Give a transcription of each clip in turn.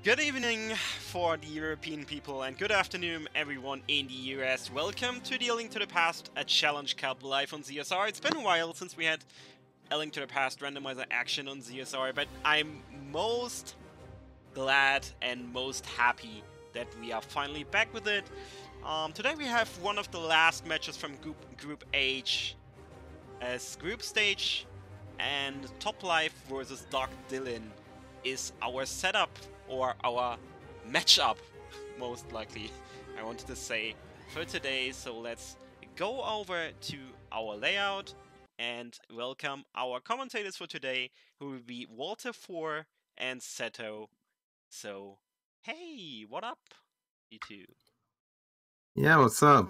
Good evening for the European people and good afternoon everyone in the US. Welcome to the A Link to the Past, a Challenge Cup live on ZSR. It's been a while since we had A Link to the Past randomizer action on ZSR, but I'm most glad and most happy that we are finally back with it. Today we have one of the last matches from Group H as group stage, and topplife versus darkdyllon is our setup, or our matchup, most likely, I wanted to say, for today. So let's go over to our layout and welcome our commentators for today, who will be Walter4 and Seto. So, hey, what up, you two? Yeah, what's up?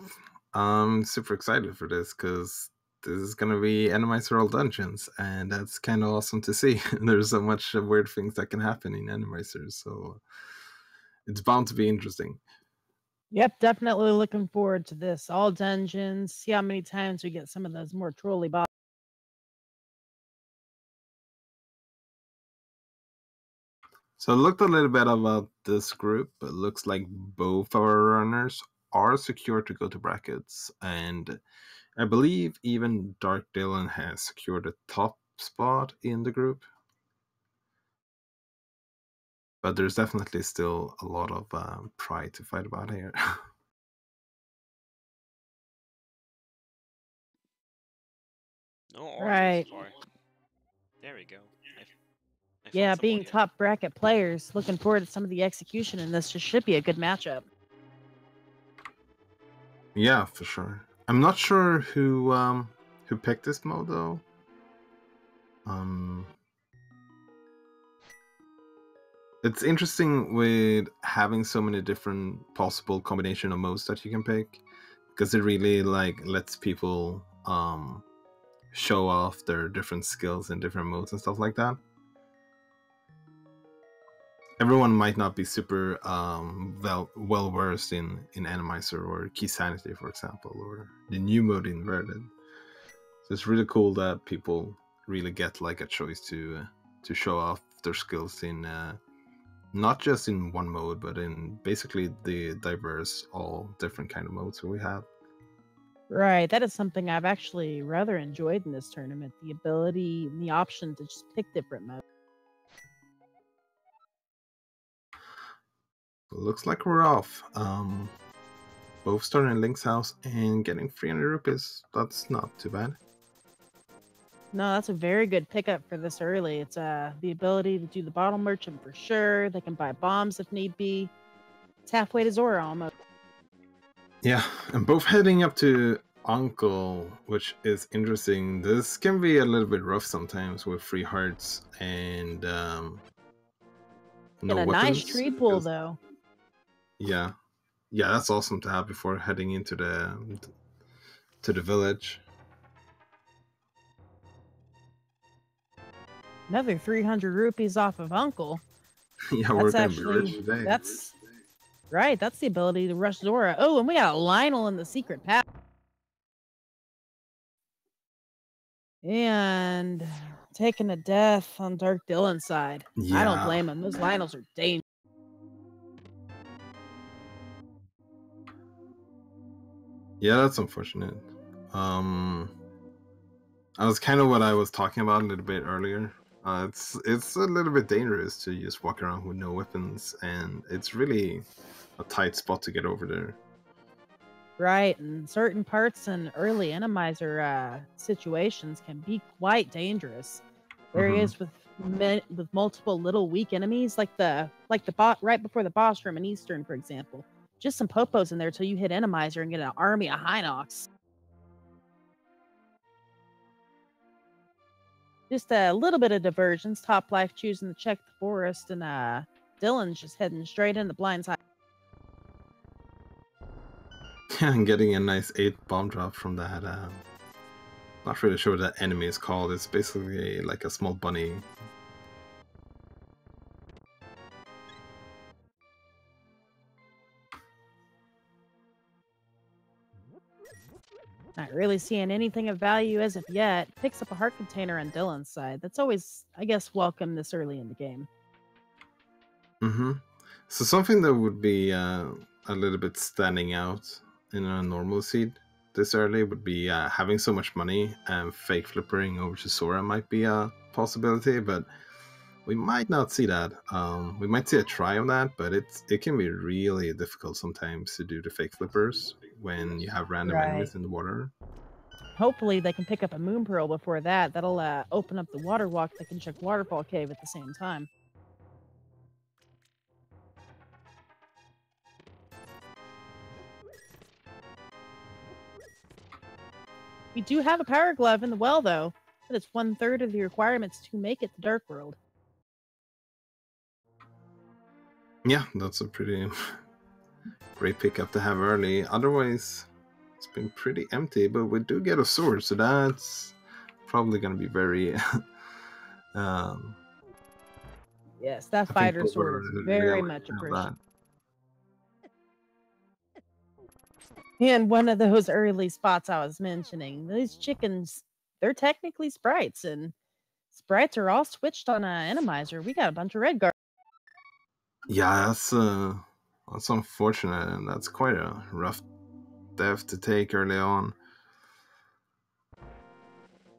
I'm super excited for this because this is gonna be Animai's World Dungeons, and that's kind of awesome to see. There's so much weird things that can happen in Animaizers, so it's bound to be interesting. Yep, definitely looking forward to this. All dungeons. See how many times we get some of those more trolly boss. So I looked a little bit about this group. It looks like both our runners are secure to go to brackets, and I believe even darkdyllon has secured a top spot in the group. But there's definitely still a lot of pride to fight about here. No order Right. so far. There we go. I Yeah, found being someone, top bracket players, looking forward to some of the execution in this. Just should be a good matchup. Yeah, for sure. I'm not sure who picked this mode though. It's interesting with having so many different possible combination of modes that you can pick, because it really lets people show off their different skills in different modes and stuff like that. Everyone might not be super well versed in Animaizer or Key Sanity, for example, or the new mode inverted. So it's really cool that people really get like a choice to show off their skills in not just in one mode, but in basically the diverse, all different kind of modes that we have. Right, that is something I've actually rather enjoyed in this tournament. The ability and the option to just pick different modes. Looks like we're off. Both starting in Link's house and getting 300 rupees. That's not too bad. No, that's a very good pickup for this early. It's the ability to do the bottle merchant for sure. They can buy bombs if need be. It's halfway to Zora almost. Yeah, and both heading up to Uncle, which is interesting. This can be a little bit rough sometimes with free hearts and no Get a weapons. nice tree pull though. Yeah, that's awesome to have before heading into the village. Another 300 rupees off of Uncle. Yeah, we're gonna be rich today. That's right. That's the ability to rush Zora. Oh, and we got Lionel in the secret path. And taking a death on darkdyllon's side. Yeah. I don't blame him. Those Lionels are dangerous. Yeah, that's unfortunate. That was kind of what I was talking about a little bit earlier. It's a little bit dangerous to just walk around with no weapons, and it's really a tight spot to get over there. Right, and certain parts in early Animaizer situations can be quite dangerous. Areas with multiple little weak enemies, like the bot right before the boss room in Eastern, for example. Just some popos in there till you hit Animaizer and get an army of Hinox. Just a little bit of diversions. topplife choosing to check the forest, and Dylan's just heading straight in the blind side. And getting a nice 8 bomb drop from that. Not really sure what that enemy is called. It's basically like a small bunny. Not really seeing anything of value as of yet. Picks up a heart container on Dylan's side. That's always, I guess, welcome this early in the game. Mm-hmm. So something that would be a little bit standing out in a normal seed this early would be having so much money, and fake flippering over to Sora might be a possibility, but we might not see that. We might see a try of that, but it can be really difficult sometimes to do the fake flippers when you have random enemies in the water. Hopefully they can pick up a moon pearl before that. That'll open up the water walk that can check Waterfall Cave at the same time. We do have a power glove in the well, though, but it's 1/3 of the requirements to make it to Dark World. Yeah, that's a pretty great pickup to have early. Otherwise, it's been pretty empty, but we do get a sword, so that's probably going to be very... yes, that fighter sword is very much appreciated. And one of those early spots I was mentioning, these chickens, they're technically sprites, and sprites are all switched on an Enemizer. We got a bunch of red guards. Yeah, that's unfortunate, and that's quite a rough death to take early on.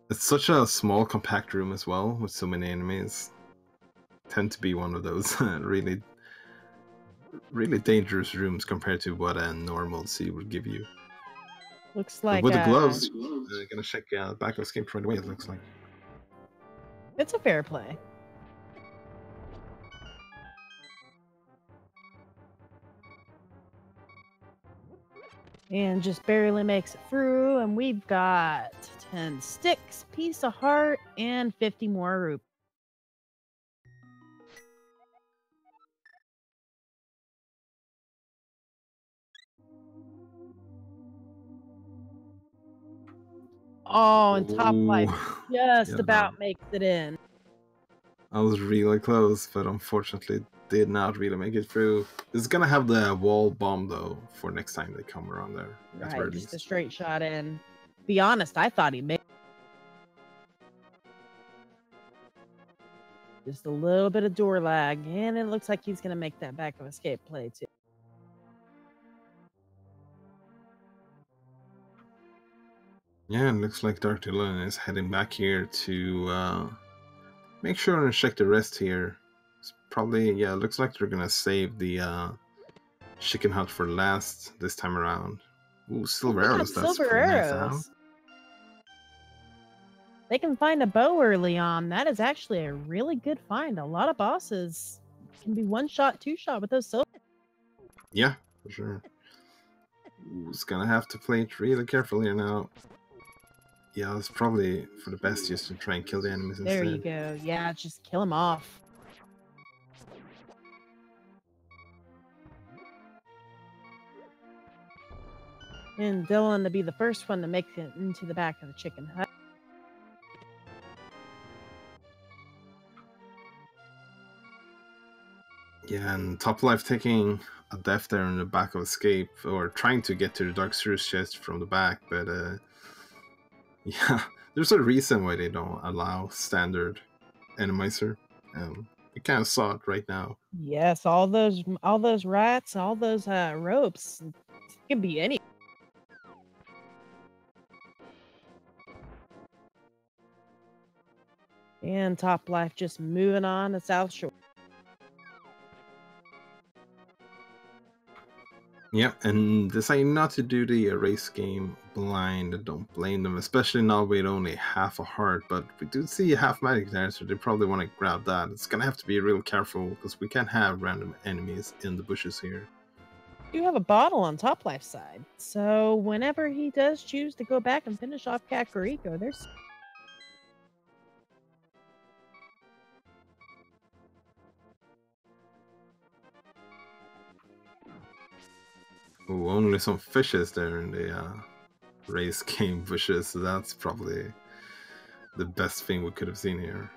It's such a small, compact room as well, with so many enemies. Tend to be one of those really dangerous rooms compared to what a normal sea would give you. Looks like... But with the gloves, I'm gonna check back of escape right away, it looks like. It's a fair play. And just barely makes it through, and we've got 10 sticks, piece of heart, and 50 more rupees. Oh, and Top Life just about makes it in. I was really close, but unfortunately did not really make it through. It's gonna have the wall bomb though for next time they come around there. Right, just a straight shot in. Be honest, I thought he made just a little bit of door lag, and it looks like he's gonna make that back of escape play too. Yeah, it looks like darkdyllon is heading back here to make sure and check the rest here. It's probably, yeah, it looks like they're gonna save the chicken hut for last this time around. Ooh, silver arrows. That's silver arrows. Nice. They can find a bow early on. That is actually a really good find. A lot of bosses can be one shot, two shot with those silver. Yeah, for sure. Ooh, it's gonna have to play it really carefully here now. Yeah, it's probably for the best just to try and kill the enemies instead. There you go. Yeah, just kill them off. And Dylan to be the first one to make it into the back of the chicken hut. Yeah, and topplife taking a death there in the back of escape, or trying to get to the Dark Cirrus chest from the back, but yeah, there's a reason why they don't allow standard Enemizer. We kind of saw it right now. Yes, all those rats, all those ropes. It can be any. And Toplife just moving on to South Shore. Yeah, and decide not to do the race game blind. I don't blame them, especially now with only half a heart, but we do see half magic there, so they probably want to grab that. It's gonna have to be real careful, because we can't have random enemies in the bushes here. You have a bottle on Toplife's side, so whenever he does choose to go back and finish off Kakariko, there's... Ooh, only some fishes there in the race game bushes, so that's probably the best thing we could have seen here.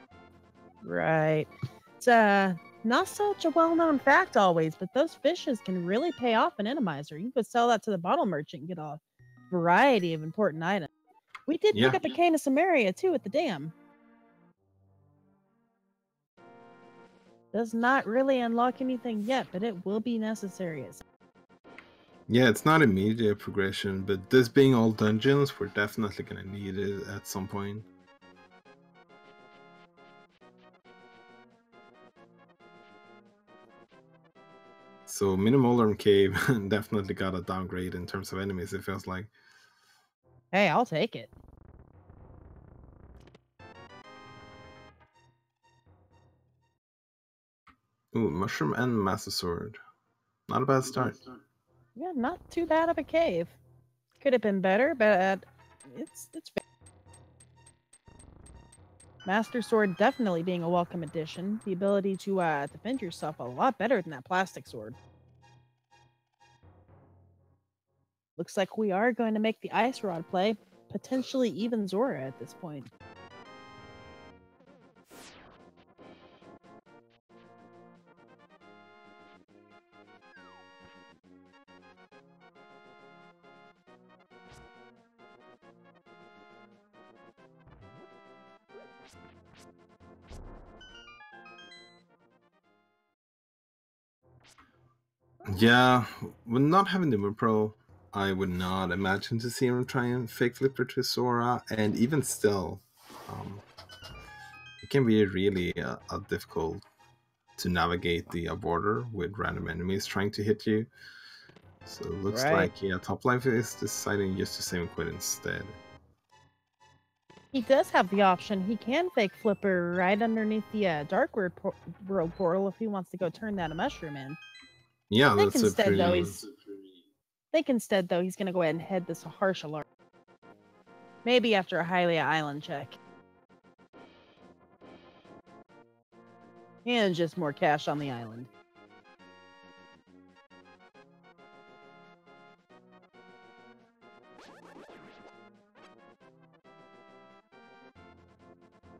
Right. It's not such a well-known fact always, but those fishes can really pay off an Enemizer. You could sell that to the bottle merchant and get a variety of important items. We did pick up a cane of Samaria too at the dam. Does not really unlock anything yet, but it will be necessary. Yeah, it's not immediate progression, but this being all dungeons, we're definitely gonna need it at some point. So Minimolar Cave definitely got a downgrade in terms of enemies, it feels like. Hey, I'll take it. Ooh, Mushroom and Master Sword. Not a bad start. Yeah, not too bad of a cave. Could have been better, but it's fair. Master Sword definitely being a welcome addition. The ability to defend yourself a lot better than that plastic sword. Looks like we are going to make the Ice Rod play, potentially even Zora at this point. Yeah, with not having the Moon Pro, I would not imagine to see him try and fake flipper to Sora, and even still, it can be really difficult to navigate the border with random enemies trying to hit you. So it looks like, yeah, topplife is deciding just to save and quit instead. He does have the option. He can fake flipper right underneath the Dark World portal if he wants to go turn that mushroom in. Yeah, Think that's instead, a pretty... though, he's going to go ahead and head this harsh alarm. Maybe after a Hylia Island check. And just more cash on the island.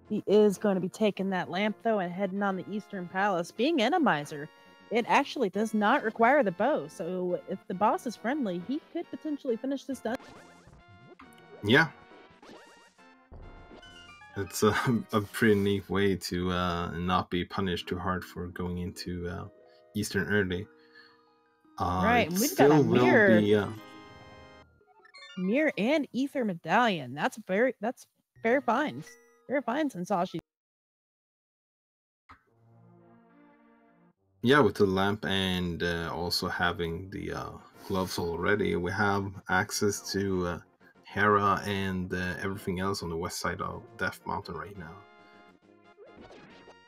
He is going to be taking that lamp, though, and heading on the Eastern Palace. Being Enemizer, it actually does not require the bow, so if the boss is friendly, he could potentially finish this dungeon. Yeah. It's a pretty neat way to not be punished too hard for going into Eastern early. Right, and we've got a mirror and ether medallion. That's fair finds. Fair finds in Sashi. Yeah, with the lamp and also having the gloves already, we have access to Hera and everything else on the west side of Death Mountain right now.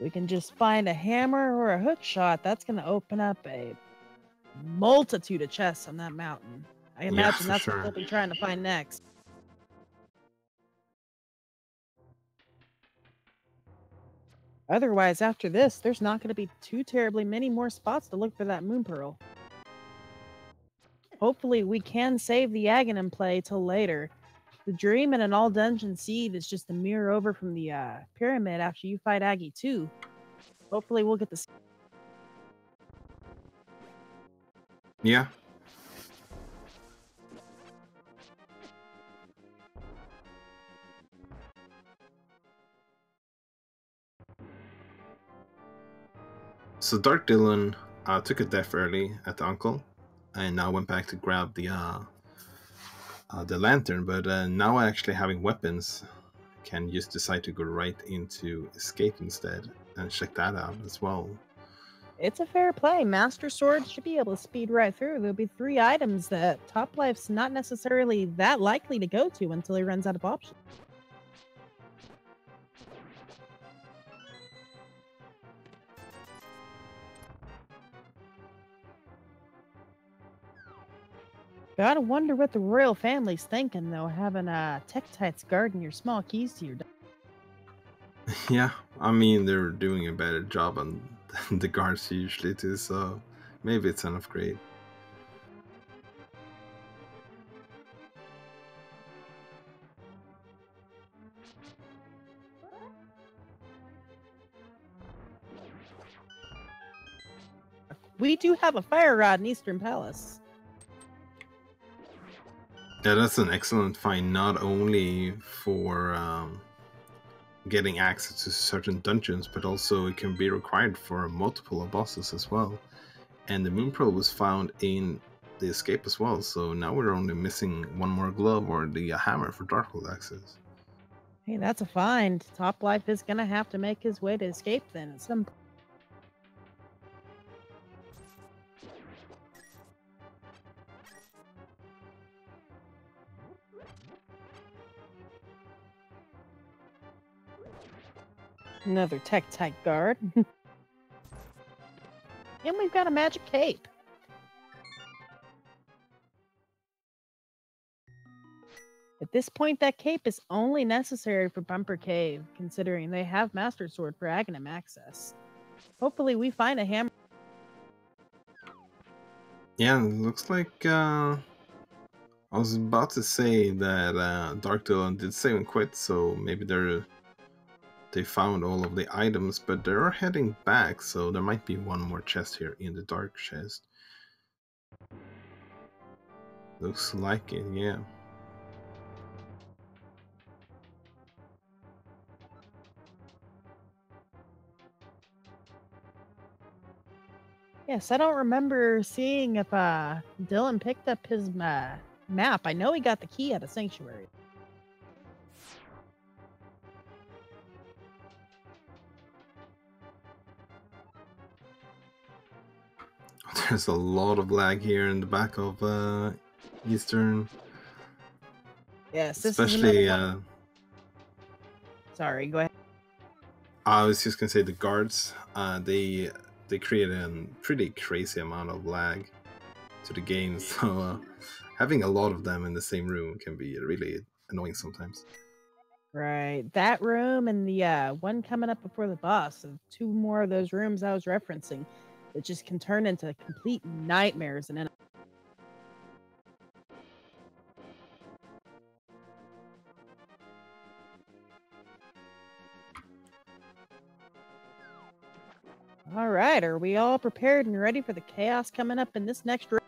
We can just find a hammer or a hook shot. That's going to open up a multitude of chests on that mountain. I imagine that's what they'll be trying to find next. Otherwise, after this, there's not going to be too terribly many more spots to look for that moon pearl. Hopefully, we can save the Aghanim play till later. The dream in an all dungeon seed is just a mirror over from the pyramid after you fight Aggie 2. Hopefully, we'll get the... Yeah. So darkdyllon took a death early at the uncle, and now went back to grab the lantern. But now actually having weapons, can just decide to go right into escape instead, and check that out as well. It's a fair play. Master Sword should be able to speed right through. There'll be 3 items that Toplife's not necessarily that likely to go to until he runs out of options. Gotta wonder what the royal family's thinking, though, having Tektites guarding your small keys to your... Yeah, I mean, they're doing a better job on the guards usually too, so maybe it's an upgrade. We do have a fire rod in Eastern Palace. Yeah, that's an excellent find, not only for getting access to certain dungeons, but also it can be required for multiple bosses as well. And the Moon Pearl was found in the escape as well, so now we're only missing one more glove or the hammer for Darkhold access. Hey, that's a find. Toplife is gonna have to make his way to escape then at some point. Another tech-type guard. And we've got a magic cape. At this point, that cape is only necessary for Bumper Cave, considering they have Master Sword for Aghanim access. Hopefully we find a hammer. Yeah, it looks like I was about to say that darkdyllon did save and quit, so maybe they found all of the items, but they are heading back, so there might be one more chest here in the dark chest. Looks like it, yeah. Yes, I don't remember seeing if Dylan picked up his map. I know he got the key at a sanctuary. There's a lot of lag here in the back of Eastern. Yes, especially. Sorry, go ahead. I was just gonna say the guards. They create a pretty crazy amount of lag to the game, so having a lot of them in the same room can be really annoying sometimes. Right, that room and the one coming up before the boss. So 2 more of those rooms I was referencing that just can turn into complete nightmares and All right, are we all prepared and ready for the chaos coming up in this next room?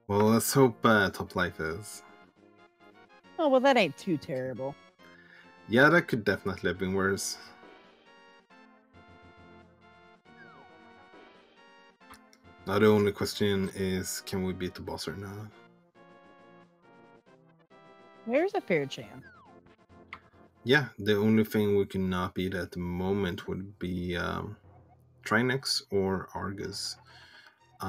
Well, let's hope Topplife is. Oh, well, that ain't too terrible. Yeah, that could definitely have been worse. Now the only question is, can we beat the boss or not? There's a fair chance. Yeah, the only thing we cannot beat at the moment would be Trinex or Argus.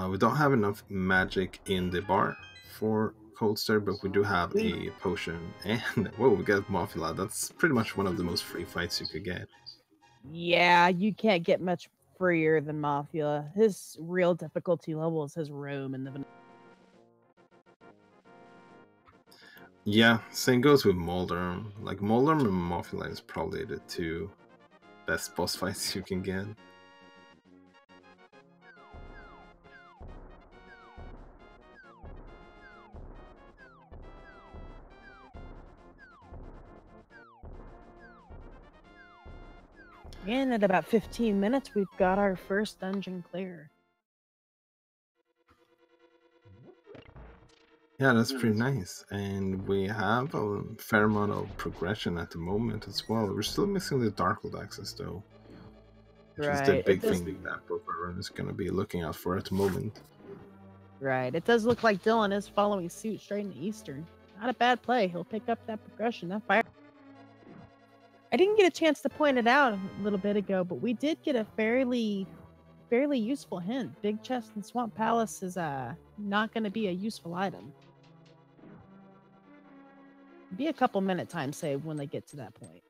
We don't have enough magic in the bar for Coldster, but we do have a potion. And, whoa, we got Mothula. That's pretty much one of the most free fights you could get. Yeah, you can't get much freer than Mothula. His real difficulty level is his roam in the... Yeah, same goes with Moldorm. Like, Moldorm and Mothula is probably the 2 best boss fights you can get. And at about 15 minutes, we've got our first dungeon clear. Yeah, that's pretty nice. And we have a fair amount of progression at the moment as well. We're still missing the Darkhold access, though. Which is the big thing that both our runners are going to be looking out for at the moment. Right. It does look like Dylan is following suit straight into Eastern. Not a bad play. He'll pick up that progression, that fire. I didn't get a chance to point it out a little bit ago, but we did get a fairly useful hint. Big Chest and Swamp Palace is not going to be a useful item. Be a couple minute time save when they get to that point.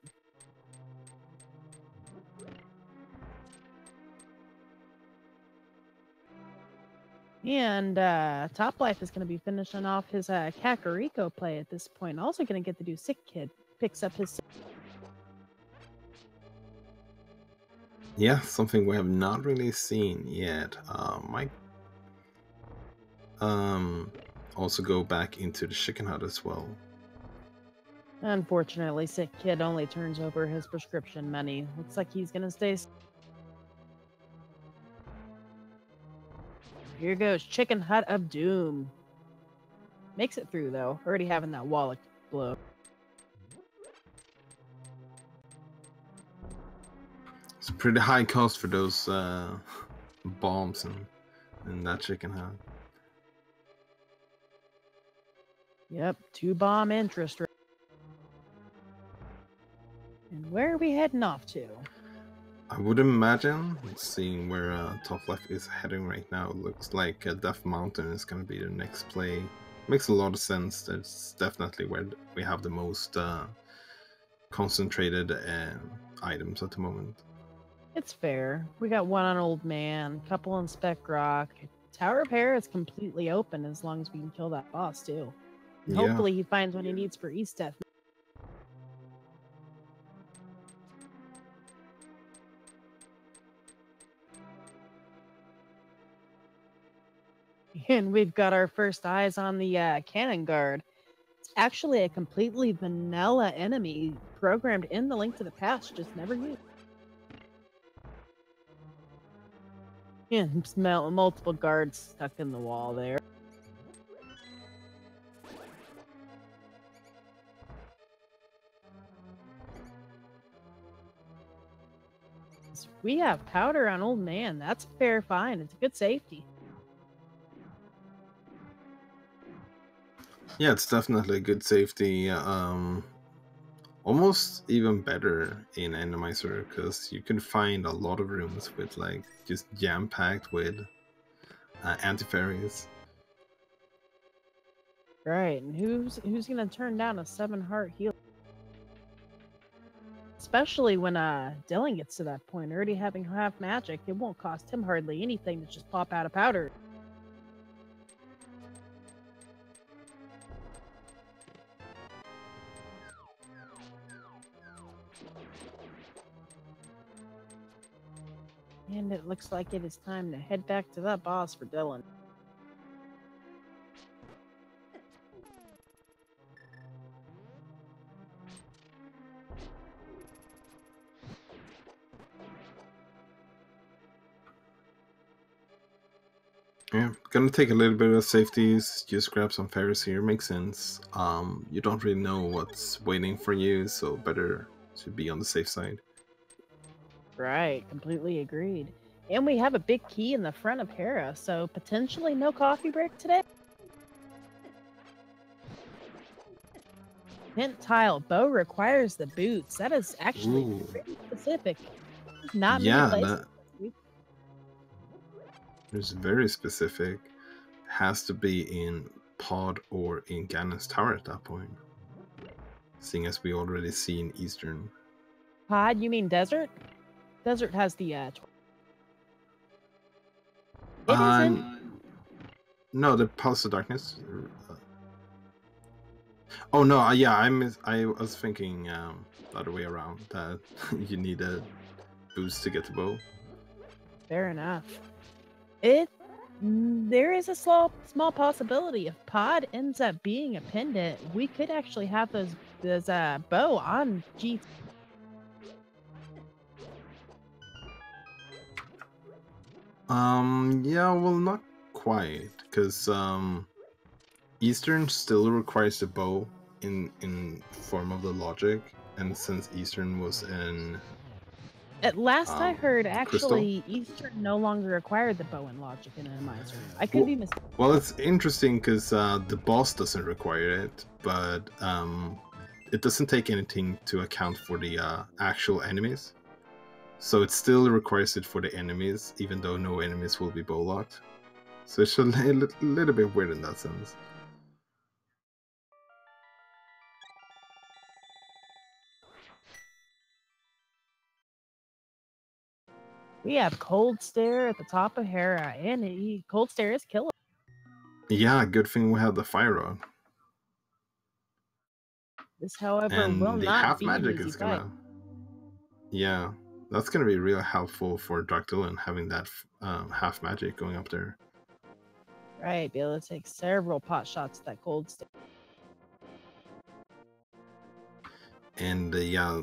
And Toplife is going to be finishing off his Kakariko play at this point. Also going to get to do Sick Kid. Picks up his... Yeah, something we have not really seen yet. Might also go back into the chicken hut as well. Unfortunately, Sick Kid only turns over his prescription money. Looks like he's going to stay... Here goes Chicken Hut of Doom. Makes it through, though. Already having that wall blow. It's a pretty high cost for those bombs and that chicken head. Yep, 2 bomb interest rate. And where are we heading off to? I would imagine, seeing where topplife is heading right now, it looks like Death Mountain is going to be the next play. Makes a lot of sense. That's definitely where we have the most concentrated items at the moment. It's fair. We got 1 on Old Man, couple on Spec Rock. Tower of Hera is completely open as long as we can kill that boss too. And Yeah. hopefully he finds what he needs for East Death. And we've got our first eyes on the Cannon Guard. It's actually a completely vanilla enemy programmed in the Link to the Past, just never used. And multiple guards stuck in the wall there. We have powder on Old Man. That's a fair find. It's a good safety. Yeah, it's definitely a good safety. Almost even better in Enemizer because you can find a lot of rooms with like just jam-packed with anti-fairies. Right, and who's gonna turn down a 7-heart heal? Especially when Dylan gets to that point, already having half magic, it won't cost him hardly anything to just pop out of powder. And it looks like it is time to head back to that boss for Dylan. Yeah, gonna take a little bit of safeties, just grab some fairies here, makes sense. You don't really know what's waiting for you, so better to be on the safe side. Right, completely agreed. And we have a big key in the front of Hera, so potentially no coffee break today? Hint tile, bow requires the boots. That is actually Ooh. pretty specific. Not Yeah, many places. There's very specific. Has to be in Pod or in Ganon's Tower at that point. Seeing as we already see in Eastern. Pod, you mean desert? Desert has the It is in... No, the Pulse of Darkness. Oh no, yeah, I was thinking the other way around, that you need a boost to get the bow. Fair enough. There is a small possibility if Pod ends up being a pendant, we could actually have those bow on G. Yeah, well, not quite, because Eastern still requires the bow in form of the logic, and since Eastern was in At last I heard, Crystal? actually, Eastern no longer required the bow and logic in Enemizer. I could be mistaken. Well, it's interesting because the boss doesn't require it, but it doesn't take anything to account for the actual enemies. So it still requires it for the enemies, even though no enemies will be bow locked. So it's a little bit weird in that sense. We have Cold Stare at the top of Hera, and Cold Stare is killer. Yeah, good thing we have the fire rod. This, however, And will the not half be magic an easy is gonna... fight. Yeah, that's gonna be real helpful for darkdyllon having that half magic going up there. Right, be able to take several pot shots at that Cold Stare. And yeah,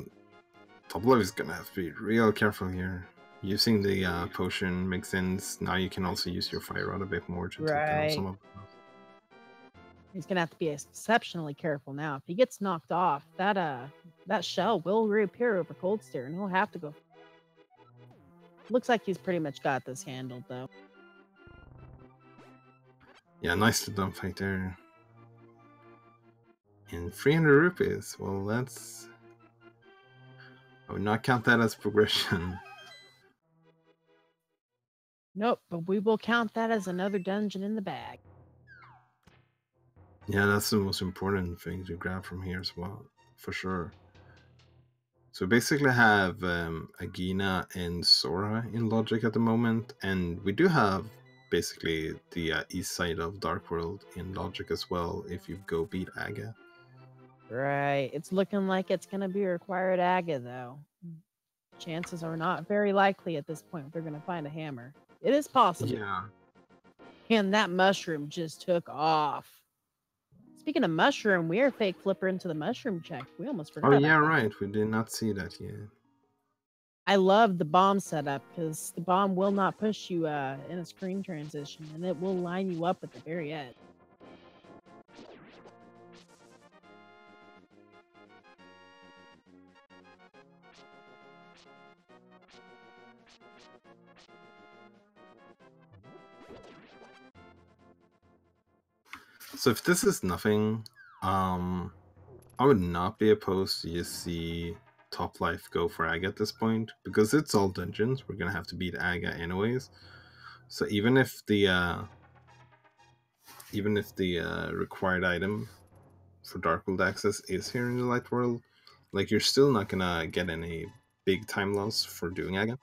topplife is gonna have to be real careful here. Using the potion makes sense. Now you can also use your fire rod a bit more to take down some of them. He's gonna have to be exceptionally careful now. If he gets knocked off, that shell will reappear over Cold Stare, and he'll have to go. Looks like he's pretty much got this handled, though. Yeah, nice to dump fight there. And 300 rupees. Well, that's... I would not count that as progression. Nope, but we will count that as another dungeon in the bag. Yeah, that's the most important thing to grab from here as well, for sure. So basically have Agina and Sora in Logic at the moment, and we do have basically the east side of Dark World in Logic as well if you go beat Aga. Right, it's looking like it's going to be required Aga, though. Chances are not very likely at this point they're going to find a hammer. It is possible. Yeah. And that mushroom just took off. Speaking of mushroom, we are fake flipper into the mushroom check. We almost forgot. Oh yeah, right. We did not see that yet. I love the bomb setup because the bomb will not push you in a screen transition, and it will line you up at the very end. So if this is nothing, I would not be opposed to just see Top Life go for Aga at this point, because it's all dungeons. We're gonna have to beat Aga anyways. So even if the required item for Dark World access is here in the Light World, like you're still not gonna get any big time loss for doing Aga.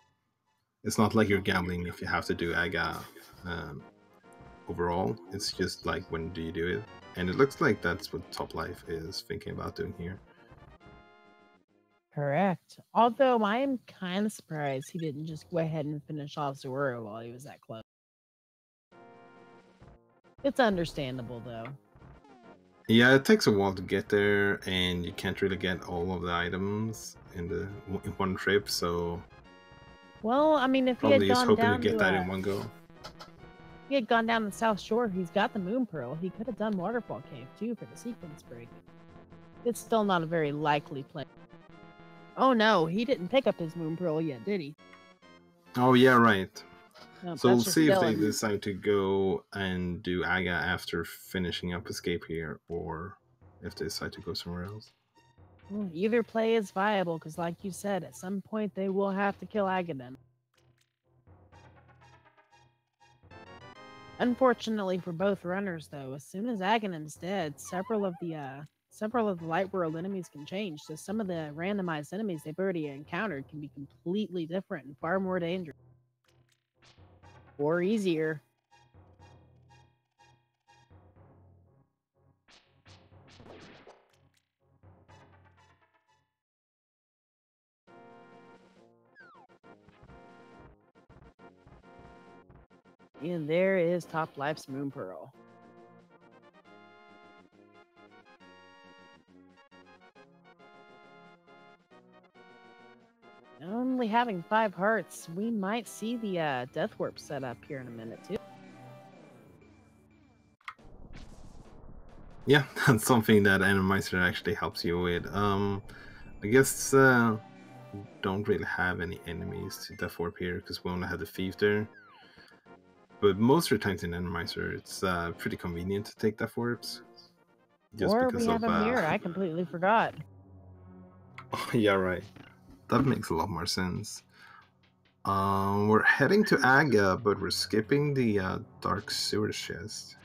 It's not like you're gambling if you have to do Aga overall. It's just like, when do you do it? And it looks like that's what Top Life is thinking about doing here. Correct. Although I am kind of surprised he didn't just go ahead and finish off Zoro while he was that close. It's understandable, though. Yeah, it takes a while to get there, and you can't really get all of the items in one trip, so... Well, I mean, if he probably had just gone hoping down to get that in one go. If he had gone down the South Shore, he's got the Moon Pearl. He could have done Waterfall Cave, too, for the sequence break. It's still not a very likely play. Oh no, he didn't pick up his Moon Pearl yet, did he? Oh yeah, right. Nope, so we'll that's just see if they Dylan. decide to go and do Aga after finishing up Escape here, or if they decide to go somewhere else. Well, either play is viable, because like you said, at some point they will have to kill Agaden. Unfortunately for both runners, though, as soon as Agadon's dead, several of the Light World enemies can change. So some of the randomized enemies they've already encountered can be completely different and far more dangerous. Or easier. And there is Top Life's Moon Pearl. Only having 5 hearts, we might see the Death Warp set up here in a minute, too. Yeah, that's something that Animeister actually helps you with. I guess don't really have any enemies to Death Warp here, because we only have the Thief there. But most of the times in Animeister, it's pretty convenient to take Death Warps. Just or because we have him here, I completely forgot. Oh, yeah, right. That makes a lot more sense. We're heading to Aga, but we're skipping the Dark Sewer chest.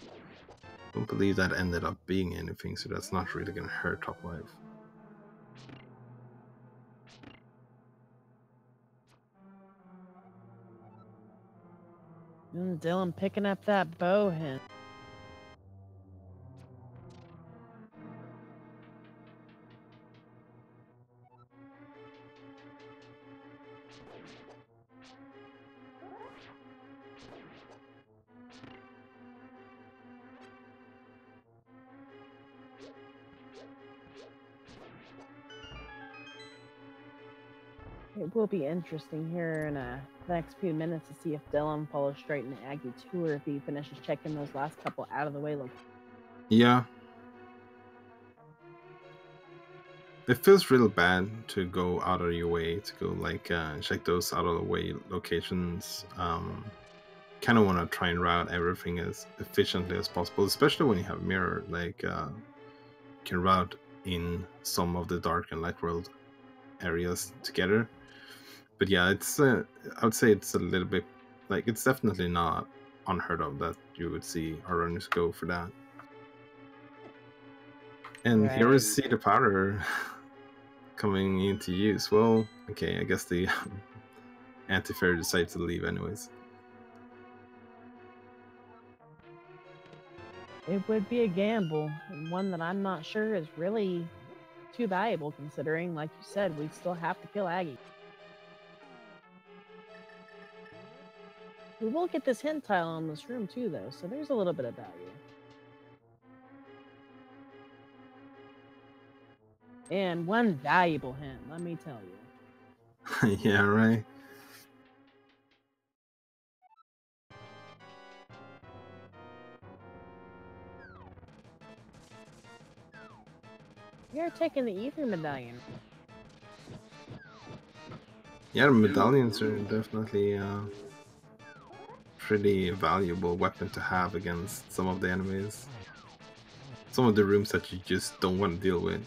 I don't believe that ended up being anything, so that's not really gonna hurt Top Life. And Dylan picking up that bow hint. It will be interesting here in the next few minutes to see if Dylan follows straight into Aggie 2 or if he finishes checking those last couple out of the way. Yeah. it feels real bad to go out of your way to go like check those out of the way locations. Kind of want to try and route everything as efficiently as possible, especially when you have mirror. Like can route in some of the dark and light world areas together. But yeah, it's I would say it's a little bit like it's definitely not unheard of that you would see our runners go for that. And here we see the powder coming into use. Well, okay, I guess the anti-fairy decides to leave anyways. It would be a gamble, and one that I'm not sure is really too valuable considering, like you said, we still have to kill Aggie. We will get this hint tile on this room too, though, so there's a little bit of value. And one valuable hint, let me tell you. Yeah, right. You're taking the ether medallion. Yeah, the medallions are definitely pretty valuable weapon to have against some of the enemies. Some of the rooms that you just don't want to deal with.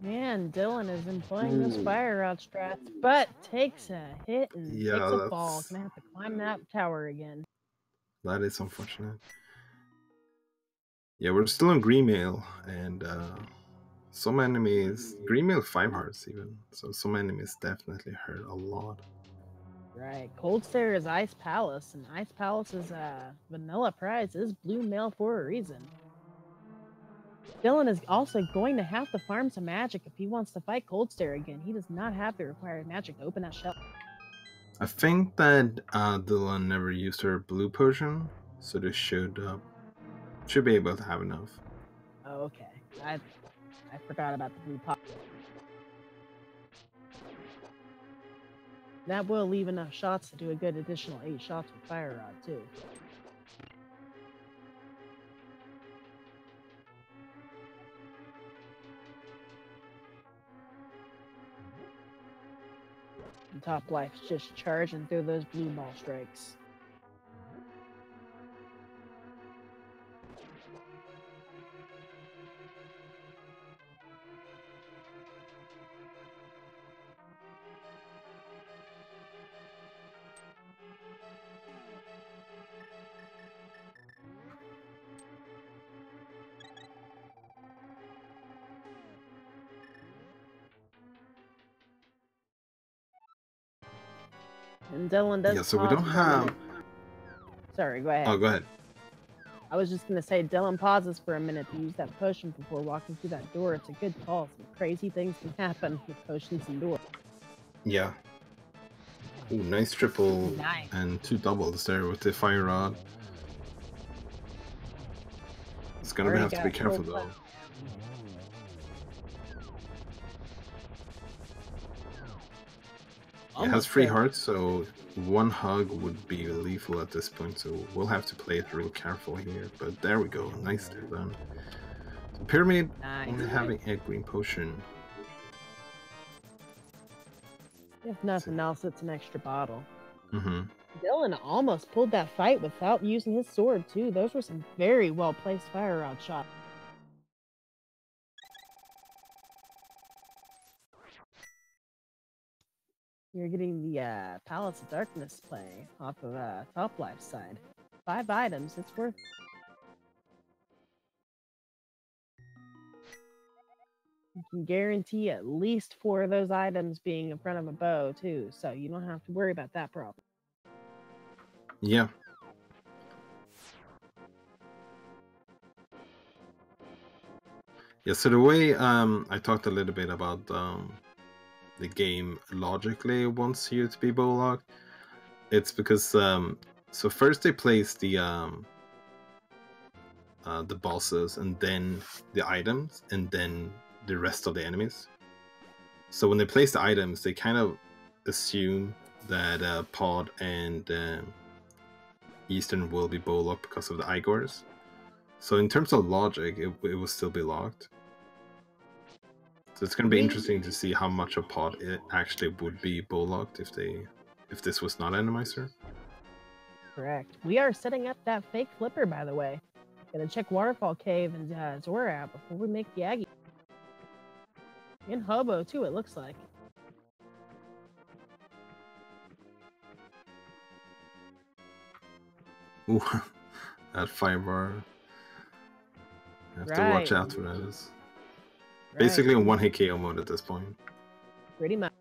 Man, Dylan is employing those fire rod strats, but takes a hit and takes a fall. Gonna have to climb that tower again. That is unfortunate. Yeah, we're still on green mail, and some enemies, green mail 5 hearts even, so some enemies definitely hurt a lot. Right, Cold Stare is Ice Palace, and Ice Palace's vanilla prize is blue mail for a reason. Dylan is also going to have to farm some magic if he wants to fight Cold Stare again. He does not have the required magic to open that shell. I think that Dylan never used her blue potion, so this should be able to have enough. Oh, okay. I forgot about the blue pop. That will leave enough shots to do a good additional 8 shots with Fire Rod, too. And Top Life's just charging through those blue ball strikes. And Dylan does. Yeah, so we don't have. Sorry, go ahead. Oh, go ahead. I was just gonna say, Dylan pauses for a minute to use that potion before walking through that door. It's a good call. Some crazy things can happen with potions and doors. Yeah. Ooh, nice triple Nice. and 2 doubles there with the fire rod. It's gonna have to be careful though. It has 3 hearts, so 1 hug would be lethal at this point, so we'll have to play it real careful here. But there we go, nice there done. So Pyramid only having a green potion. If nothing else, it's an extra bottle. Mm-hmm. Dylan almost pulled that fight without using his sword, too. Those were some very well-placed fire rod shots. You're getting the Palace of Darkness play off of Top Life's side. 5 items, it's worth. You can guarantee at least 4 of those items being in front of a bow, too, so you don't have to worry about that problem. Yeah. Yeah, so the way I talked a little bit about the game logically wants you to be bow locked, it's because so first they place the bosses and then the items and then the rest of the enemies. So when they place the items, they kind of assume that Pod and Eastern will be bow locked because of the Igors. So in terms of logic, it will still be locked. So it's going to be interesting to see how much a pod it actually would be bull-locked if this was not Enemizer. Correct. We are setting up that fake flipper, by the way. Gotta check Waterfall Cave and Zora out before we make the Aggie. And Hobo, too, it looks like. Ooh, that 5-bar. You have to watch out for that. Basically in 1-hit KO mode at this point. Pretty much.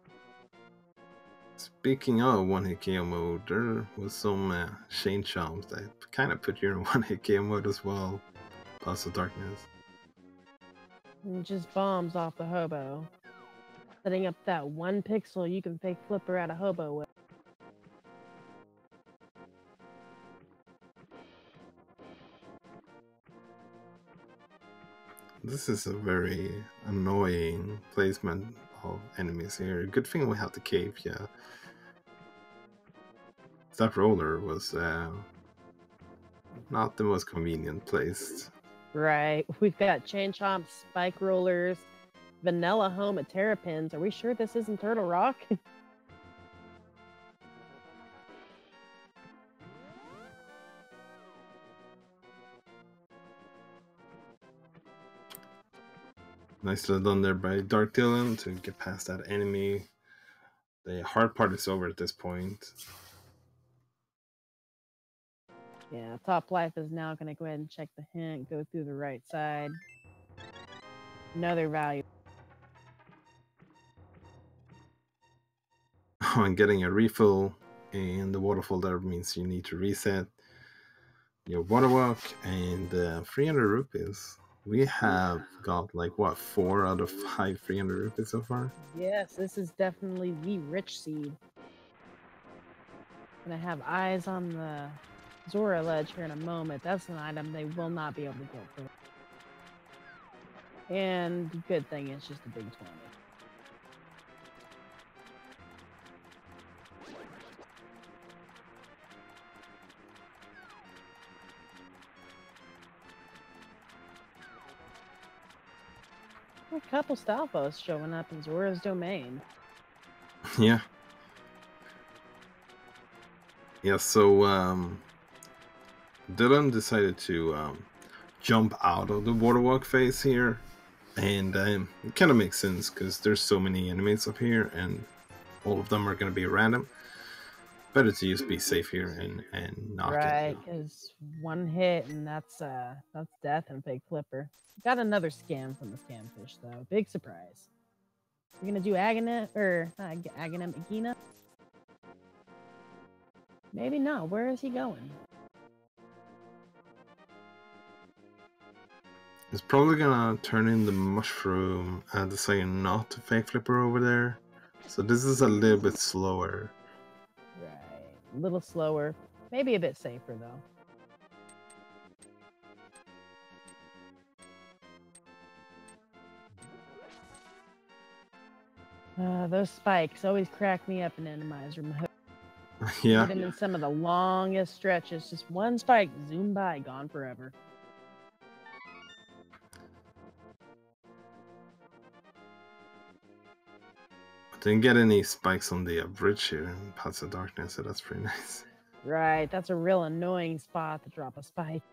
Speaking of 1-hit KO mode, there was some Shane Chomps that kind of put you in 1-hit KO mode as well. Plus the darkness. And just bombs off the Hobo. Setting up that 1 pixel you can fake flipper out of Hobo with. This is a very annoying placement of enemies here. Good thing we have the cave, yeah. That roller was not the most convenient placed. Right. We've got Chain Chomps, Spike Rollers, Vanilla Home at Terrapins. Are we sure this isn't Turtle Rock? Nicely done there by darkdyllon to get past that enemy. The hard part is over at this point. Yeah, topplife is now going to go ahead and check the hint, go through the right side. Another value. On getting a refill in the waterfall, there means you need to reset your water walk and 300 rupees. We have got like what, 4 out of 5 300 rupees so far? Yes, this is definitely the rich seed. Gonna have eyes on the Zora ledge here in a moment. That's an item they will not be able to get through. And the good thing is just a big 20. A couple Stalfos showing up in Zora's domain. Yeah. Yeah, so Dylan decided to jump out of the waterwalk phase here. And it kind of makes sense because there's so many enemies up here and all of them are going to be random. Better to just be safe here and not right, because 1 hit and that's death and fake flipper. Got another scam from the scamfish though. Big surprise. We're gonna do Aghanim or Aghanim Agina? Maybe not. Where is he going? It's probably gonna turn in the mushroom and decide not to fake flipper over there. So this is a little bit slower. Right. A little slower. Maybe a bit safer though. Those spikes always crack me up in Enemizer mode. Yeah. Even in some of the longest stretches, just 1 spike, zoom by, gone forever. Didn't get any spikes on the bridge here in Paths of Darkness, so that's pretty nice. Right, that's a real annoying spot to drop a spike.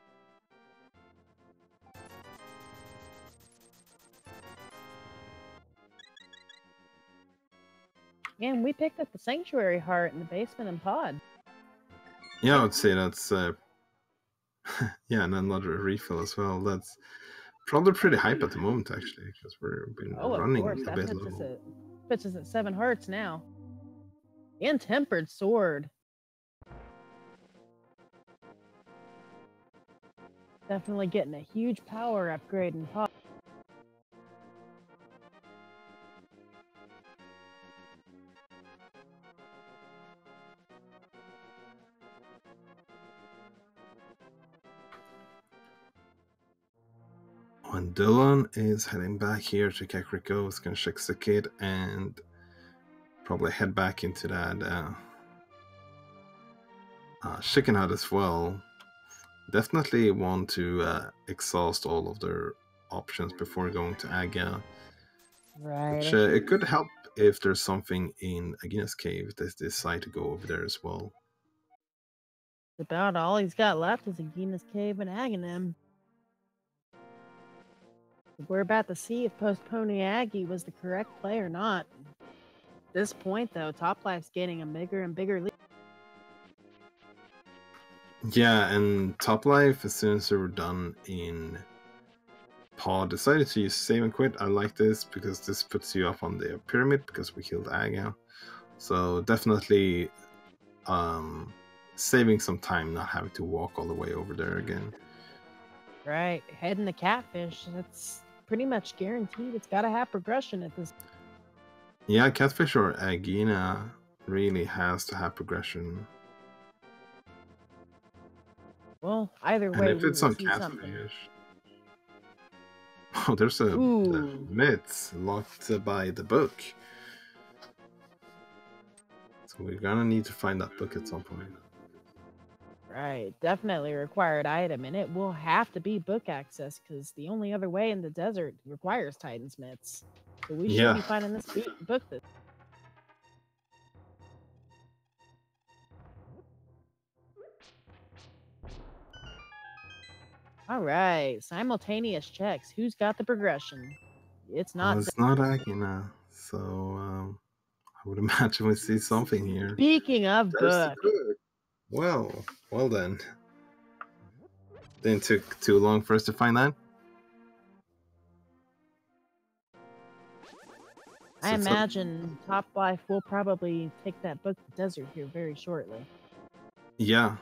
And we picked up the Sanctuary Heart in the basement and pod. Yeah, I would say that's yeah, and another refill as well. That's probably pretty hype at the moment actually, because we've been running of course. a bit low. Puts us at 7 hearts now. And Tempered Sword. Definitely getting a huge power upgrade in pod. When Dylan is heading back here to Kakariko, he's gonna check the kid and probably head back into that chicken hut as well. definitely want to exhaust all of their options before going to Aga. Right. Which it could help if there's something in Agina's cave that they decide to go over there as well. About all he's got left is Agina's cave and Aghanim. We're about to see if postponing Aggie was the correct play or not. At this point, though, Toplife's gaining a bigger and bigger lead. Yeah, and Toplife, as soon as they were done in Paw, decided to use save and quit. I like this because this puts you up on the pyramid because we killed Aga. So definitely saving some time, not having to walk all the way over there again. Right, heading the catfish, that's pretty much guaranteed. It's got to have progression at this. Yeah, catfish or Agina really has to have progression. Well, either And way, if we it's will on see catfish, something. oh, there's a Ooh. myth locked by the book. So we're gonna need to find that book at some point. Right, definitely a required item, and it will have to be book access because the only other way in the desert requires Titan's mitts. So we should be finding this book. All right, simultaneous checks. Who's got the progression? It's not. Well, it's not Agina, so I would imagine we see something here. Speaking of book. Well then. Didn't took too long for us to find that. I imagine Toplife will probably take that book to the desert here very shortly. Yeah.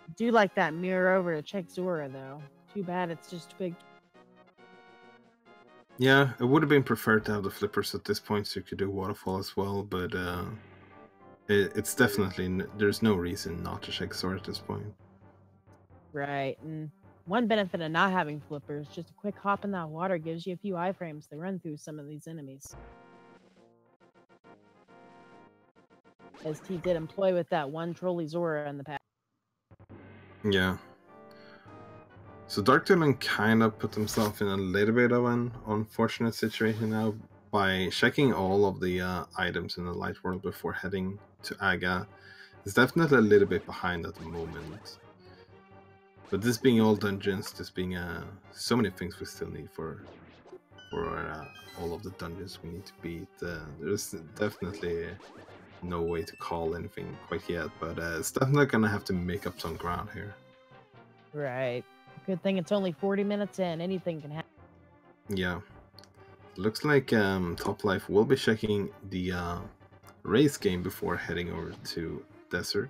I do like that mirror over to check Zora, though. Too bad it's just big. Yeah, it would have been preferred to have the flippers at this point so you could do waterfall as well, but it's definitely, there's no reason not to check Zora at this point. Right, and one benefit of not having flippers, just a quick hop in that water gives you a few iframes to run through some of these enemies. As he did employ with that one trolley Zora in the past. Yeah. So darkdyllon kind of put himself in a little bit of an unfortunate situation now by checking all of the items in the light world before heading to Aga. It's definitely a little bit behind at the moment. But this being all dungeons, this being so many things we still need for all of the dungeons we need to beat, there's definitely no way to call anything quite yet, but it's definitely gonna have to make up some ground here. Right. Good thing it's only 40 minutes in. Anything can happen. Yeah. Looks like Toplife will be checking the race game before heading over to Desert.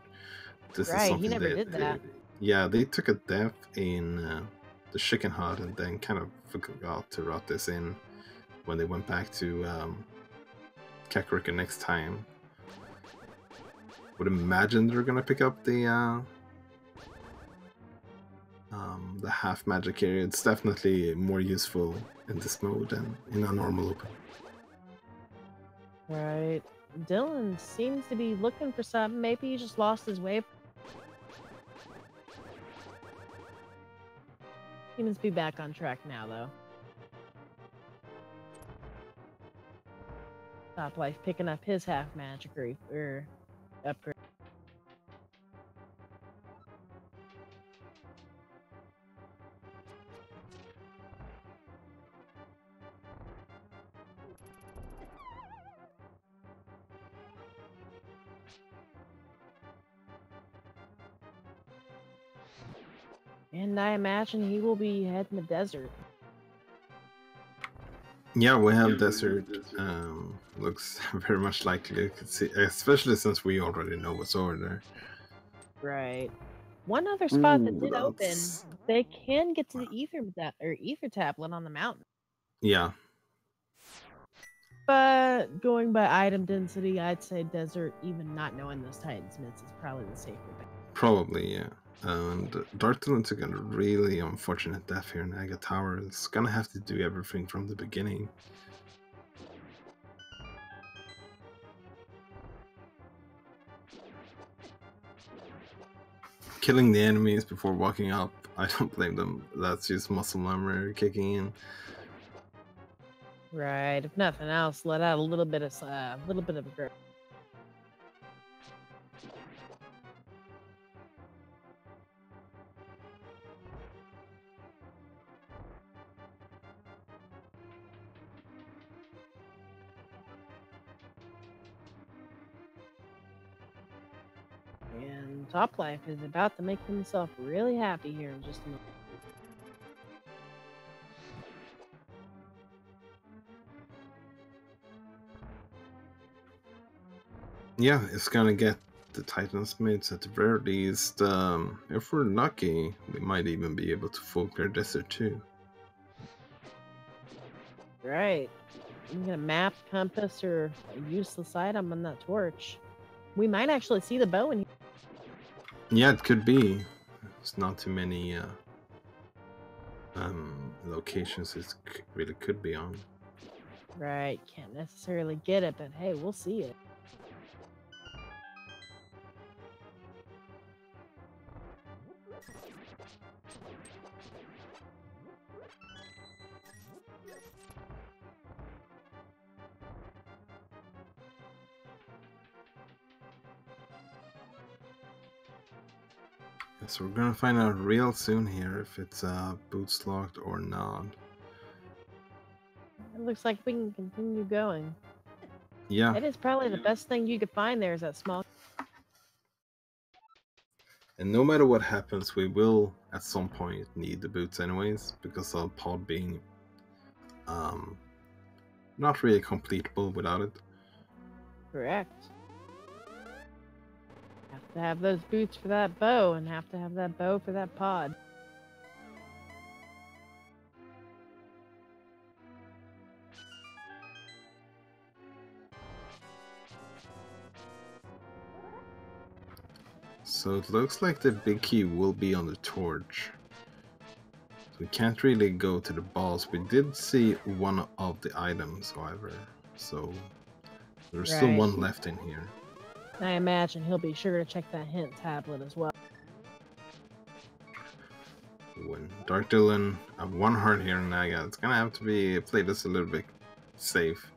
This is something he never did that. Yeah, they took a death in the chicken hut and then kind of forgot to route this in when they went back to Kakariko next time. Would imagine they're gonna pick up the half magic area. It's definitely more useful in this mode than in a normal open. Right. Dylan seems to be looking for something. Maybe he just lost his way. He must be back on track now, though. Toplife picking up his half magic or upgrade. And I imagine he will be heading to desert. Yeah, we have desert. Looks very much likely, especially since we already know what's over there. Right. One other spot that did open, they can get to the ether tablet on the mountain. Yeah. But going by item density, I'd say desert, even not knowing those Titan's mitts, is probably the safer bet. Probably, yeah. And darkdyllon took a really unfortunate death here in Aga Tower. It's gonna have to do everything from the beginning. killing the enemies before walking up. I don't blame them. That's just muscle memory kicking in. Right. If nothing else, let out a little bit of aggression. And Toplife is about to make himself really happy here in just a moment. Yeah, it's gonna get the Titans mids at the very least. If we're lucky, we might even be able to full clear Desert too. Right. I'm gonna map, compass, or a useless item on that torch. We might actually see the bow in here. Yeah, it could be. There's not too many locations it really could be on. Right. Can't necessarily get it, but hey, we'll see it. So we're gonna find out real soon here if it's boots locked or not. It looks like we can continue going. Yeah. That is probably the best thing you could find there is that small. And no matter what happens, we will at some point need the boots anyways, because of pod being not really completable without it. Correct. Have to have those boots for that bow, and have to have that bow for that pod. So it looks like the big key will be on the torch. So we can't really go to the boss. We did see one of the items, however. So there's still Right. one left in here. I imagine he'll be sure to check that hint tablet as well. When darkdyllon, I have one heart here in Naga. It's gonna have to be played this a little bit safe.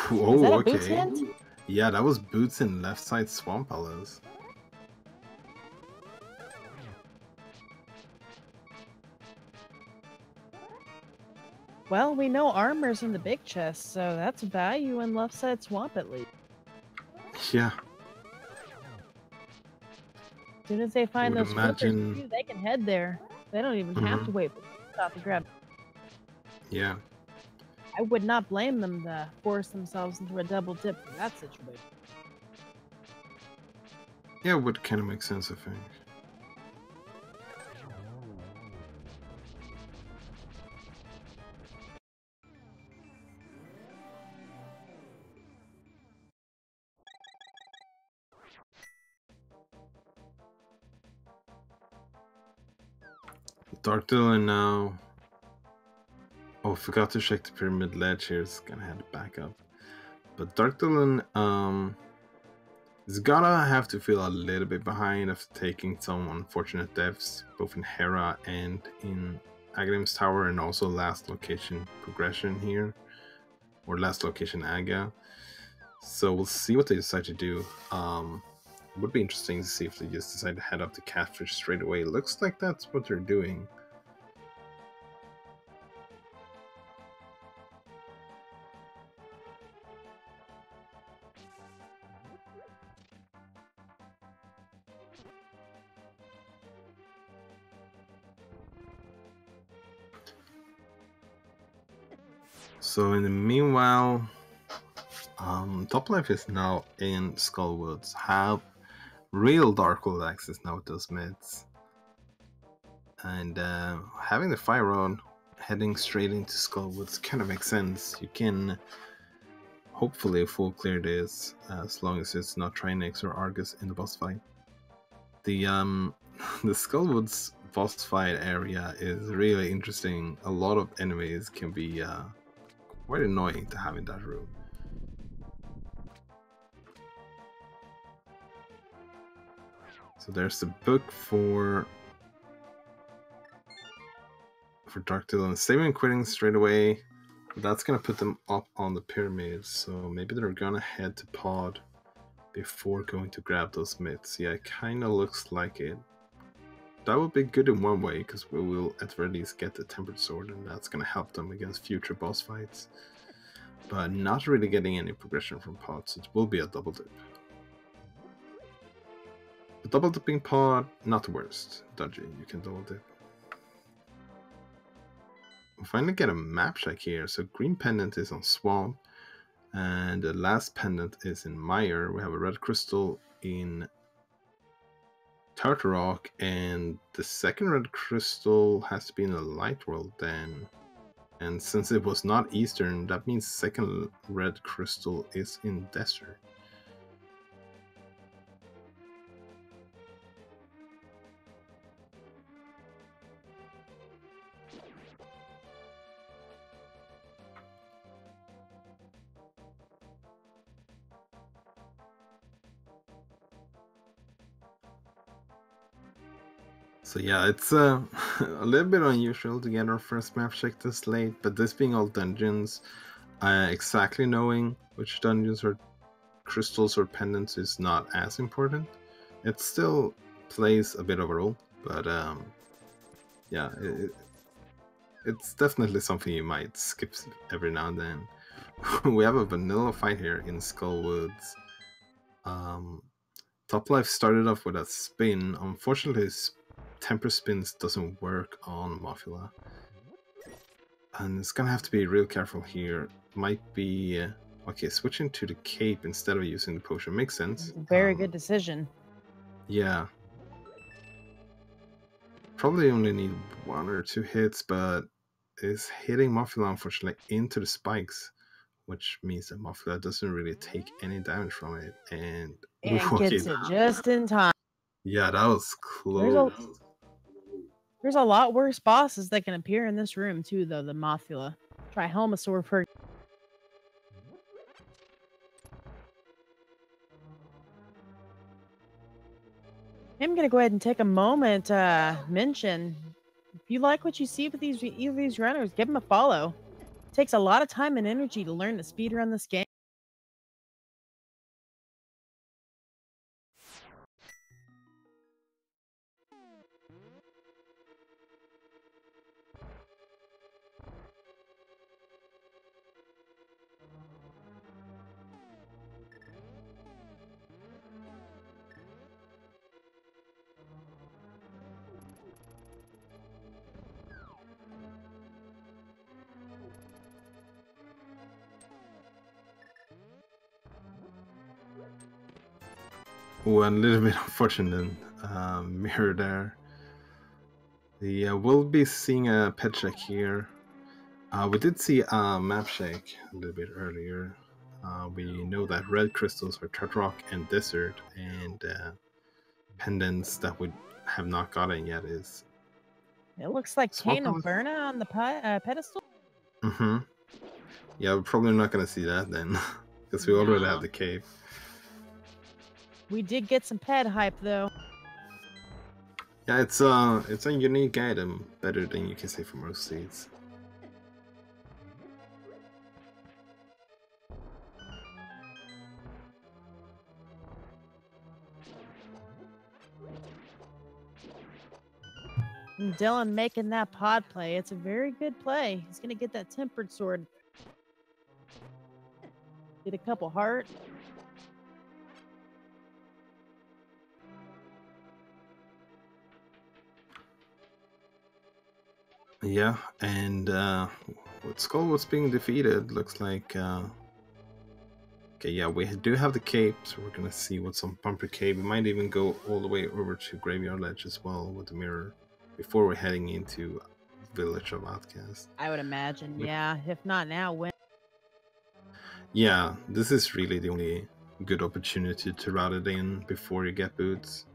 Oh, Is that a okay. boots hint? Yeah, that was boots in left side swamp palace. Well, we know armor's in the big chest, so that's value in left side swamp at least. Yeah. As soon as they find would those imagine- flippers, they can head there. They don't even have to wait for the stop to grab. Yeah. I would not blame them to force themselves into a double dip for that situation. Yeah, it would kind of make sense, I think. darkdyllon now. Oh, forgot to check the pyramid ledge here. It's gonna have to back up. But darkdyllon is gonna have to feel a little bit behind after taking some unfortunate deaths, both in Hera and in Aghanim's Tower, and also last location progression here, or last location Aga. So we'll see what they decide to do. It would be interesting to see if they just decide to head up to Catfish straight away. It looks like that's what they're doing. So in the meanwhile, Topplife is now in Skullwoods. Have real Darkwood access now with those mids. And having the Fire Rod heading straight into Skullwoods kind of makes sense. You can hopefully full clear this as long as it's not Trinix or Argus in the boss fight. The the Skullwoods boss fight area is really interesting. A lot of enemies can be quite annoying to have in that room. So there's the book for darkdyllon. Saving and quitting straight away. That's gonna put them up on the pyramids. So maybe they're gonna head to pod before going to grab those myths. Yeah, it kind of looks like it. That would be good in one way, because we will at very least get the tempered sword, and that's gonna help them against future boss fights. But not really getting any progression from pods. It will be a double dip. The double dipping pod, not the worst dungeon you can double dip. We finally get a map check here. So green pendant is on Swamp, and the last pendant is in Mire. We have a red crystal in Turtle Rock, and the second red crystal has to be in the Light World then. And since it was not Eastern, that means second red crystal is in Desert. So yeah, it's a little bit unusual to get our first map check this late, but this being all dungeons, exactly knowing which dungeons or crystals or pendants is not as important. It still plays a bit of a role, but yeah, it's definitely something you might skip every now and then. We have a vanilla fight here in Skull Woods. Topplife started off with a spin. Unfortunately, his temper spins doesn't work on Mothula, and it's gonna have to be real careful here. Might be okay, switching to the cape instead of using the potion makes sense. Very good decision. Yeah, probably only need 1 or 2 hits, but is hitting Mothula unfortunately into the spikes, which means that Mothula doesn't really take any damage from it, and gets it just in time. Yeah, that was close. There's a lot worse bosses that can appear in this room too, though, than Mothula. Try Helmasaur for. I'm gonna go ahead and take a moment to mention, if you like what you see with either of these runners, give them a follow. It takes a lot of time and energy to learn to speedrun this game. Oh, a little bit unfortunate mirror there. We'll be seeing a pet check here. We did see a map check a little bit earlier. We know that red crystals are Turtle Rock and Desert, and pendants that we have not gotten yet is. It looks like Cane of Berna on the pedestal. Mm-hmm. Yeah, we're probably not going to see that then, because we already have the cave. We did get some pet hype though. Yeah, it's a unique item, better than you can say for most seeds. Dylan making that pod play. It's a very good play. He's gonna get that tempered sword. Get a couple heart. Yeah, and with Skullwood's being defeated, looks like okay, yeah, we do have the cape, so we're gonna see what's on Bumper Cave. We might even go all the way over to Graveyard Ledge as well with the mirror before we're heading into Village of Outcast. I would imagine, yeah. If not now, when? Yeah, this is really the only good opportunity to route it in before you get boots.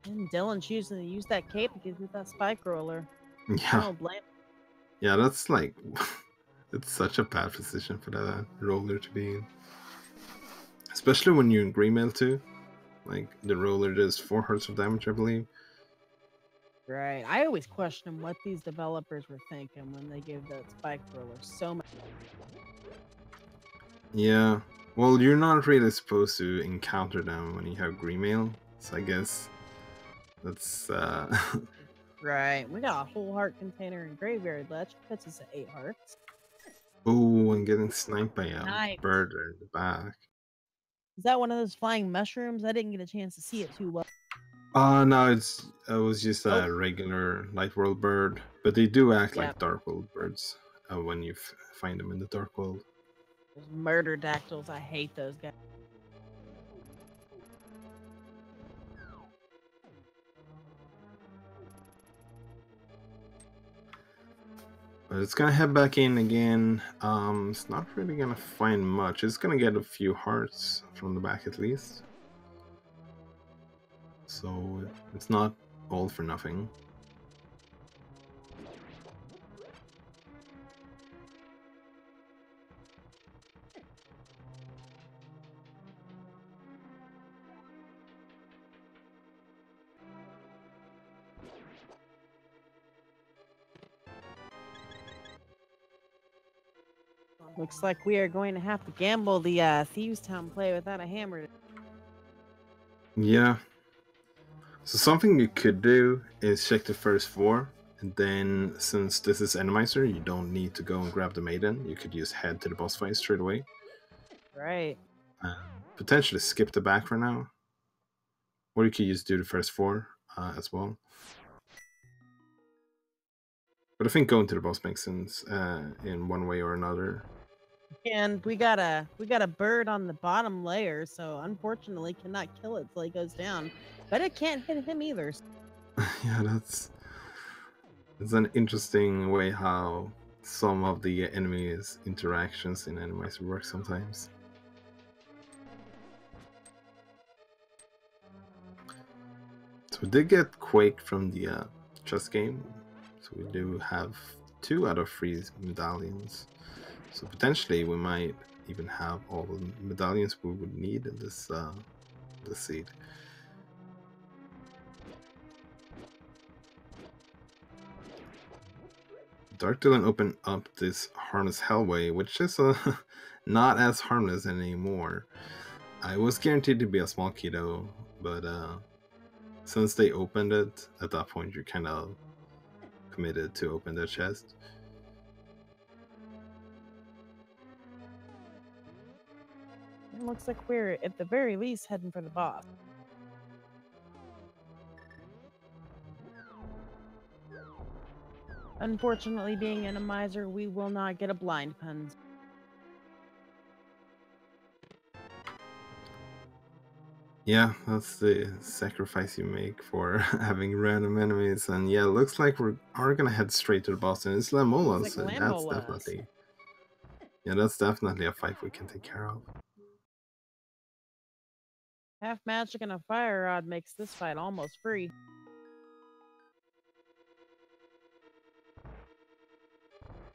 And Dylan choosing to use that cape to get with that spike roller. Yeah. I don't blame. Yeah, that's like it's such a bad position for that roller to be in. Especially when you're in Greenmail too. Like the roller does 4 hearts of damage, I believe. Right. I always question what these developers were thinking when they gave that spike roller so much. Yeah. Well, you're not really supposed to encounter them when you have Greenmail, so I guess that's Right. We got a whole heart container and graveyard ledge. Puts us at 8 hearts. Oh, I'm getting sniped by a Nice. bird in the back. Is that one of those flying mushrooms? I didn't get a chance to see it too well. No, it was just a regular light world bird, but they do act like dark world birds when you find them in the dark world. Those murder dactyls, I hate those guys. But it's gonna head back in again. It's not really gonna find much. It's gonna get a few hearts from the back at least. So it's not all for nothing. Looks like we are going to have to gamble the Thieves Town play without a hammer. Yeah. So something you could do is check the first 4, and then since this is Enemizer, you don't need to go and grab the maiden. You could just head to the boss fight straight away. Right. Potentially skip the back for now. Or you could just do the first 4 as well. But I think going to the boss makes sense in one way or another. And we got a bird on the bottom layer, so unfortunately cannot kill it till he goes down. But it can't hit him either. Yeah, it's an interesting way how some of the enemies' interactions in Enemizer work sometimes. So we did get Quake from the chess game. So we do have 2 out of 3 medallions. So potentially we might even have all the medallions we would need in this seed. darkdyllon opened up this harmless hellway, which is not as harmless anymore. I was guaranteed to be a small kiddo, but since they opened it, at that point you're kind of committed to open their chest. It looks like we're at the very least heading for the boss. Unfortunately, being Enemizer, we will not get a blind puns. Yeah, that's the sacrifice you make for having random enemies. And yeah, it looks like we are gonna head straight to the boss, and it's Lamola, so that's definitely a fight we can take care of. Half magic and a fire rod makes this fight almost free.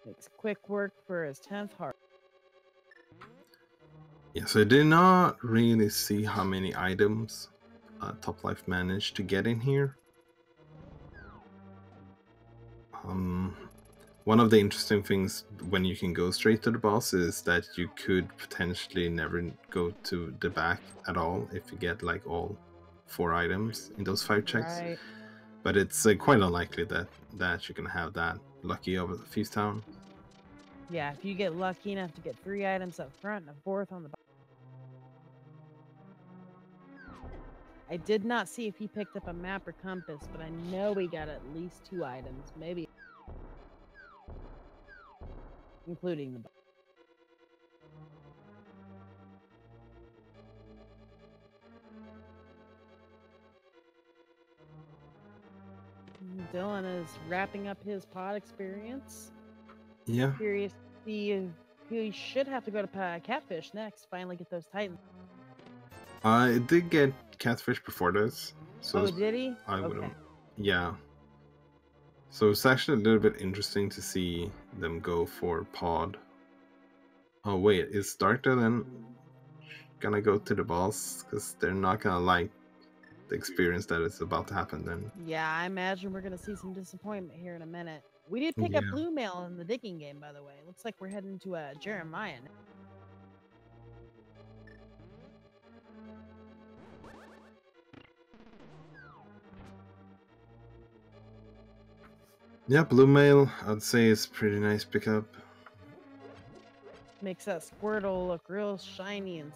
Makes quick work for his 10th heart. Yeah, so I did not really see how many items topplife managed to get in here. One of the interesting things when you can go straight to the boss is that you could potentially never go to the back at all if you get like all 4 items in those 5 checks. Right. But it's quite unlikely that you can have that lucky over the Feast Town. Yeah, if you get lucky enough to get 3 items up front and a 4th on the back. I did not see if he picked up a map or compass, but I know we got at least 2 items, maybe, including the box. Dylan is wrapping up his pod experience. Yeah. Curious to see if he should have to go to Catfish next, finally get those Titans. I did get Catfish before this. So did he? I would have. Yeah. So it's actually a little bit interesting to see them go for pod. Oh wait, is darkdyllon gonna go to the boss because they're not gonna like the experience that is about to happen then. Yeah, I imagine we're gonna see some disappointment here in a minute. We did pick up blue mail in the digging game, by the way. Looks like we're heading to Jeremiah now. Yeah, blue mail, I'd say is pretty nice pickup. Makes that Squirtle look real shiny and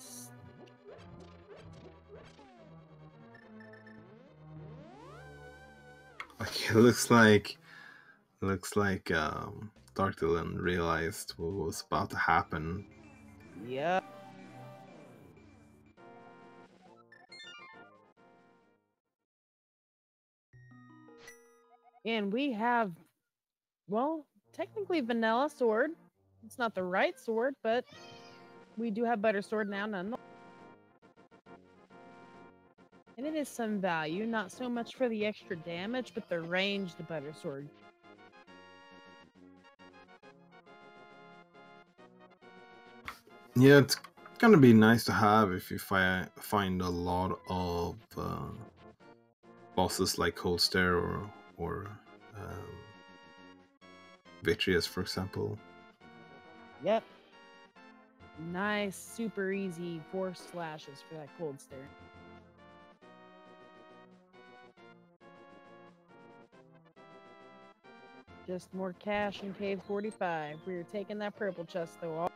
Okay, looks like darkdyllon realized what was about to happen. Yep. And we have, well, technically vanilla sword. It's not the right sword, but we do have butter sword now, nonetheless. And it is some value, not so much for the extra damage, but the range the butter sword. Yeah, it's gonna be nice to have if you find a lot of bosses like Cold Stare or Vitreous, for example. Yep. Nice, super easy 4 slashes for that Cold Stare. Just more cash in Cave 45. We're taking that purple chest, though.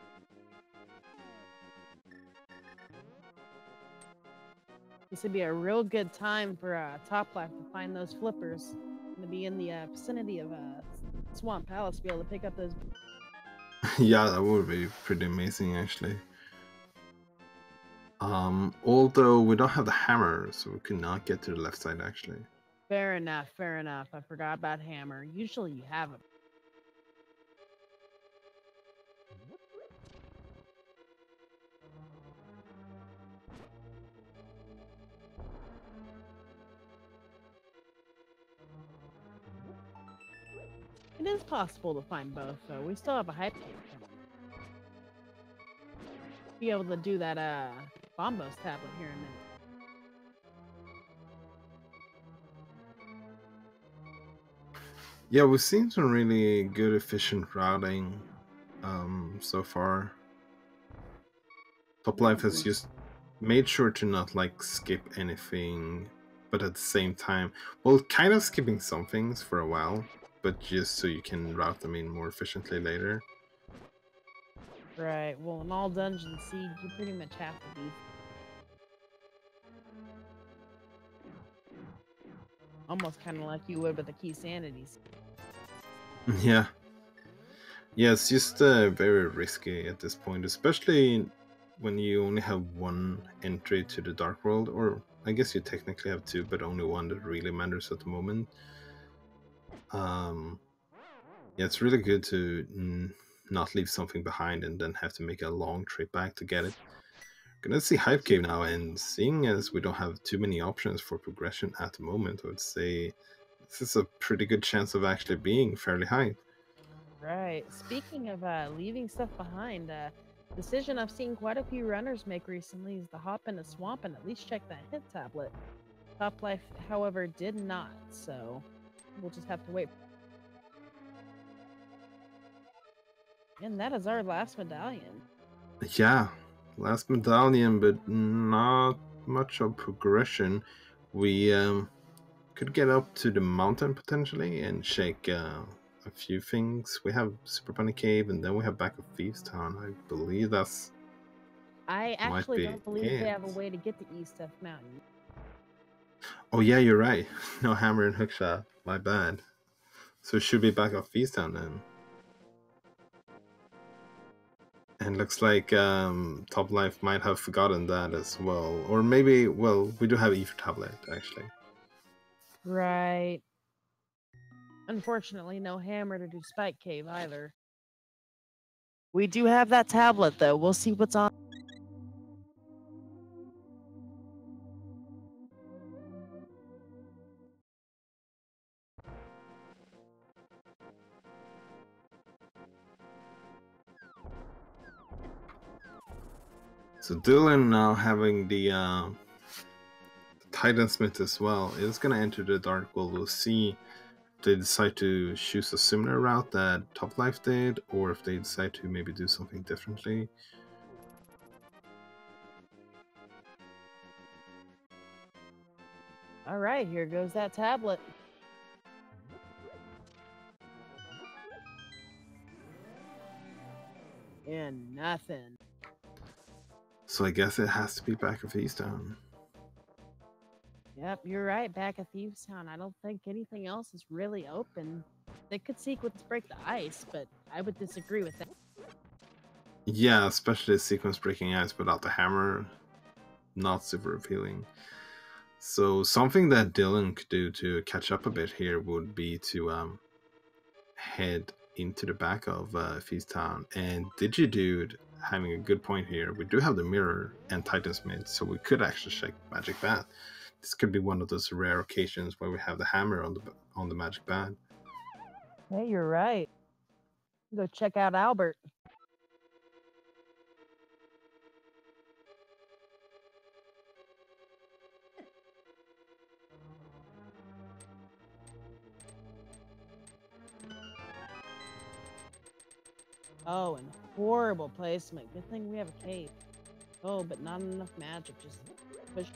This would be a real good time for topplife to find those flippers. To be in the vicinity of Swamp Palace to be able to pick up those. Yeah, that would be pretty amazing, actually. Although we don't have the hammer, so we could not get to the left side, actually. Fair enough, fair enough. I forgot about hammer. Usually you have it. It is possible to find both, though. We still have a hype cave coming. Be able to do that Bombos tablet here in a minute. Yeah, we've seen some really good, efficient routing so far. Topplife has just made sure to not like skip anything, but at the same time, well, kind of skipping some things for a while, but just so you can route them in more efficiently later. Right. Well, in all Dungeon Siege, you pretty much have to be. Almost kind of like you would with the key sanities. Yeah. Yeah, it's just very risky at this point, especially when you only have one entry to the Dark World, or I guess you technically have two, but only one that really matters at the moment. Yeah, it's really good to not leave something behind and then have to make a long trip back to get it. Gonna see Hype Cave now, and seeing as we don't have too many options for progression at the moment, I would say this is a pretty good chance of actually being fairly high. Right. Speaking of leaving stuff behind, decision I've seen quite a few runners make recently is to hop in a swamp and at least check that hit tablet. Topplife, however, did not, so we'll just have to wait. And that is our last medallion. Yeah, last medallion, but not much of progression. We could get up to the mountain potentially and shake a few things. We have Super Bunny Cave, and then we have back of Thieves Town. I believe that's. I actually don't believe they have a it. way to get to East F Mountain. Oh yeah, you're right. No hammer and hookshot. My bad. So it should be back off Thieves Town then. And looks like Toplife might have forgotten that as well. Or maybe, well, we do have Ether Tablet, actually. Right. Unfortunately, no hammer to do Spike Cave either. We do have that tablet, though. We'll see what's on. So Dylan now having the Titansmith as well is going to enter the Dark World. We'll see if they decide to choose a similar route that Toplife did, or if they decide to maybe do something differently. All right, here goes that tablet. And nothing. So I guess it has to be back of Easttown. Yep, you're right. Back at Thieves Town, I don't think anything else is really open. They could sequence break the ice, but I would disagree with that. Yeah, especially sequence breaking ice without the hammer, not super appealing. So something that Dylan could do to catch up a bit here would be to head into the back of Feast Town. And Digidude having a good point here. We do have the mirror and Titansmith, so we could actually check Magic Bat. This could be one of those rare occasions where we have the hammer on the Magic Bat. Hey, you're right. Go check out Albert. Oh, and horrible placement. Good thing we have a cave. Oh, but not enough magic. Just push.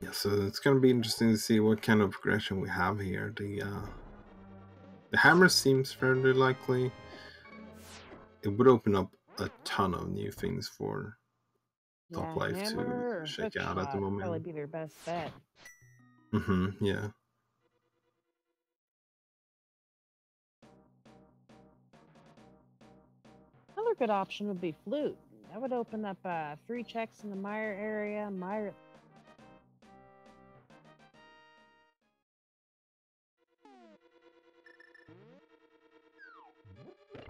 Yeah, so it's going to be interesting to see what kind of progression we have here. The hammer seems fairly likely. It would open up a ton of new things for Toplife hammer to check out at the moment. Probably be their best bet. Yeah. Another good option would be flute. That would open up 3 checks in the Mire area.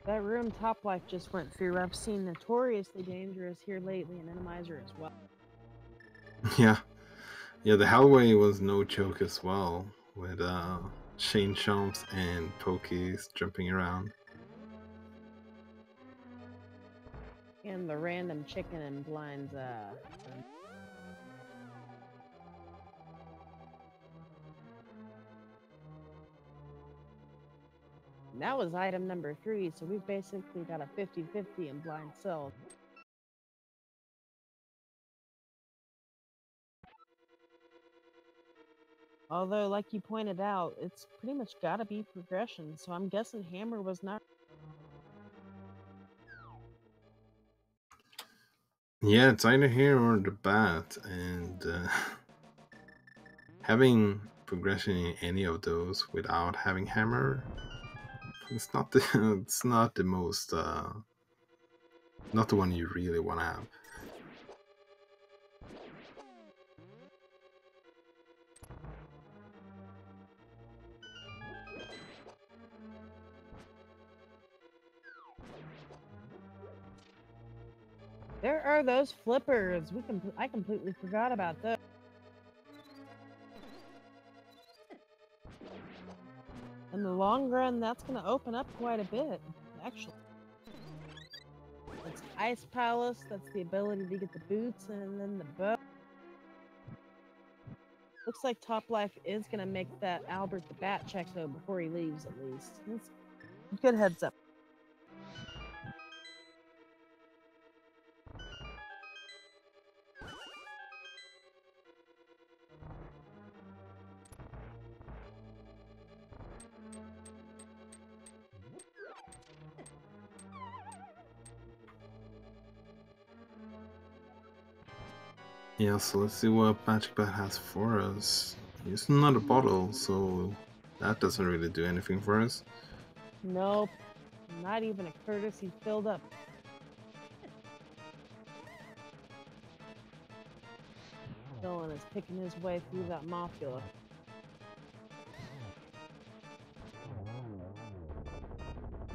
That room Toplife just went through, I've seen notoriously dangerous here lately, and Enemizer as well. Yeah, the hallway was no joke as well, with chain chomps and pokies jumping around. And the random chicken and blinds. That was item number 3, so we've basically got a 50-50 in blind cells. Although, like you pointed out, it's pretty much got to be progression, so I'm guessing hammer was not. Yeah, it's either here or the bat, and having progression in any of those without having hammer, it's not the most not the one you really want to have. There are those flippers. I completely forgot about those. In the long run, that's going to open up quite a bit, actually. It's Ice Palace. That's the ability to get the boots and then the bow. Looks like Toplife is going to make that Albert the Bat check, though, before he leaves, at least. That's good heads up. Yeah, so let's see what Magic Bat has for us. It's not a bottle, so that doesn't really do anything for us. Nope. Not even a courtesy filled up. Dylan is picking his way through that mafia.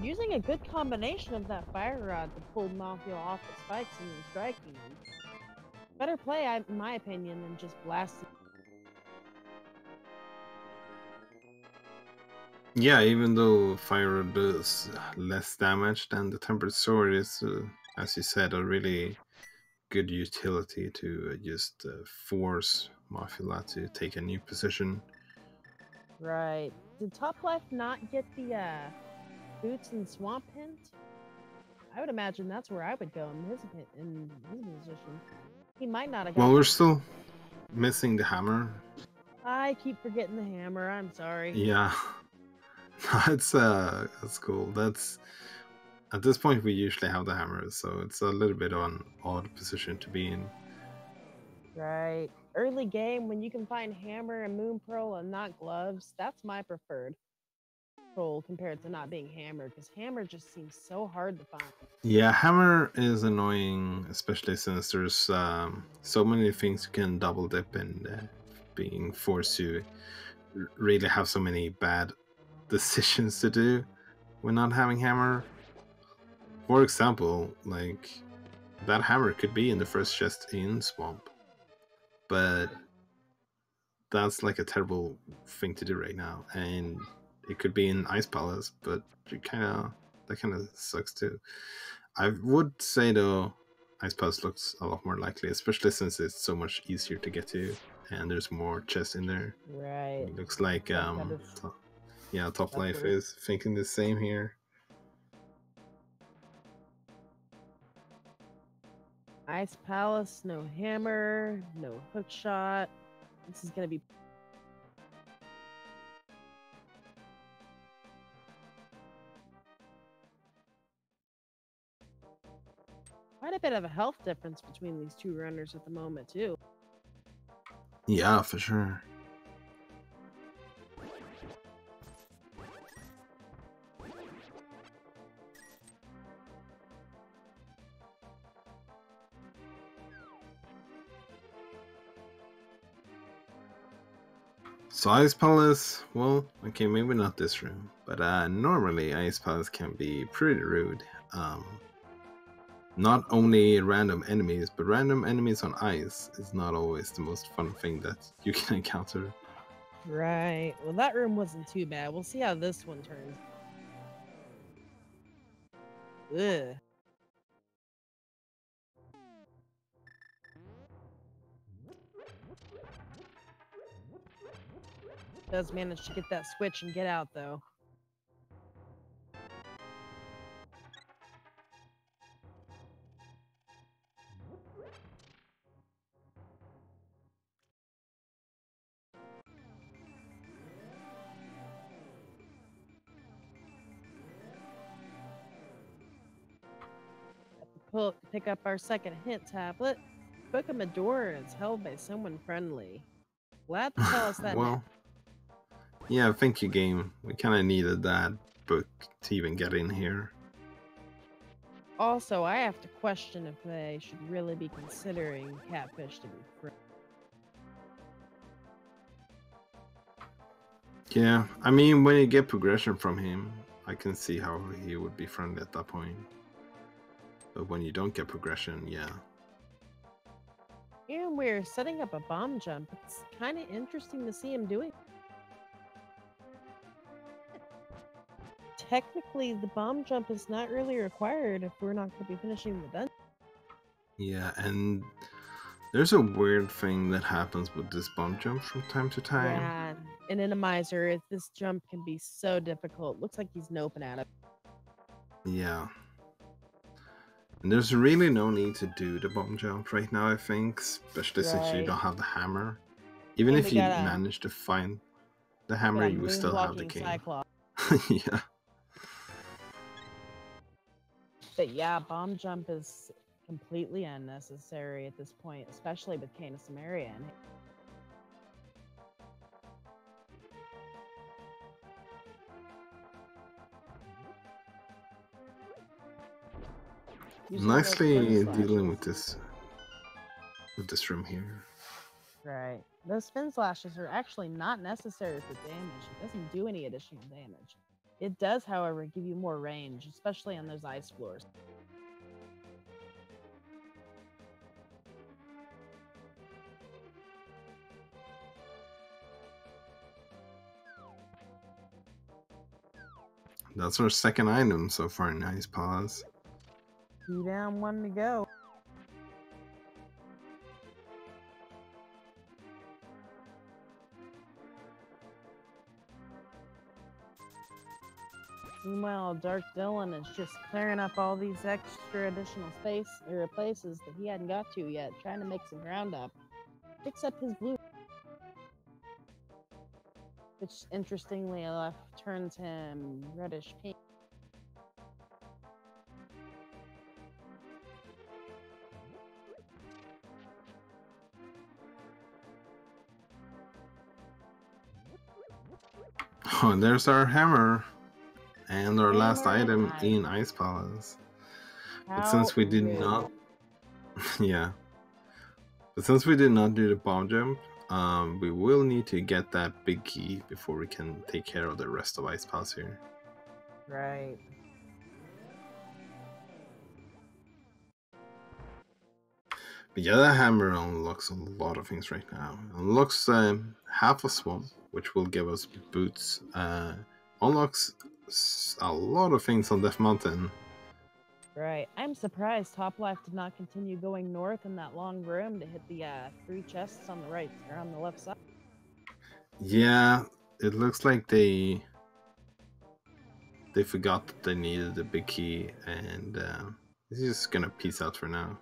Using a good combination of that fire rod to pull mafia off the spikes and then striking him. Better play, in my opinion, than just blasting. Yeah, even though fire does less damage than the tempered sword, is, as you said, a really good utility to just force Mafia to take a new position. Right. Did Toplife not get the boots and swamp hint? I would imagine that's where I would go in his position. He might not have got. Well, we're still missing the hammer. I keep forgetting the hammer. I'm sorry. Yeah, that's cool. That's at this point we usually have the hammer, so it's a little bit of an odd position to be in. Right. Early game when you can find hammer and moon pearl and not gloves, that's my preferred role compared to not being hammer, because hammer just seems so hard to find. Yeah, hammer is annoying, especially since there's so many things you can double dip in, being forced to really have so many bad decisions to do when not having hammer. For example, like that hammer could be in the first chest in Swamp, but that's like a terrible thing to do right now, and it could be in Ice Palace, but that kind of sucks too. I would say though, Ice Palace looks a lot more likely, especially since it's so much easier to get to, and there's more chests in there. Right. It looks like topplife is thinking the same here. Ice Palace, no hammer, no hook shot. This is gonna be quite a bit of a health difference between these two runners at the moment too. Yeah, for sure. So Ice Palace, well, okay, maybe not this room, but normally Ice Palace can be pretty rude. Not only random enemies, but random enemies on ice is not always the most fun thing that you can encounter. Right. Well, that room wasn't too bad. We'll see how this one turns. Ugh. Does manage to get that switch and get out, though. Pick up our second hint tablet. Book him a door is held by someone friendly. Glad to tell us that. Well, yeah, thank you, game. We kind of needed that book to even get in here. Also, I have to question if they should really be considering Catfish to be friendly. Yeah, I mean, when you get progression from him, I can see how he would be friendly at that point. But when you don't get progression, yeah. And we're setting up a bomb jump. It's kind of interesting to see him doing. Technically, the bomb jump is not really required if we're not going to be finishing the dungeon. Yeah, and there's a weird thing that happens with this bomb jump from time to time. Yeah, an Enemizer, this jump can be so difficult. Looks like he's noping at it. Yeah. And there's really no need to do the bomb jump right now, I think, especially since you don't have the hammer. Even if you manage to find the hammer, you will still have the king. Yeah. But yeah, bomb jump is completely unnecessary at this point, especially with Kane of Samaria. Nicely dealing with this room here. Right. Those spin slashes are actually not necessary for damage. It doesn't do any additional damage. It does, however, give you more range, especially on those ice floors. That's our second item so far in Ice Pause. 2 down, 1 to go. Meanwhile, darkdyllon is just clearing up all these extra additional space or places that he hadn't got to yet, trying to make some ground up. Picks up his blue, which interestingly enough turns him reddish pink. Oh, and there's our hammer. And our last Hammer and item ice. in Ice Palace. But How since we did rude. not... yeah. But since we did not do the bomb jump, we will need to get that big key before we can take care of the rest of Ice Palace here. Right. But yeah, the hammer unlocks a lot of things right now. Unlocks half a swamp, which will give us boots. Unlocks a lot of things on Death Mountain. Right. I'm surprised Topplife did not continue going north in that long room to hit the 3 chests on the right or on the left side. Yeah, it looks like they forgot that they needed the big key, and he's just gonna peace out for now.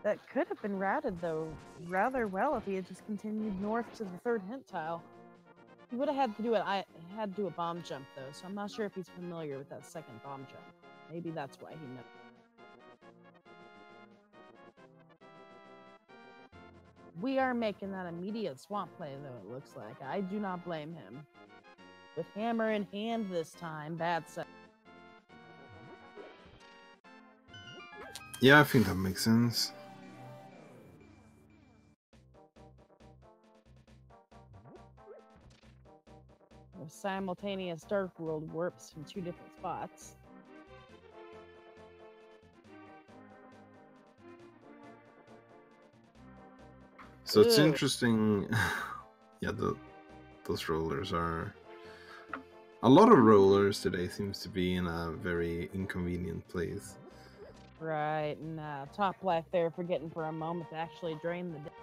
That could have been routed though rather well if he had just continued north to the 3rd hint tile. He would have had to do a bomb jump though, so I'm not sure if he's familiar with that 2nd bomb jump. Maybe that's why he knows. We are making that immediate swamp play though, it looks like. I do not blame him. With hammer in hand this time, bad set. Yeah, I think that makes sense. With simultaneous Dark World warps from 2 different spots. So it's Ew. interesting. Yeah, those rollers are... A lot of rollers today seems to be in a very inconvenient place. Right, and Topplife there forgetting for a moment to actually drain the deck.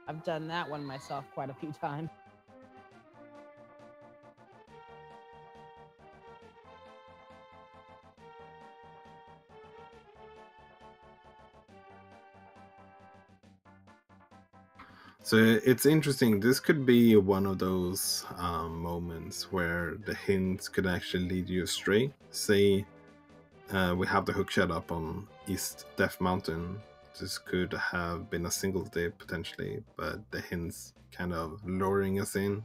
I've done that one myself quite a few times. So it's interesting. This could be one of those moments where the hints could actually lead you astray. Say we have the hookshot up on East Death Mountain. This could have been a single dip potentially, but the hints kind of luring us in.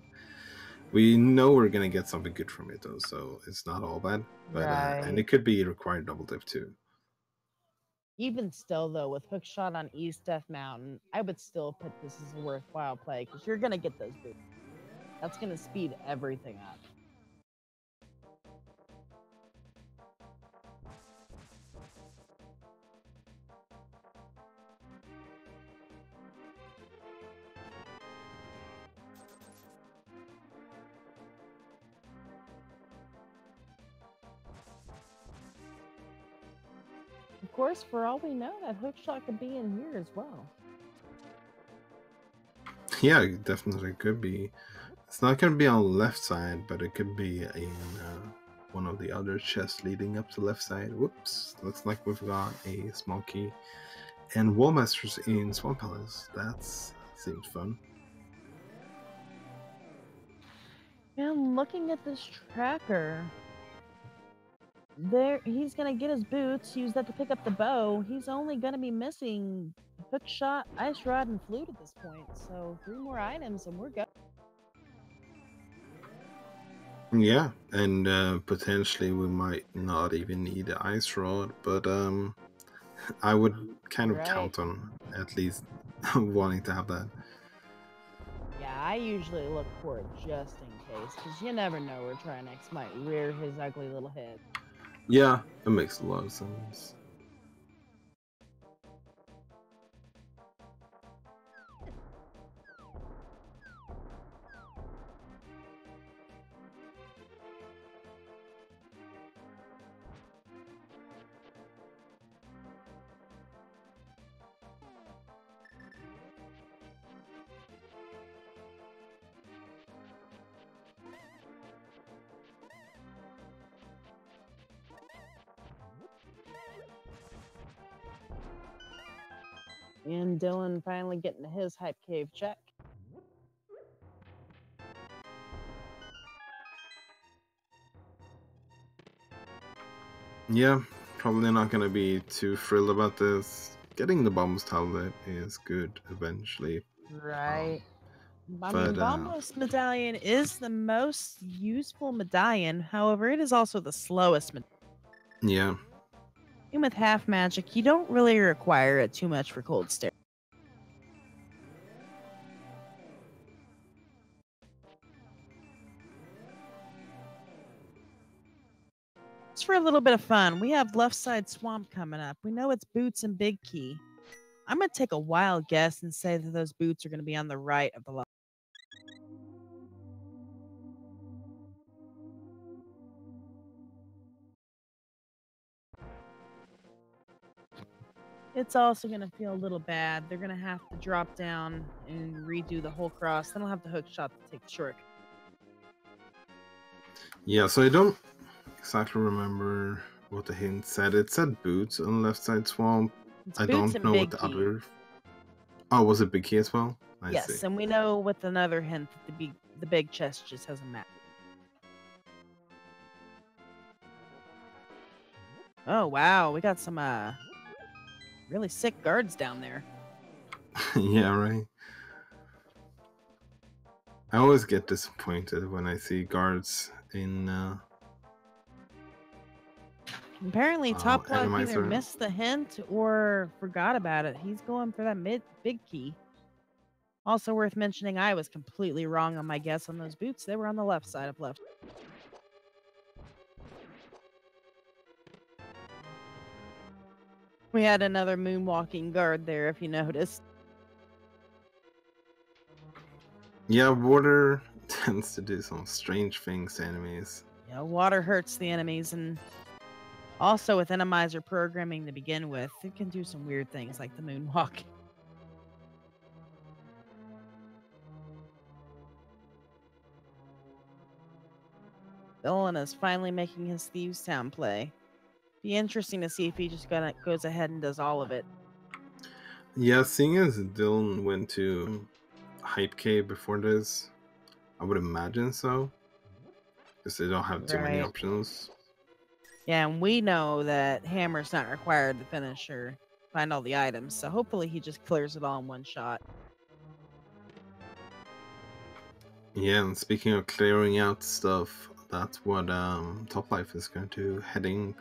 We know we're gonna get something good from it though, so it's not all bad. But and it could be required double dip too. Even still, though, with hookshot on East Death Mountain, I would still put this as a worthwhile play because you're gonna get those boots. That's gonna speed everything up. Of course, for all we know, that hookshot could be in here as well. Yeah, it definitely could be. It's not going to be on the left side, but it could be in one of the other chests leading up to the left side. Whoops, looks like we've got a small key. And Wallmasters in Swamp Palace. That seems fun. And looking at this tracker, there he's gonna get his boots, use that to pick up the bow. He's only gonna be missing hookshot, ice rod, and flute at this point. So 3 more items and we're good. Yeah, and potentially we might not even need the ice rod, but I would kind of count on at least wanting to have that. Yeah, I usually look for it just in case, because you never know where Trinex might rear his ugly little head. Yeah, it makes a lot of sense. And Dylan finally getting his hype cave check. Yeah, probably not gonna be too thrilled about this. Getting the Bombos tablet is good eventually. Right. I but, mean, Bombos medallion is the most useful medallion. However, it is also the slowest medallion. Yeah. And with half magic, you don't really require it too much for cold stare. Just for a little bit of fun, we have left side swamp coming up. We know it's boots and big key. I'm going to take a wild guess and say that those boots are going to be on the right of the left. It's also going to feel a little bad. They're going to have to drop down and redo the whole cross. Then I'll have the hook shot to take the short. Yeah, so I don't exactly remember what the hint said. It said boots on the left side swamp. It's I boots don't and know big what the key. other... Oh, was it big key as well? I Yes, see. and we know with another hint that the big chest just has a map. Oh wow, we got some really sick guards down there. Yeah, right. I always get disappointed when I see guards in Apparently, Top Life either Animizer. missed the hint or forgot about it. He's going for that big key. Also worth mentioning, I was completely wrong on my guess on those boots. They were on the left side of left. We had another moonwalking guard there, if you noticed. Yeah, water tends to do some strange things to enemies. Yeah, water hurts the enemies, and also with Enemizer programming to begin with, it can do some weird things like the moonwalk. Dylan is finally making his Thieves Town play. Be interesting to see if he just goes ahead and does all of it. Yeah, seeing as Dylan went to Hype Cave before this, I would imagine so. Because they don't have too many Right. options. Yeah, and we know that Hammer's not required to finish or find all the items, so hopefully he just clears it all in one shot. Yeah, and speaking of clearing out stuff, that's what Toplife is going to heading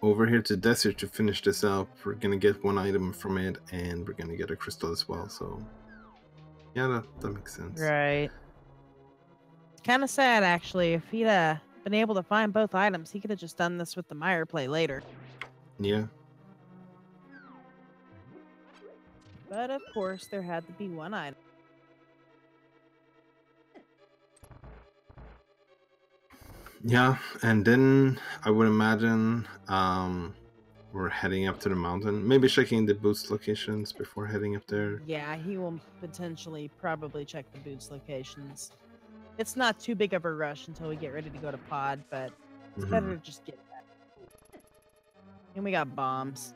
over here to Desert to finish this up. We're gonna get one item from it, and we're gonna get a crystal as well. So yeah, that makes sense. Right. It's kind of sad, actually. If he'd been able to find both items, he could have just done this with the Meyer play later. Yeah. But of course, there had to be one item. Yeah, and then I would imagine we're heading up to the mountain. Maybe checking the boots locations before heading up there. Yeah, he will potentially probably check the boots locations. It's not too big of a rush until we get ready to go to pod, but it's better to just get that. And we got bombs.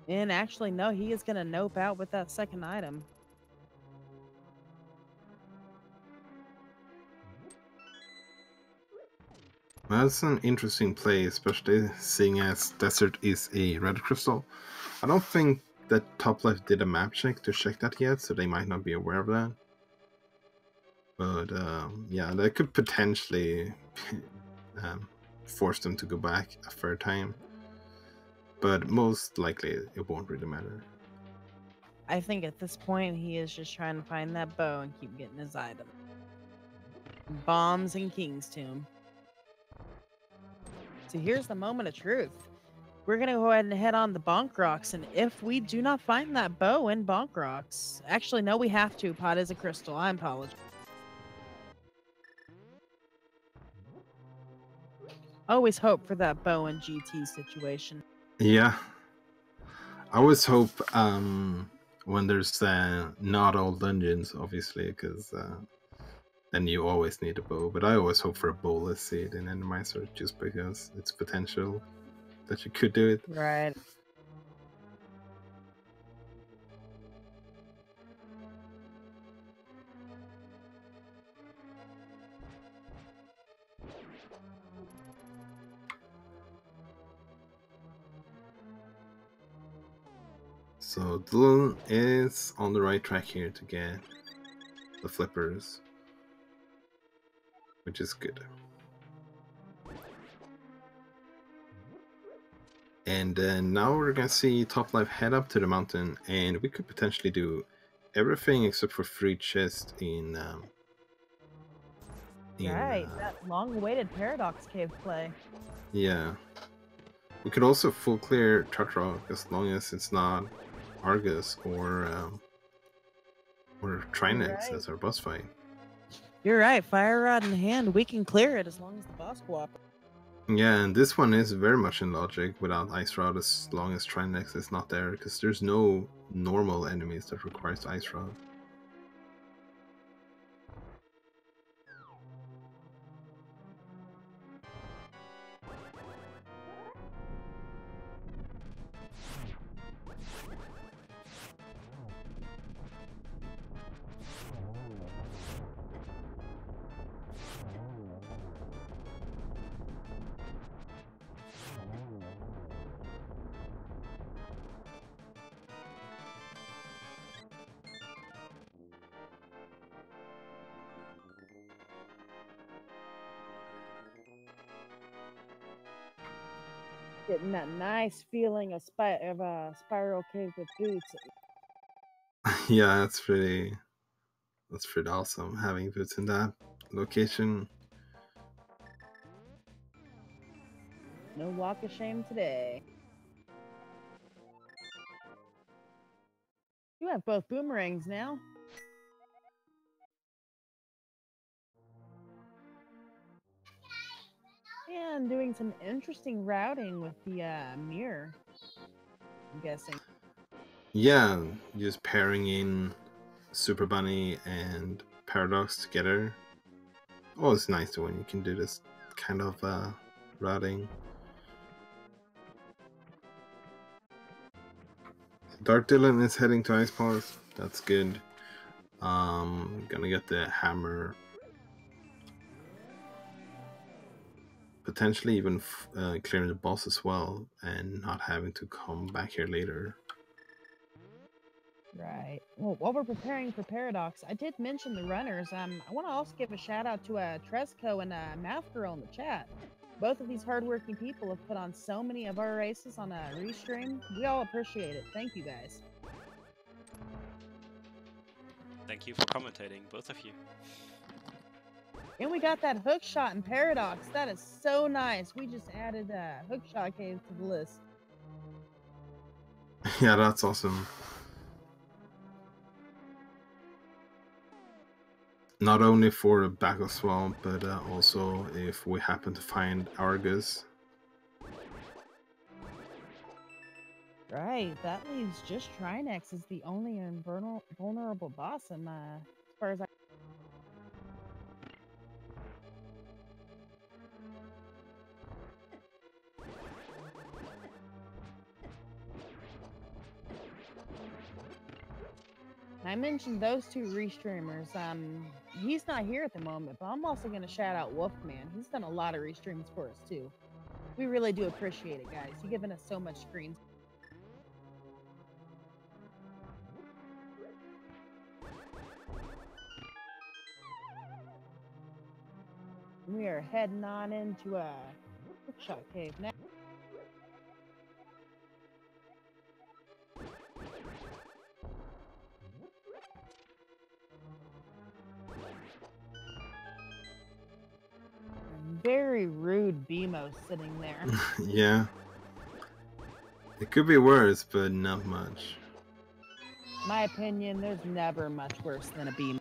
And actually, no, he is going to nope out with that second item. That's an interesting play, especially seeing as Desert is a red crystal. I don't think that Top Left did a map check to check that yet, so they might not be aware of that. But yeah, that could potentially force them to go back a third time. But most likely, it won't really matter. I think at this point he is just trying to find that bow and keep getting his item. Bombs in King's Tomb. So here's the moment of truth. We're going to go ahead and head on the Bonk Rocks, and if we do not find that bow in Bonk Rocks... Actually, no, we have to. Pot is a crystal. I apologize. Always hope for that bow and GT situation. Yeah. I always hope when there's not all dungeons, obviously, because then you always need a bow. But I always hope for a bowless seed in Endermiser, just because it's potential that you could do it. Right. So Dylan is on the right track here to get the flippers, which is good. And now we're gonna see topplife head up to the mountain, and we could potentially do everything except for free chest in that long-awaited Paradox Cave play. Yeah. We could also full clear Tartarok as long as it's not Argus or Trinex as our boss fight. You're right. Fire Rod in hand, we can clear it as long as the boss cooperates. Yeah, and this one is very much in logic without Ice Rod as long as Trinex is not there, because there's no normal enemies that requires Ice Rod. Getting that nice feeling of Spiral Cave with boots. Yeah, that's pretty awesome having boots in that location. No walk of shame today. You have both boomerangs now. And doing some interesting routing with the mirror, I'm guessing. Yeah, just pairing in Super Bunny and Paradox together. Oh, it's nice when you can do this kind of routing. darkdyllon is heading to Ice Paws. That's good. Gonna get the hammer. Potentially even clearing the boss as well, and not having to come back here later. Right. Well, while we're preparing for Paradox, I did mention the runners. I want to also give a shout out to Tresco and Math Girl in the chat. Both of these hardworking people have put on so many of our races on a restream. We all appreciate it. Thank you, guys. Thank you for commentating, both of you. And we got that hook shot in Paradox. That is so nice. We just added hook shot cave to the list. Yeah, that's awesome. Not only for the back of swamp, but also if we happen to find Argus. Right, that leaves just Trinex as the only vulnerable boss, as far as I... I mentioned those two restreamers. He's not here at the moment, but I'm also going to shout out Wolfman. He's done a lot of restreams for us too. We really do appreciate it, guys. You've given us so much screen. We are heading on into a hookshot cave now. very rude BMO sitting there. Yeah. It could be worse, but not much. My opinion, there's never much worse than a BMO.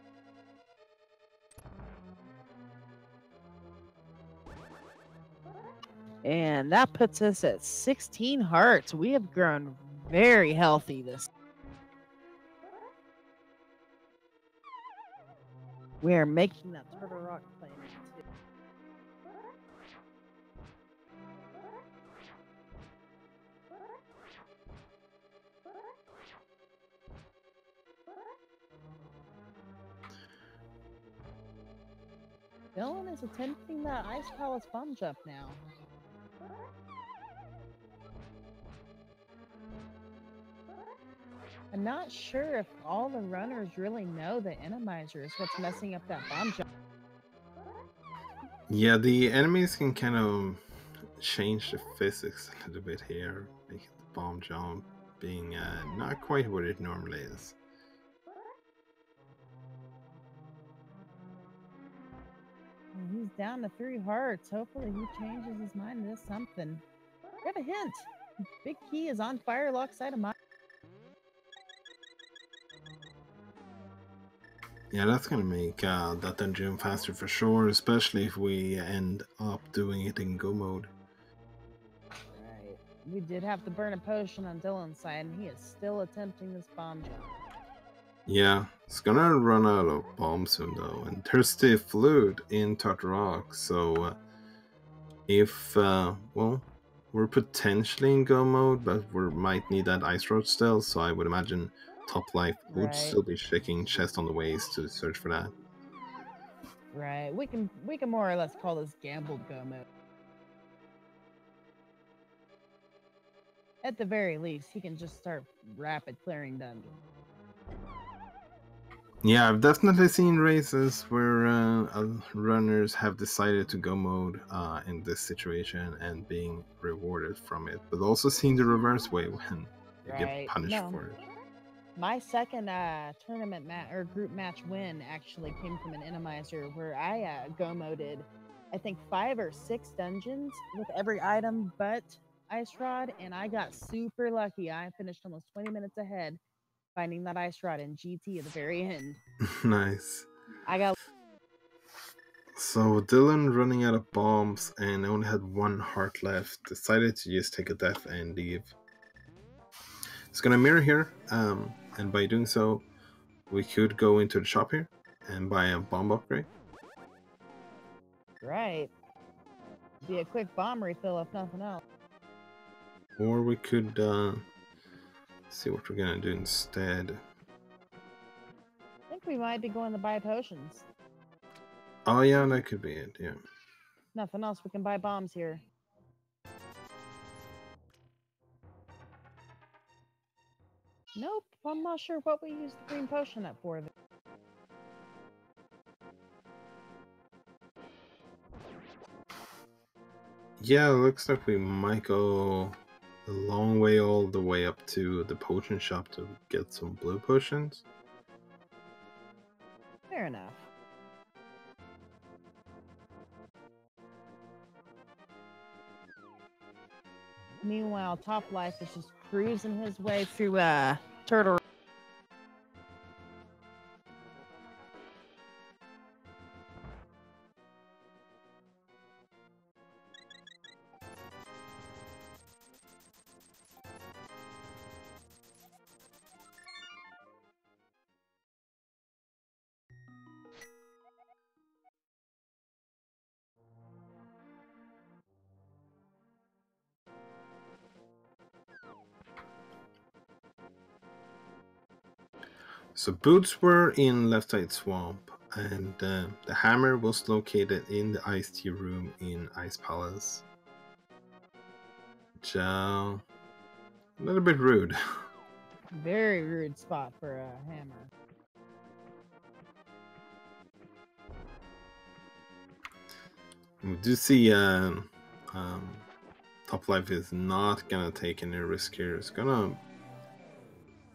And that puts us at 16 hearts. We have grown very healthy this. We are making that Turtle Rock play now, too. Dylan is attempting that Ice Palace bomb jump now. I'm not sure if all the runners really know the Enemizer is what's messing up that bomb jump. Yeah, the enemies can kind of change the physics a little bit here, making the bomb jump being not quite what it normally is. He's down to 3 hearts. Hopefully he changes his mind to something. We have a hint. Big Key is on fire alongside of mine. Yeah, that's gonna make that dungeon faster for sure, especially if we end up doing it in go mode. Right. We did have to burn a potion on Dylan's side, and he is still attempting this bomb jump. Yeah, it's gonna run out of bombs soon though, and there's the fluid in Turtle Rock, so if, well, we're potentially in go mode, but we might need that ice rod still, so I would imagine topplife would Right. still be shaking chest on the ways to search for that. Right. We can more or less call this gambled go mode. At the very least, he can just start rapid clearing dungeons. Yeah, I've definitely seen races where runners have decided to go mode in this situation and being rewarded from it, but also seen the reverse way when you get punished for it. My second tournament or group match win actually came from an Enemizer where I go moded, I think 5 or 6 dungeons with every item but Ice Rod, and I got super lucky. I finished almost 20 minutes ahead, finding that Ice Rod in GT at the very end. Nice. I got. So Dylan, running out of bombs and only had 1 heart left, decided to just take a death and leave. It's gonna mirror here, and by doing so, we could go into the shop here and buy a bomb upgrade. Right. Be a quick bomb refill if nothing else. Or we could see what we're gonna do instead. I think we might be going to buy potions. Oh yeah, that could be it, yeah. Nothing else, we can buy bombs here. Nope, I'm not sure what we used the green potion at for. Yeah, it looks like we might go a long way all the way up to the potion shop to get some blue potions. Fair enough. Meanwhile, Topplife is just cruising his way through Turtle. So boots were in left side swamp, and the hammer was located in the iced tea room in Ice Palace. Which, a little bit rude. Very rude spot for a hammer. We do see Topplife is not gonna take any risk here. It's gonna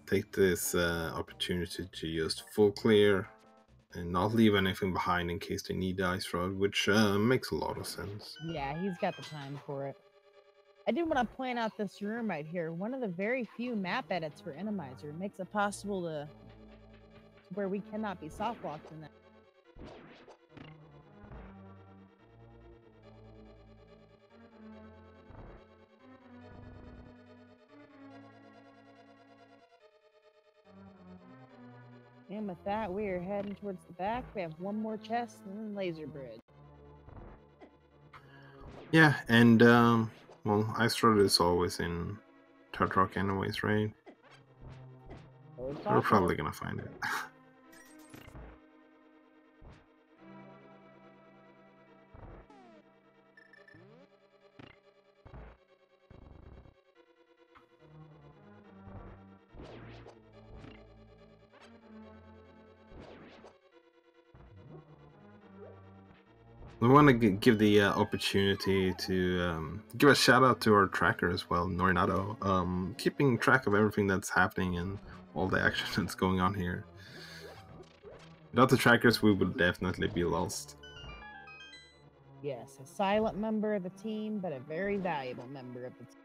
take this opportunity to just full clear and not leave anything behind in case they need the ice rod, which makes a lot of sense. Yeah, he's got the time for it. I do want to point out this room right here. One of the very few map edits for Enemizer makes it possible to where we cannot be soft locked in that. And with that, we are heading towards the back. We have one more chest and then laser bridge. Yeah, and well, ice rod is always in Turd Rock anyways, right? So We're probably gonna find it. We want to give the opportunity to give a shout out to our tracker as well, Norinato, keeping track of everything that's happening and all the action that's going on here. Without the trackers, we would definitely be lost. Yes, a silent member of the team, but a very valuable member of the team.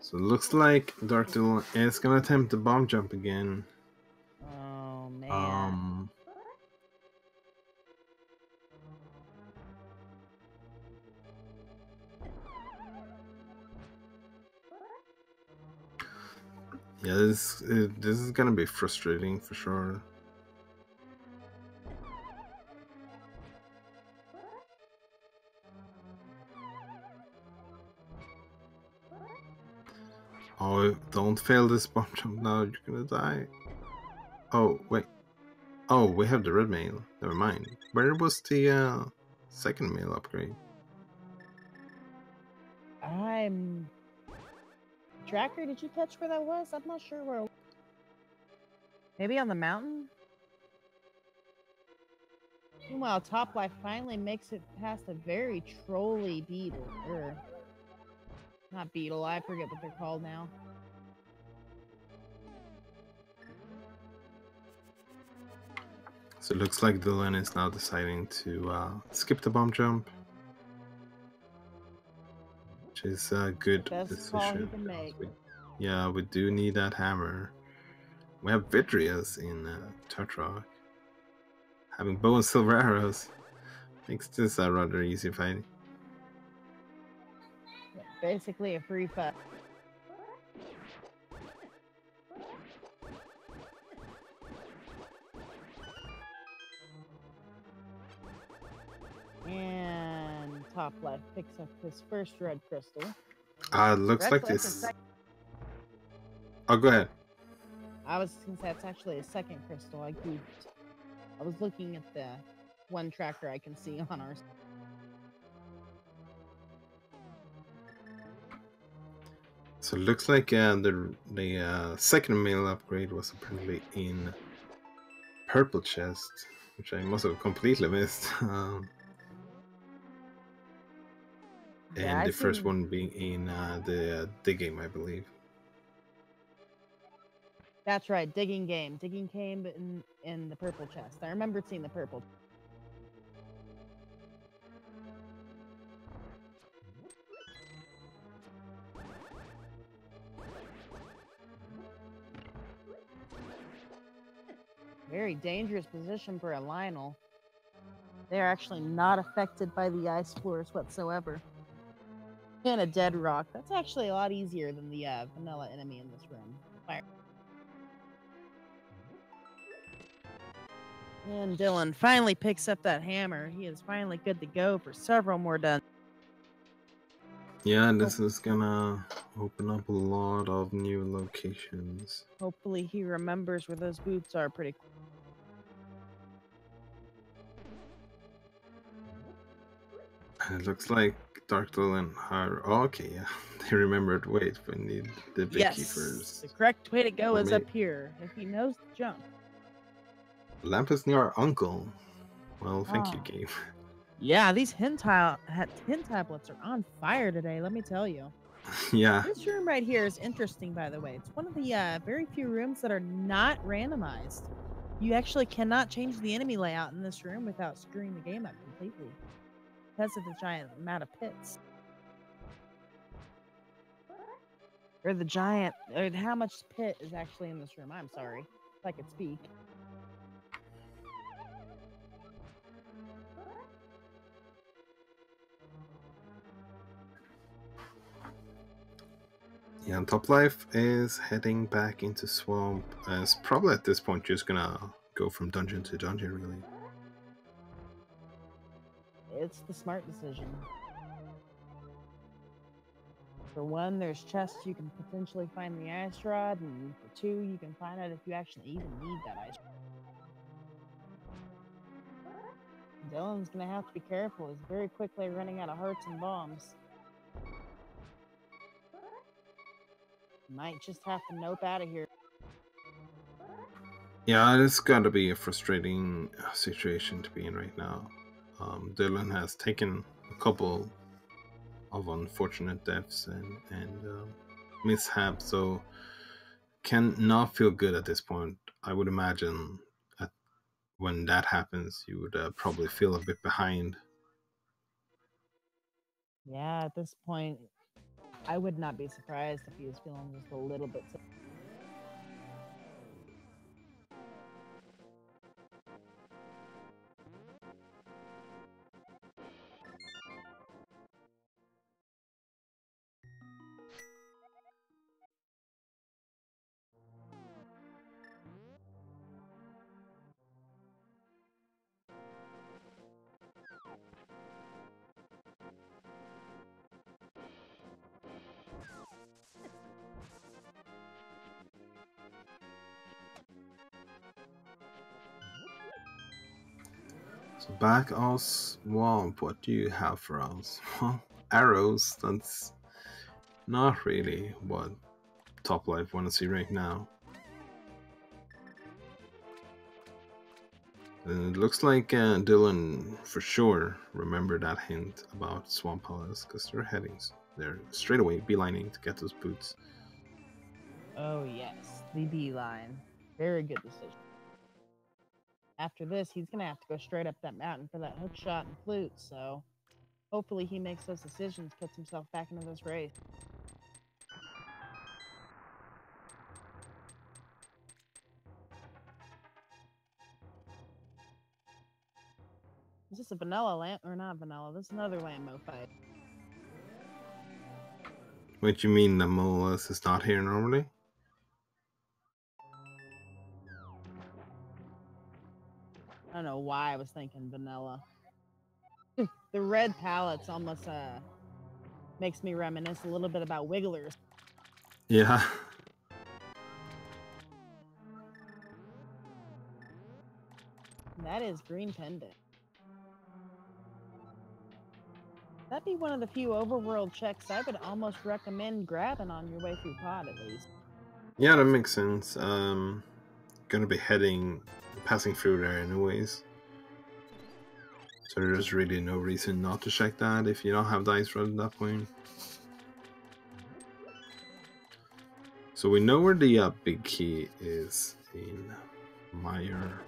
So it looks like darkdyllon is gonna attempt the bomb jump again. Oh man. Yeah, this is gonna be frustrating for sure. Oh, don't fail this bomb jump now, you're gonna die. Oh, wait. Oh, we have the red mail. Never mind. Where was the second mail upgrade? Tracker, did you catch where that was? I'm not sure where. Maybe on the mountain? Meanwhile, Topplife finally makes it past a very trolly beetle. Or not beetle, I forget what they're called now. So it looks like Dylan is now deciding to skip the bomb jump. Which is a good decision. Yeah, we do need that hammer. We have Vidrius in Turd Rock. Having bow and silver arrows makes this a rather easy fight. Basically a free fight. And Topplife picks up his first red crystal. Looks like this. Oh, go ahead. I was gonna say it's actually a second crystal. I goofed. I was looking at the one tracker I can see on our. So it looks like the second mail upgrade was apparently in purple chest, which I must have completely missed. And the first one being in the digging, I believe. That's right, digging game. Digging came in the purple chest. I remembered seeing the purple. Very dangerous position for a Lionel. They're actually not affected by the ice floors whatsoever. And a dead rock. That's actually a lot easier than the vanilla enemy in this room. Fire. And Dylan finally picks up that hammer. He is finally good to go for several more dungeons. Yeah, this is gonna open up a lot of new locations. Hopefully he remembers where those boots are pretty quick. It looks like darkdyllon are okay. Yeah, they remembered. Wait, we need the big key first. The correct way to go is up here. If he knows the jump. Lamp is near our uncle. Well, thank you, game. Yeah, these hen tablets are on fire today. Let me tell you. Yeah. This room right here is interesting, by the way. It's one of the very few rooms that are not randomized. You actually cannot change the enemy layout in this room without screwing the game up completely because of the giant amount of pits. Or the giant, or how much pit is actually in this room. I'm sorry, if I could speak. Yeah, and Toplife is heading back into Swamp. It's probably at this point just gonna go from dungeon to dungeon, really. It's the smart decision. For one, there's chests you can potentially find the ice rod, and for two, you can find out if you actually even need that ice rod. Dylan's gonna have to be careful. He's very quickly running out of hearts and bombs. Might just have to nope out of here. Yeah, it's gotta be a frustrating situation to be in right now. Dylan has taken a couple of unfortunate deaths and mishaps, so can not feel good at this point. I would imagine when that happens, you would probably feel a bit behind. Yeah, at this point, I would not be surprised if he was feeling just a little bit. So back on Swamp, what do you have for us? Well, arrows, that's not really what Toplife want to see right now. And it looks like Dylan for sure remembered that hint about Swamp Palace because they're straight away beelining to get those boots. Oh yes, the beeline. Very good decision. After this, he's gonna have to go straight up that mountain for that hook shot and flute, so hopefully he makes those decisions, puts himself back into this race. Is this a vanilla lamp or not vanilla? This is another Lambo fight. What you mean the Molus is not here normally? I don't know why I was thinking vanilla. The red palettes almost makes me reminisce a little bit about Wigglers. Yeah. That is green pendant. That'd be one of the few overworld checks I would almost recommend grabbing on your way through pod, at least. Yeah, that makes sense. Gonna be passing through there anyways. So there's really no reason not to check that if you don't have dice rod at that point. So we know where the big key is in Meyer.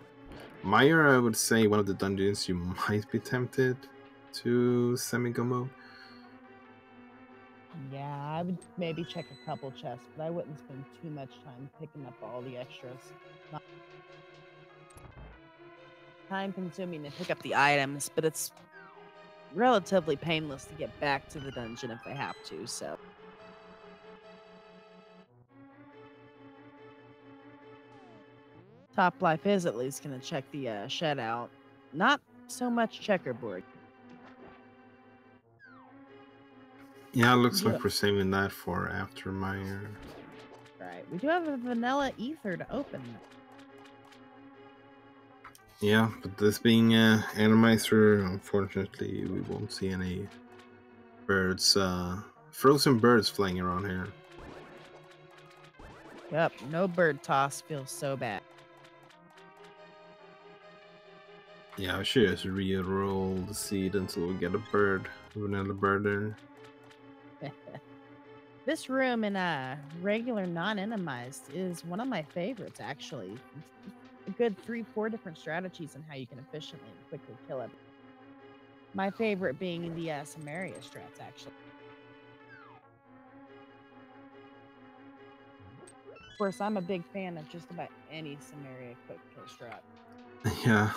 Meyer, I would say one of the dungeons you might be tempted to semi-go mode. Yeah, I would maybe check a couple chests, but I wouldn't spend too much time picking up all the extras. Not time consuming to pick up the items, but it's relatively painless to get back to the dungeon if they have to, so. Toplife is at least going to check the shed out. Not so much checkerboard. Yeah, looks like we're saving that for after Meyer. Right, we do have a vanilla ether to open. Yeah, but this being Animeister, unfortunately, we won't see any birds, frozen birds flying around here. Yep, no bird toss feels so bad. Yeah, I should just re-roll the seed until we get a vanilla bird there. This room in regular non-entomized is one of my favorites, actually. A good 3-4 different strategies on how you can efficiently and quickly kill it. My favorite being the Samaria strats, actually. Of course, I'm a big fan of just about any Samaria quick kill strat. Yeah.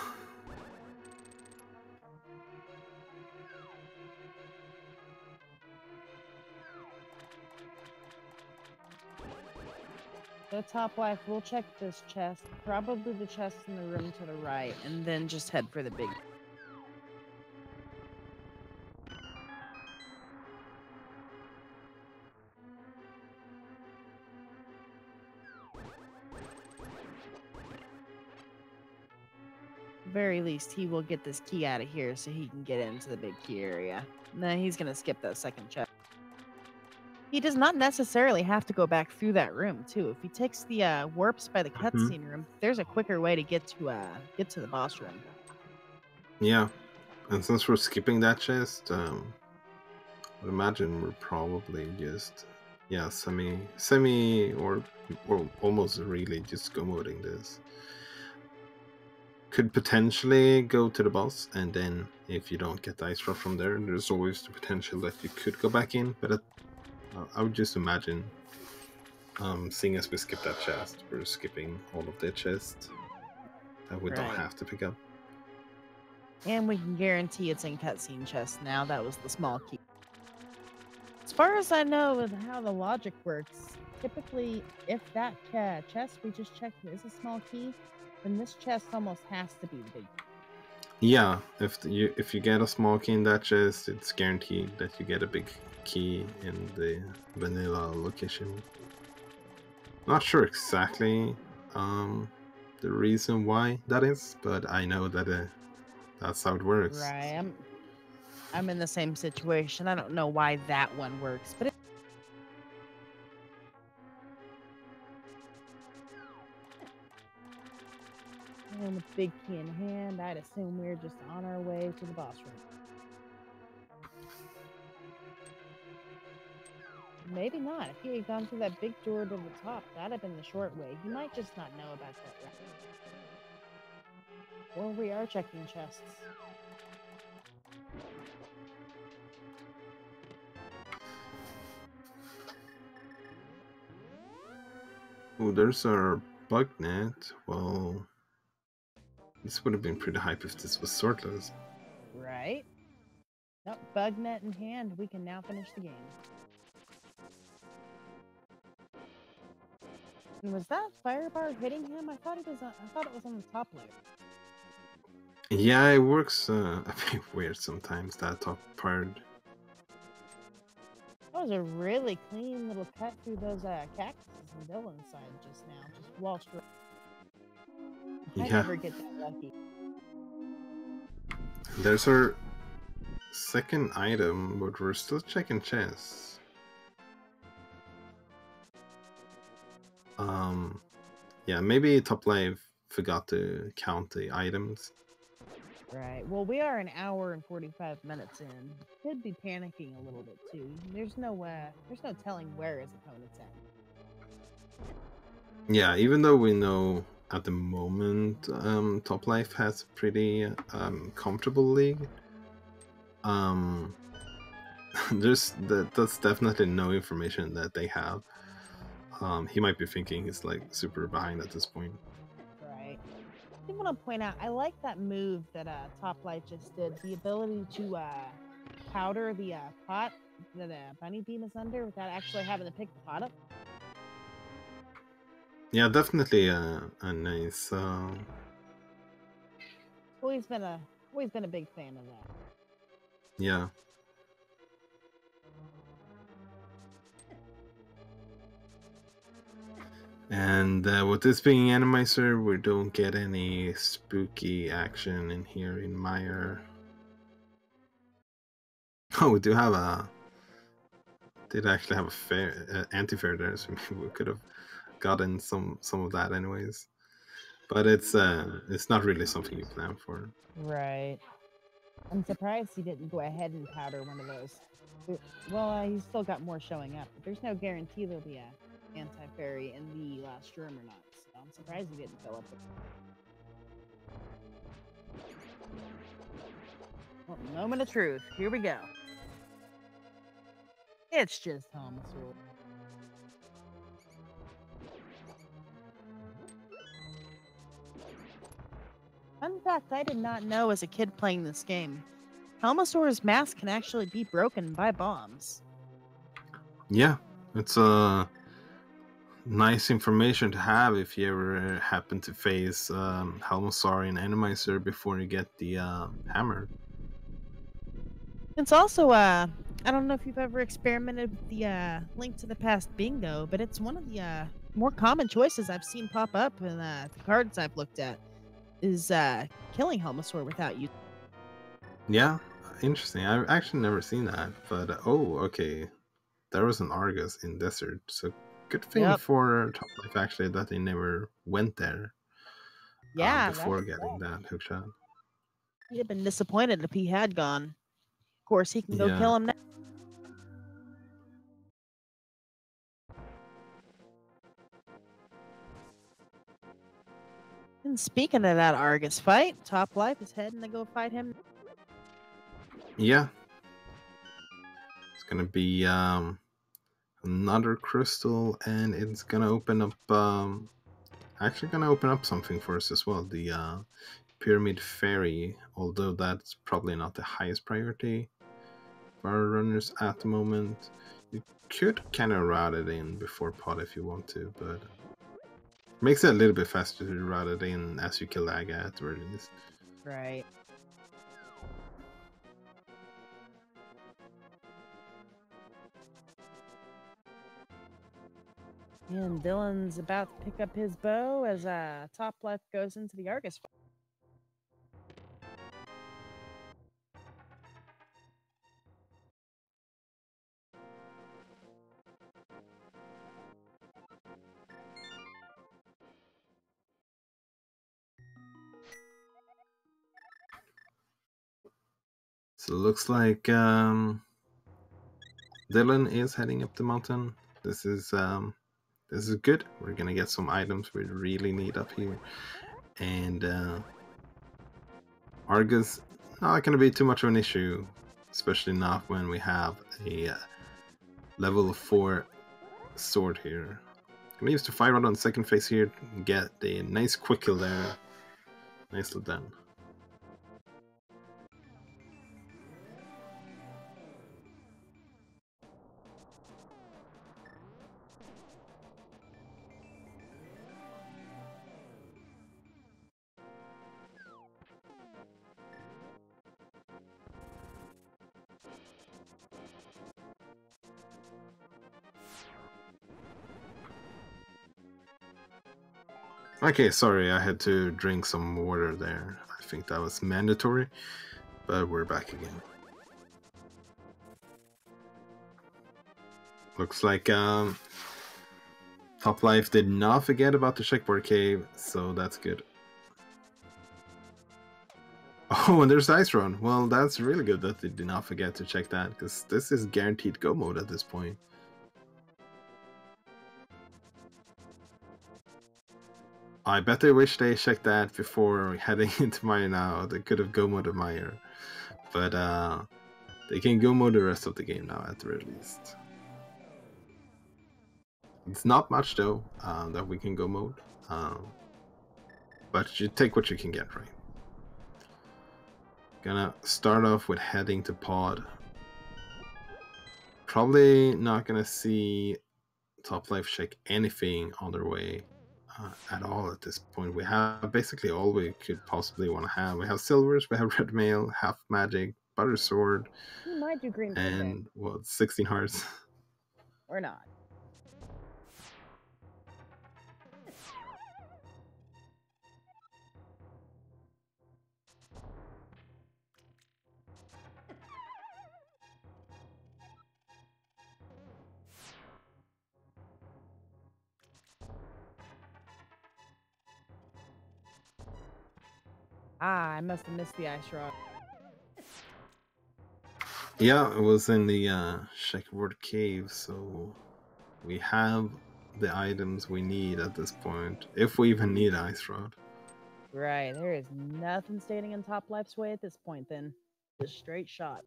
The top life, we'll check this chest, probably the chest in the room to the right, and then just head for the big. Very least, he will get this key out of here so he can get into the big key area. Then he's going to skip that second chest. He does not necessarily have to go back through that room, too. If he takes the warps by the cutscene room, there's a quicker way to get to the boss room. Yeah, and since we're skipping that chest, I would imagine we're probably just semi or almost really just go moding this. Could potentially go to the boss, and then if you don't get the ice drop from there, there's always the potential that you could go back in. But I would just imagine, seeing as we skip that chest, we're skipping all of the chests that we don't have to pick up. And we can guarantee it's in cutscene chest now. That was the small key. As far as I know with how the logic works, typically if that chest we just checked is a small key, then this chest almost has to be the big key. Yeah, if you get a small key in that chest, it's guaranteed that you get a big key in the vanilla location. Not sure exactly the reason why that is, but I know that that's how it works. Right, I'm in the same situation. I don't know why that one works, but and with big key in hand, I'd assume we're just on our way to the boss room. Maybe not. If he had gone through that big door to the top, that'd have been the short way. He might just not know about that route. Or we are checking chests. Oh, there's our bug net. Well, this would have been pretty hype if this was sortless. Right? Nope, bug net in hand, we can now finish the game. And was that fire bar hitting him? I thought it was on the top layer. Yeah, it works a bit weird sometimes, that top part. That was a really clean little cut through those cactuses on Dylan's side just now. Just waltzed right. I never get that lucky. There's our second item, but we're still checking chests. Yeah, maybe Top Life forgot to count the items. Right. Well, we are an hour and 45 minutes in. Could be panicking a little bit too. There's no telling where his opponent's at. Yeah, even though we know at the moment Top Life has a pretty comfortable league, that's definitely no information that they have. He might be thinking he's like super behind at this point. Right. I want to point out, I like that move that Top Life just did. The ability to powder the pot that Bunny Beam is under without actually having to pick the pot up. Yeah, definitely a nice. Always been a big fan of that. Yeah. And with this being Animizer, we don't get any spooky action in here in Meyer. Oh, we do have did actually have a fair anti-fair there, so maybe we could have gotten some of that anyways. But it's not really something you plan for. Right. I'm surprised he didn't go ahead and powder one of those. Well, he's still got more showing up, but there's no guarantee there'll be a anti-fairy in the last room or not. So I'm surprised he didn't fill up. Well, moment of truth. Here we go. It's just Helmasaur. Fun fact I did not know as a kid playing this game. Helmasaur's mask can actually be broken by bombs. Yeah, it's nice information to have if you ever happen to face Helmasaur and Enemizer before you get the hammer. It's also I don't know if you've ever experimented with the Link to the Past bingo, but it's one of the more common choices I've seen pop up in the cards I've looked at is killing Helmasaur without you. Yeah, interesting. I've actually never seen that, but oh, okay. There was an Argus in Desert, so good thing for Top Life actually that they never went there. Yeah, before getting that hookshot. He'd have been disappointed if he had gone. Of course, he can go kill him now. And speaking of that Argus fight, Top Life is heading to go fight him. Yeah. It's gonna be another crystal, and it's gonna open up actually gonna open up something for us as well. The Pyramid Fairy, although that's probably not the highest priority for our runners at the moment. You could kind of route it in before pot if you want to, but makes it a little bit faster to route it in as you kill the Aga at the very least. Right. And Dylan's about to pick up his bow as Top Life goes into the Argus fight. So it looks like Dylan is heading up the mountain. This is good. We're gonna get some items we really need up here, and Argus not gonna be too much of an issue, especially not when we have a level 4 sword here. Gonna use the fire rod on the second phase here and get a nice quick kill there. Nicely done. Okay, sorry, I had to drink some water there. I think that was mandatory, but we're back again. Looks like Top Life did not forget about the checkboard cave, so that's good. Oh, and there's Ice Run. Well, that's really good that they did not forget to check that, because this is guaranteed go mode at this point. I bet they wish they checked that before heading into Maya now. They could have go moded Maya. But they can go mode the rest of the game now at the very least. It's not much though that we can go mode. But you take what you can get, right? Gonna start off with heading to pod. Probably not gonna see Top Life check anything on their way at all at this point. We have basically all we could possibly want to have. We have silvers, we have red mail, half magic, butter sword, You might do green and what, 16 hearts. Or not. Ah, I must have missed the ice rod. Yeah, it was in the checkerboard cave, so we have the items we need at this point, if we even need ice rod. Right, there is nothing standing in Top Life's way at this point then. Just straight shot.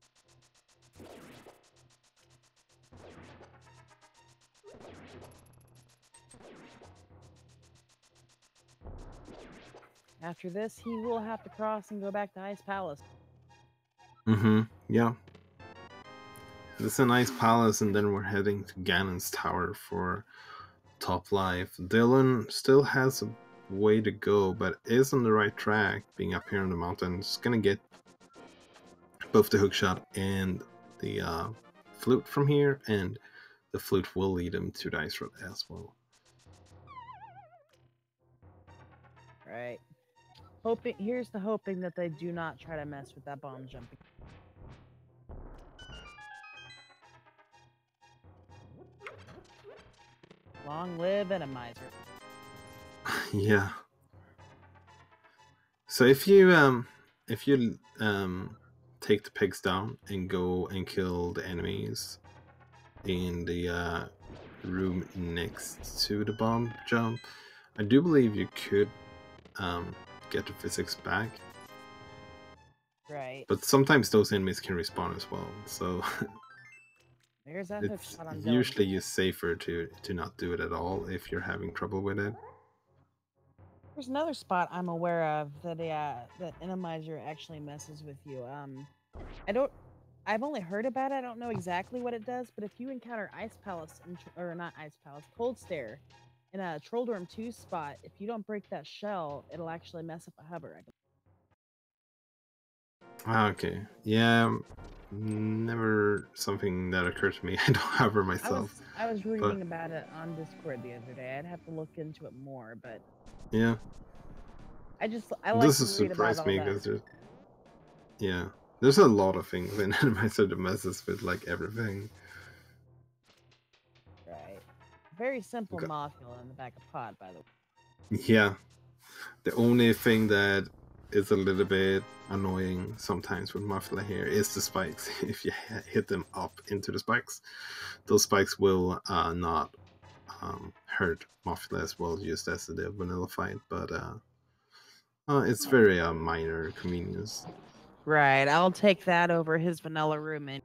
After this, he will have to cross and go back to Ice Palace. Yeah. This is a nice palace, and then we're heading to Ganon's tower for top life. Dylan still has a way to go, but is on the right track, being up here on the mountain. It's gonna get both the hookshot and the flute from here, and the flute will lead him to the ice rod as well. Right. Here's the hoping that they do not try to mess with that bomb jumping. Long live Atomizer. Yeah. So if you take the pigs down and go and kill the enemies in the room next to the bomb jump, I do believe you could get the physics back. Right. But sometimes those enemies can respawn as well, so There's that it's hookshot on usually Dylan. safer to not do it at all if you're having trouble with it. There's another spot I'm aware of that that Atomizer actually messes with you. I've only heard about it. I don't know exactly what it does, but if you encounter Ice Palace or not Ice Palace, Cold Stare in a Troll Dorm 2 spot, if you don't break that shell, it'll actually mess up a hover. Okay, yeah, never something that occurred to me. I don't have her myself. I was reading about it on Discord the other day. I'd have to look into it more, but yeah, I like this to has read about surprised all me that. because there's a lot of things in Animator that messes with like everything. Right. Very simple Okay. module in the back of pod, by the way. Yeah, the only thing that is a little bit annoying sometimes with Muffler here is the spikes. If you hit them up into the spikes, those spikes will not hurt Muffler as well, just as the vanilla fight, but it's very minor convenience. Right, I'll take that over his vanilla room. The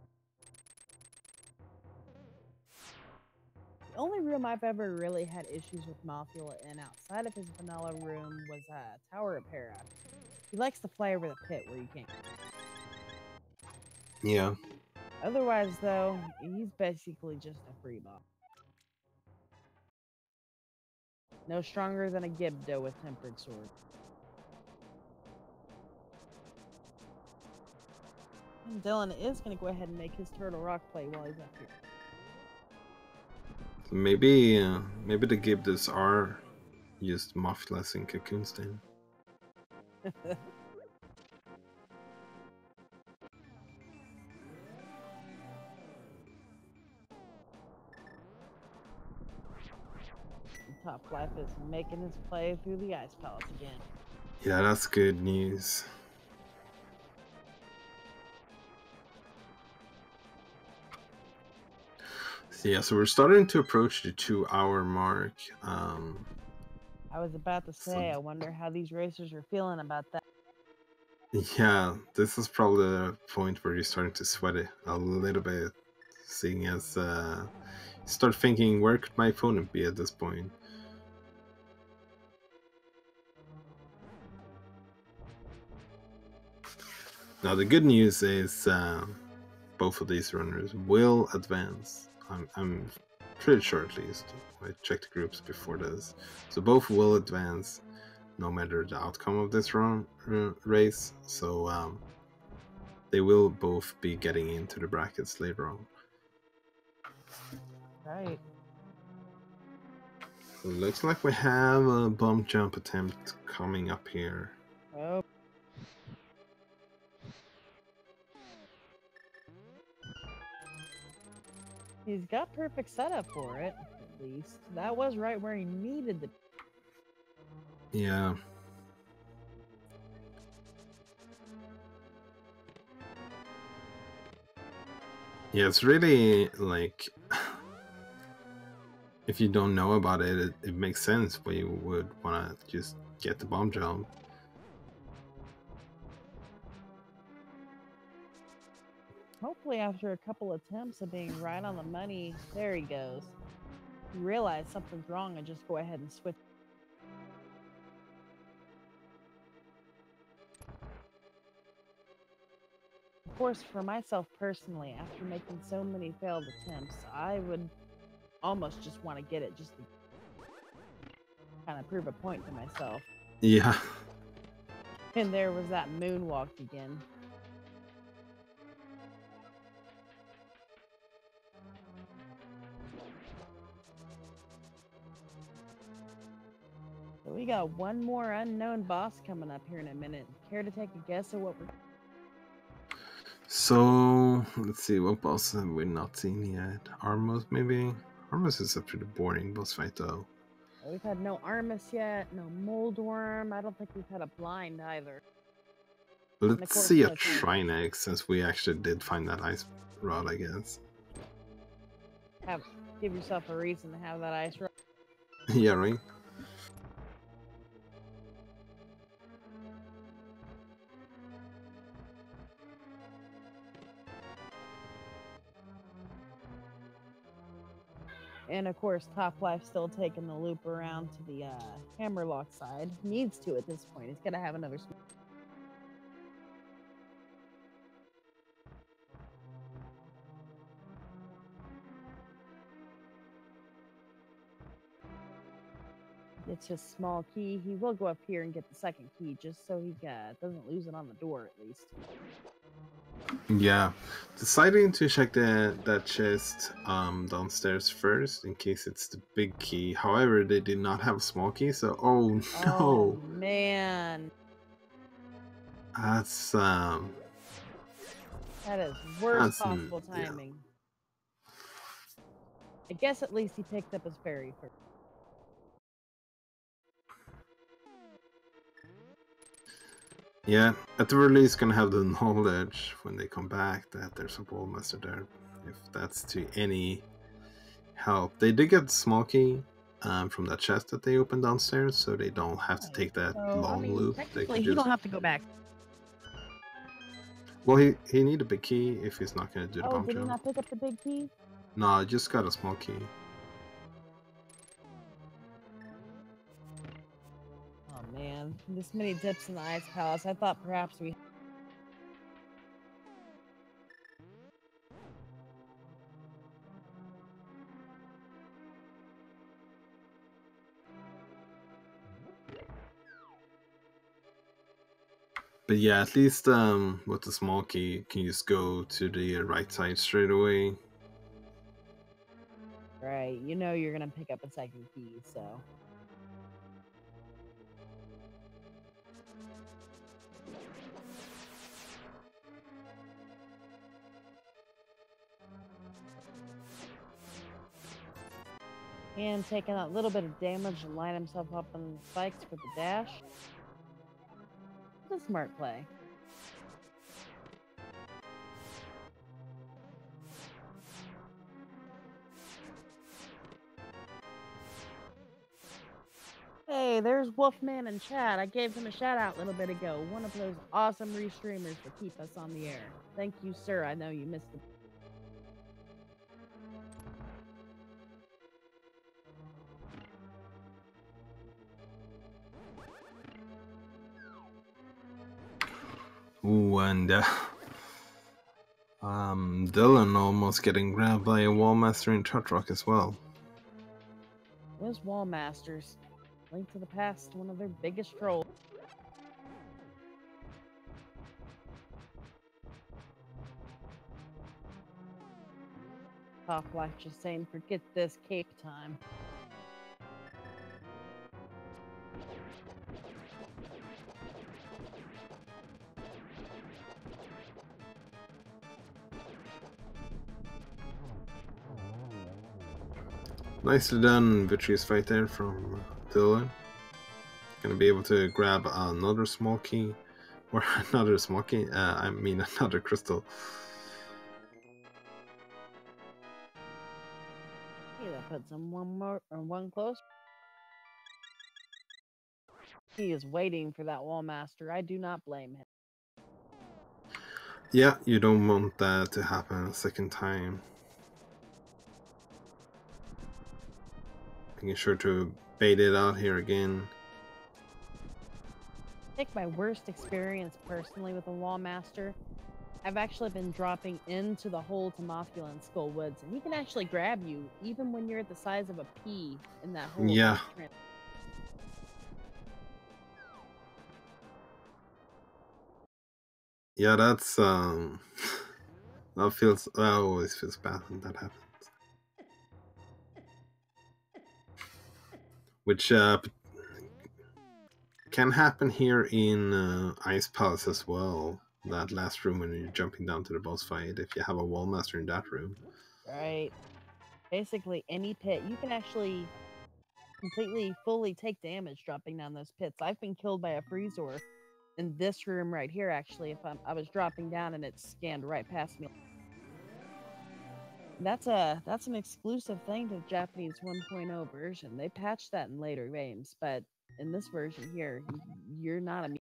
only room I've ever really had issues with Mothula in outside of his vanilla room was Tower Repair. He likes to fly over the pit where you can't. Yeah. Otherwise, though, he's basically just a free boss. No stronger than a Gibdo with Tempered Sword. And Dylan is going to go ahead and make his Turtle Rock play while he's up here. Maybe the Gibdos are used Muffless in Cocoon Stain. Top Life is making his play through the Ice Palace again. Yeah, that's good news. So yeah, so we're starting to approach the 2-hour mark. I was about to say, I wonder how these racers are feeling about that. Yeah, this is probably the point where you're starting to sweat it a little bit, seeing as you start thinking, where could my opponent be at this point? Now the good news is both of these runners will advance. I'm pretty sure, at least. I checked the groups before this, so both will advance no matter the outcome of this race. So they will both be getting into the brackets later on. Right. So looks like we have a bump jump attempt coming up here. Oh. He's got perfect setup for it, at least. That was right where he needed to. Yeah. Yeah, it's really like if you don't know about it, it makes sense why you would want to just get the bomb jump. Hopefully, after a couple attempts of being right on the money, there he goes. You realize something's wrong and just go ahead and switch. Of course, for myself personally, after making so many failed attempts, I would almost just want to get it just to kind of prove a point to myself. Yeah. And there was that moonwalk again. So we got one more unknown boss coming up here in a minute. Care to take a guess at what we're... So let's see, what boss have we not seen yet? Armos maybe? Armos is a pretty boring boss fight though. We've had no Armus yet, no Moldworm. I don't think we've had a blind either. Let's see a Trinex, since we actually did find that ice rod, I guess. Give yourself a reason to have that ice rod. Yeah, right? And of course, Toplife still taking the loop around to the Hammerlock side. Needs to at this point. He's got to have another... It's just small key. He will go up here and get the second key just so he doesn't lose it on the door at least. Yeah, deciding to check that chest downstairs first in case it's the big key. However, they did not have a small key, so oh no. Oh man. That's that is worst possible timing. Yeah. I guess at least he picked up his berry first. Yeah, at the very least, gonna have the knowledge when they come back that there's a Ballmaster there, if that's to any help. They did get the small key from that chest that they opened downstairs, so they don't have to take that long loop. Technically, he don't have to go back. Well, he need a big key if he's not gonna do the bomb jump. Did he not pick up the big key? No, I just got a small key. Man, this many dips in the Ice Palace. I thought perhaps we... But yeah, at least with the small key, you can just go to the right side straight away. Right, you know you're gonna pick up a second key, so... And taking that little bit of damage and line himself up on the spikes for the dash. It's a smart play. Hey, there's Wolfman and Chad. I gave him a shout out a little bit ago. One of those awesome restreamers that keep us on the air. Thank you, sir. I know you missed it. Ooh, and Dylan almost getting grabbed by a Wallmaster in Tut Rock as well. Those Wallmasters, Link to the Past, one of their biggest trolls. Toplife just saying, forget this cape time. Nicely done, Vitreous fight there from Dylan. Gonna be able to grab another small key, or another small key, I mean another crystal. puts him one close. He is waiting for that wall master. I do not blame him. Yeah, you don't want that to happen a second time. Making sure to bait it out here again. I think my worst experience personally with a wall master, I've actually been dropping into the hole to Mothula in Skull Woods, and he can actually grab you even when you're the size of a pea in that hole. Yeah. Yeah, that's that always feels bad when that happens. Which can happen here in Ice Palace as well. That last room when you're jumping down to the boss fight, if you have a wall master in that room. Right. Basically, any pit, you can actually completely, fully take damage dropping down those pits. I've been killed by a freezor in this room right here, actually, if I was dropping down and it scanned right past me. That's an exclusive thing to the Japanese 1.0 version. They patched that in later games, but in this version here, you're not immune.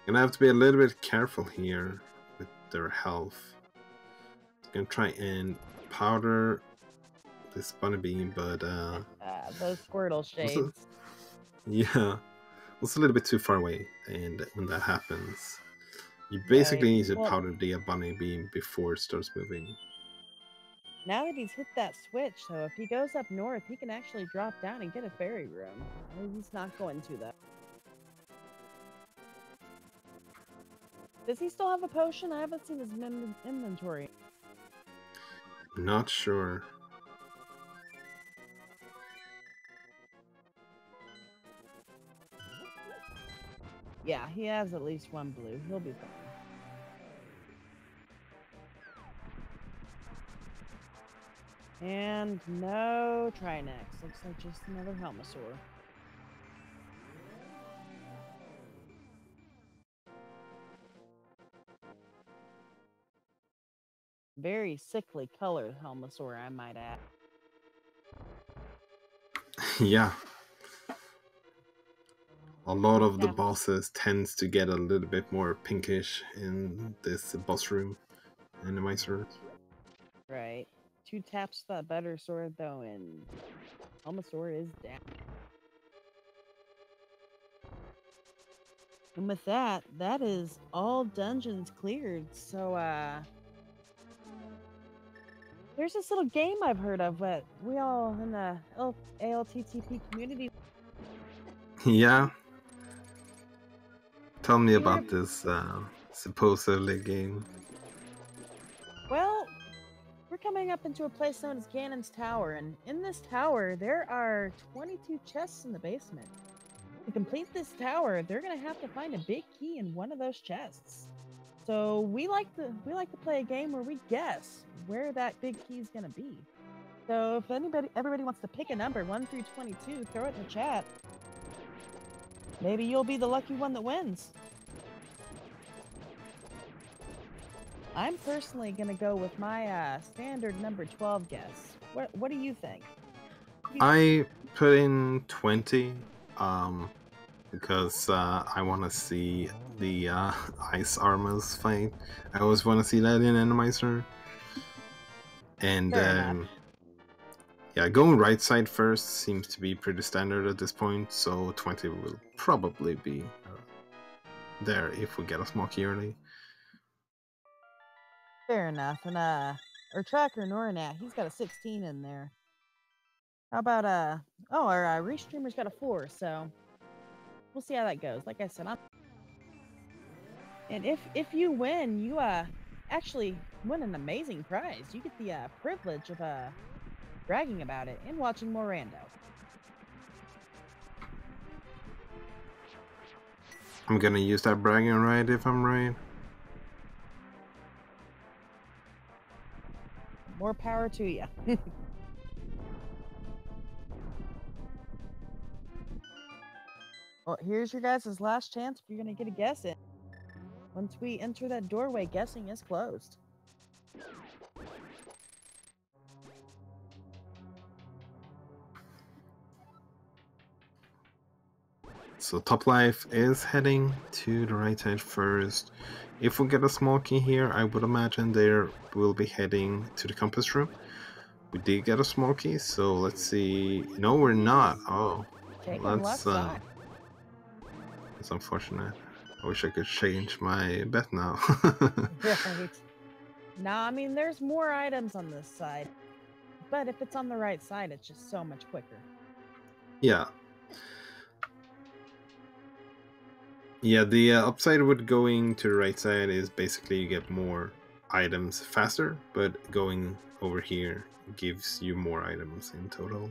Gonna have to be a little bit careful here with their health. Gonna try and powder this bunny beam, but those Squirtle shades. Yeah, it's a little bit too far away, and when that happens, you basically need to powder the bunny beam before it starts moving. Now that he's hit that switch, so if he goes up north, he can actually drop down and get a fairy room. He's not going to, though. Does he still have a potion? I haven't seen his inventory. Not sure. Yeah, he has at least one blue. He'll be fine. And no Trinex. Looks like just another Helmasaur. Very sickly colored Helmasaur, I might add. Yeah. A lot of the bosses tends to get a little bit more pinkish in this boss room in the Miser. Right. 2 taps the better sword though, and Helmasaur is down. And with that, that is all dungeons cleared. So there's this little game I've heard of that we all in the ALttP community. Yeah. Tell me about this supposedly game. Well, we're coming up into a place known as Ganon's Tower, and in this tower, there are 22 chests in the basement. To complete this tower, they're gonna have to find a big key in one of those chests. So we like to play a game where we guess where that big key is gonna be. So if everybody wants to pick a number 1 through 22, throw it in the chat. Maybe you'll be the lucky one that wins. I'm personally gonna go with my standard number 12 guess. What do you think? I put in 20 because I want to see the ice armors fight. I always want to see that in Randomizer. And yeah, going right side first seems to be pretty standard at this point, so 20 will probably be there if we get a small key early. Fair enough. And our tracker Norinat, he's got a 16 in there. How about our restreamer's got a 4, so we'll see how that goes. Like I said, and if you win, you actually win an amazing prize. You get the privilege of bragging about it and watching more rando. I'm gonna use that bragging right if I'm right. More power to you. Well, here's your guys' last chance if you're gonna get a guess in. Once we enter that doorway, guessing is closed. So Top Life is heading to the right side first. If we get a small key here, I would imagine they will be heading to the compass room. We did get a small key, so let's see. No, we're not. Oh, Taking well, left side. that's unfortunate. I wish I could change my bet now. Right. Nah, I mean, there's more items on this side. But if it's on the right side, it's just so much quicker. Yeah. Yeah, the upside with going to the right side is basically you get more items faster, but going over here gives you more items in total.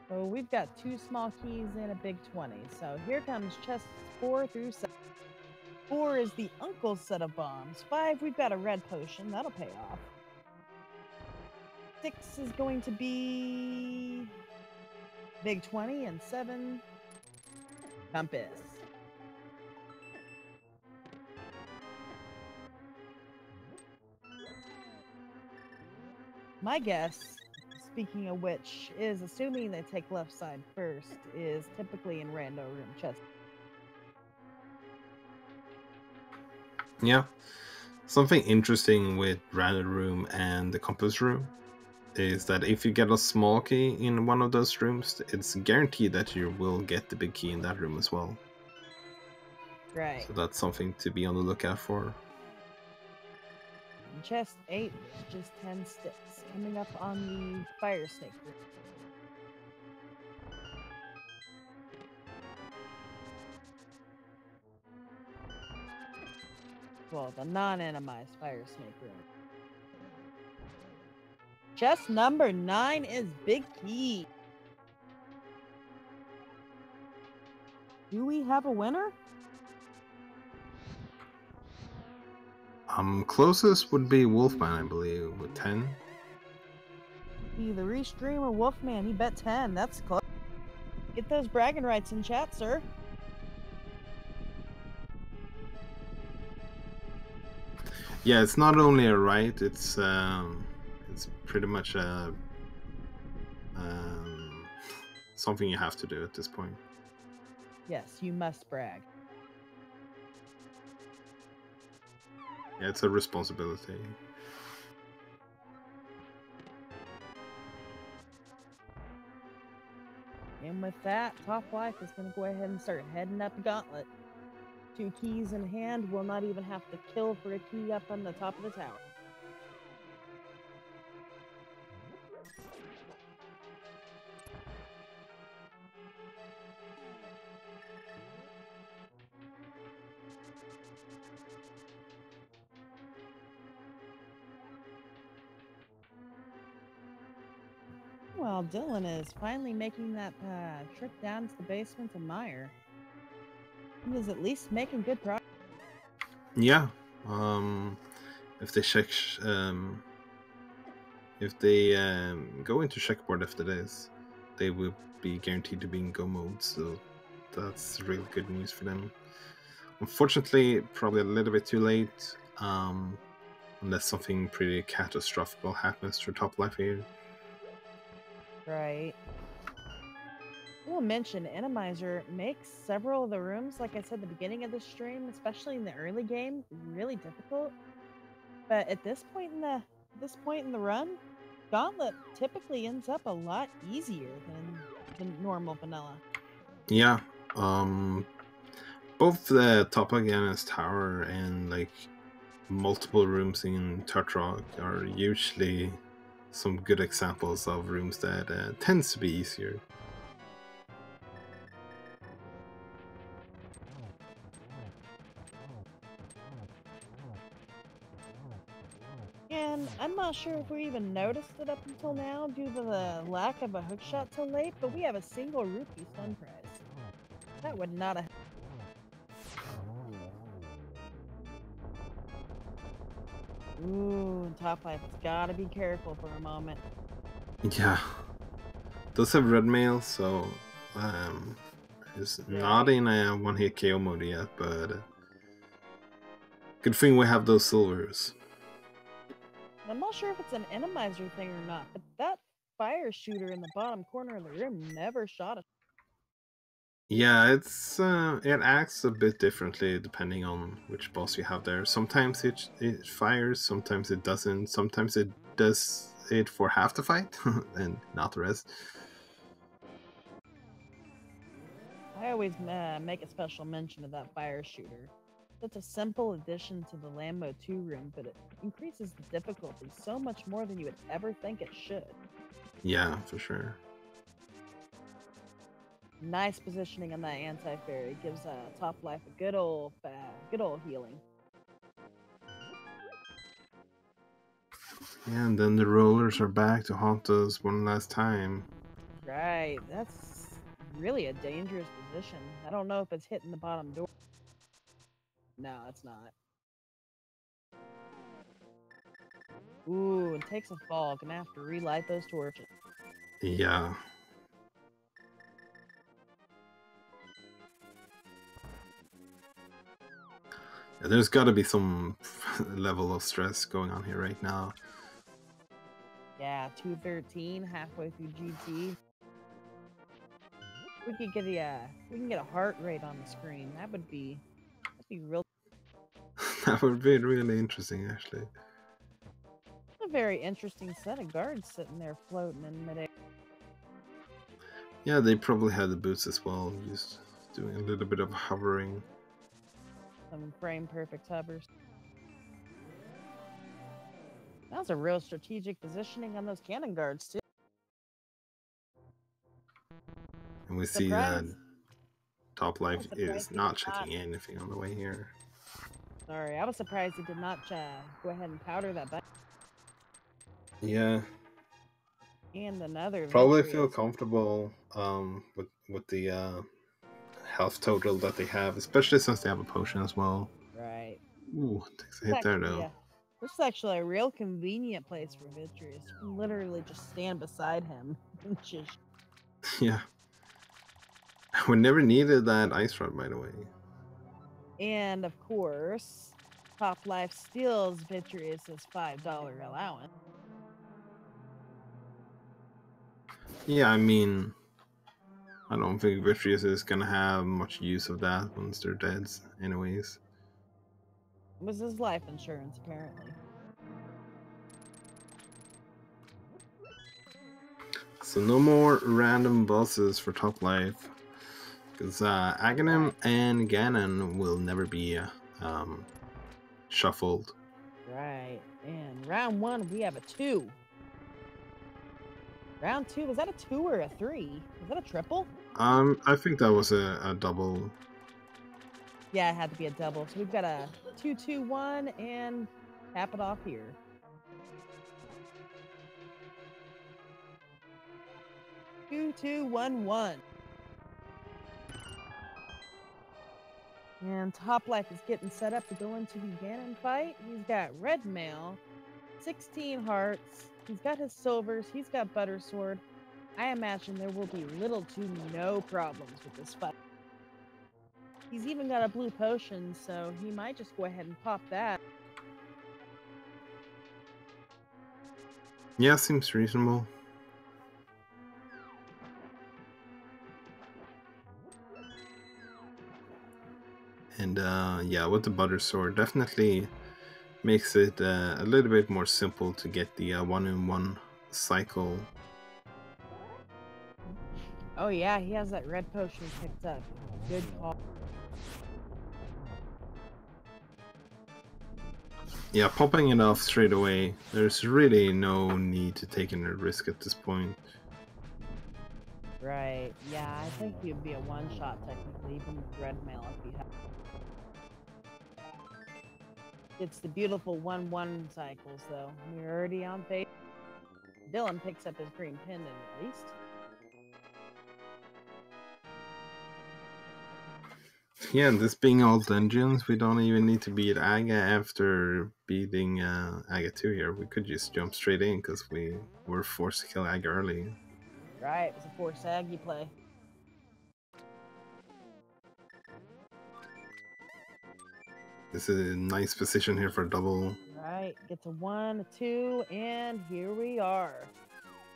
So we've got 2 small keys and a big 20. So here comes chests 4 through 7. 4 is the uncle's set of bombs. 5, we've got a red potion. That'll pay off. 6 is going to be big 20, and 7, compass. My guess, speaking of which, is assuming they take left side first, is typically in rando room chest. Yeah. Something interesting with random room and the compass room is that if you get a small key in one of those rooms, it's guaranteed that you will get the big key in that room as well. Right. So that's something to be on the lookout for. In chest 8, there's just 10 sticks coming up on the fire snake room. Well, the non-animized fire snake room. Chest number 9 is big key. Do we have a winner? Closest would be Wolfman, I believe, with 10. Either Restream or Wolfman, he bet 10. That's close. Get those bragging rights in chat, sir. Yeah, it's not only a right, it's pretty much something you have to do at this point. Yes, you must brag. Yeah, it's a responsibility. And with that, Top Life is going to go ahead and start heading up Gauntlet. 2 keys in hand, will not even have to kill for a key up on the top of the tower. Well, Dylan is finally making that trip down to the basement to Meyer. He is at least making good progress. Yeah. If they check, if they go into checkboard after this, they will be guaranteed to be in go mode. So that's really good news for them. Unfortunately, probably a little bit too late. Unless something pretty catastrophic happens to Top Life here. Right. I will mention Enemizer makes several of the rooms, like I said at the beginning of the stream, especially in the early game, really difficult. But at this point in the run, Gauntlet typically ends up a lot easier than the normal vanilla. Yeah. Both the Top Against Tower and like multiple rooms in Tartrog are usually some good examples of rooms that tends to be easier. And I'm not sure if we even noticed it up until now due to the lack of a hookshot till late, but we have a single rupee stun prize. That would not have... Ooh, and top life has gotta be careful for a moment. Yeah. Does have red mail, so it's not in a one-hit KO mode yet, but good thing we have those silvers. I'm not sure if it's an enemizer thing or not, but that fire shooter in the bottom corner of the room never shot a. Yeah, it's it acts a bit differently depending on which boss you have there. Sometimes it fires, sometimes it doesn't, sometimes it does it for half the fight and not the rest. I always make a special mention of that fire shooter. It's a simple addition to the Lambo 2 room, but it increases the difficulty so much more than you would ever think it should. Yeah, for sure. Nice positioning on that anti-fairy gives top life a good old healing. Yeah, and then the rollers are back to haunt us one last time. Right, that's really a dangerous position. I don't know if it's hitting the bottom door. No, it's not. Ooh, it takes a fall. Gonna have to relight those torches. Yeah. There's got to be some level of stress going on here right now. Yeah, 213 halfway through GT. We could get a heart rate on the screen. That'd be real. That would be really interesting, actually. A very interesting set of guards sitting there floating in midair. Yeah, they probably had the boots as well, just doing a little bit of hovering. Some frame perfect hovers. That was a real strategic positioning on those cannon guards too. And we see that Top Life is not checking anything on the way here. Sorry, I was surprised he did not go ahead and powder that button. Yeah. And another probably feel comfortable with the health total that they have, especially since they have a potion as well. Right. Ooh, takes a hit there though. Yeah. This is actually a real convenient place for Vitreous. You can literally just stand beside him and just. Yeah. We never needed that ice rod, by the way. And of course, Top Life steals Vitreous's $5 allowance. Yeah, I mean, I don't think Vitreous is gonna have much use of that once they're dead, anyways. It was his life insurance, apparently. So no more random bosses for Top Life, because Aghanim and Ganon will never be shuffled. Right. And round 1, we have a 2. Round 2, was that a 2 or a 3? Was that a triple? I think that was a double. Yeah, it had to be a double. So we've got a 2-2-1 and cap it off here. Two, 2-1-1. And Top Life is getting set up to go into the Ganon fight. He's got red mail, 16 hearts. He's got his silvers. He's got butter sword. I imagine there will be little to no problems with this fight. He's even got a blue potion, so he might just go ahead and pop that. Yeah, seems reasonable. And yeah, with the butter sword, definitely makes it a little bit more simple to get the 1-in-1 cycle. Oh yeah, he has that red potion picked up. Good call. Yeah, popping it off straight away, there's really no need to take any risk at this point. Right, yeah, I think he'd be a one-shot technically, even with red mail if he had. It's the beautiful 1-1 cycles, though. We're already on pace. Dylan picks up his green pendant, at least. yeah, this being all dungeons, we don't even need to beat Aga after beating Aga 2 here. We could just jump straight in because we were forced to kill Aga early. Right, it was a forced Aggie play. This is a nice position here for double. Right, get to 1, 2, and here we are.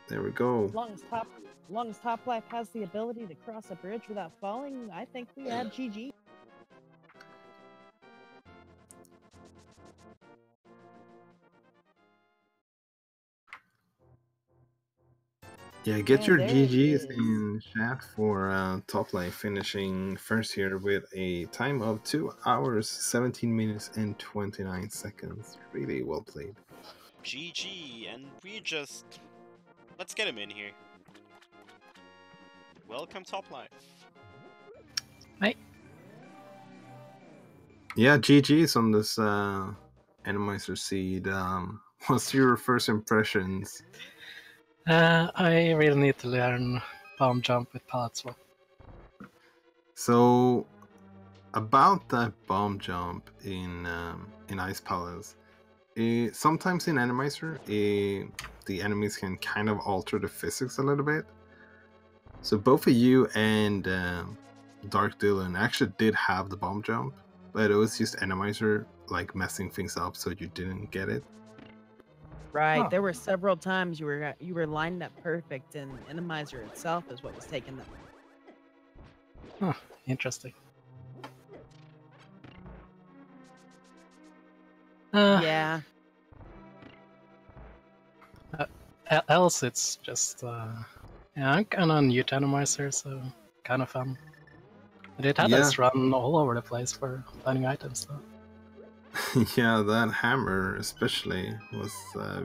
There we go. As long as topplife has the ability to cross a bridge without falling, I think we had GG. Yeah, get And your there it GGs is. in chat for topplife finishing first here with a time of 2 hours, 17 minutes, and 29 seconds. Really well played. GG, and let's get him in here. Welcome, topplife. Hi. Yeah, GG's on this Animizer seed. What's your first impressions? I really need to learn bomb jump with pallet swap. So, about that bomb jump in Ice Palace, sometimes in Animizer, the enemies can kind of alter the physics a little bit. So both of you and darkdyllon actually did have the bomb jump, but it was just Animizer like messing things up so you didn't get it. Right, Huh. there were several times you were lined up perfect, and Animizer itself is what was taking them. Huh, interesting. Yeah. Else it's just yeah, I'm kind of new to Animizer, so kind of fun. But it had Yeah. us run all over the place for finding items though. Yeah, that hammer especially was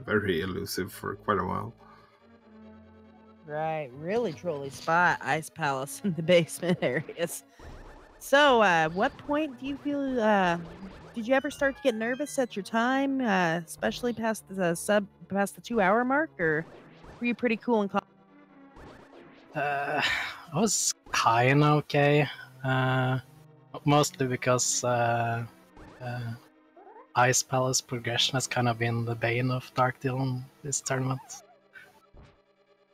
very elusive for quite a while. Right, really truly spot Ice Palace in the basement areas. So, what point do you feel, did you ever start to get nervous at your time, especially past the 2 hour mark, or were you pretty cool and calm? I was kinda okay, mostly because Ice Palace progression has kind of been the bane of darkdyllon this tournament.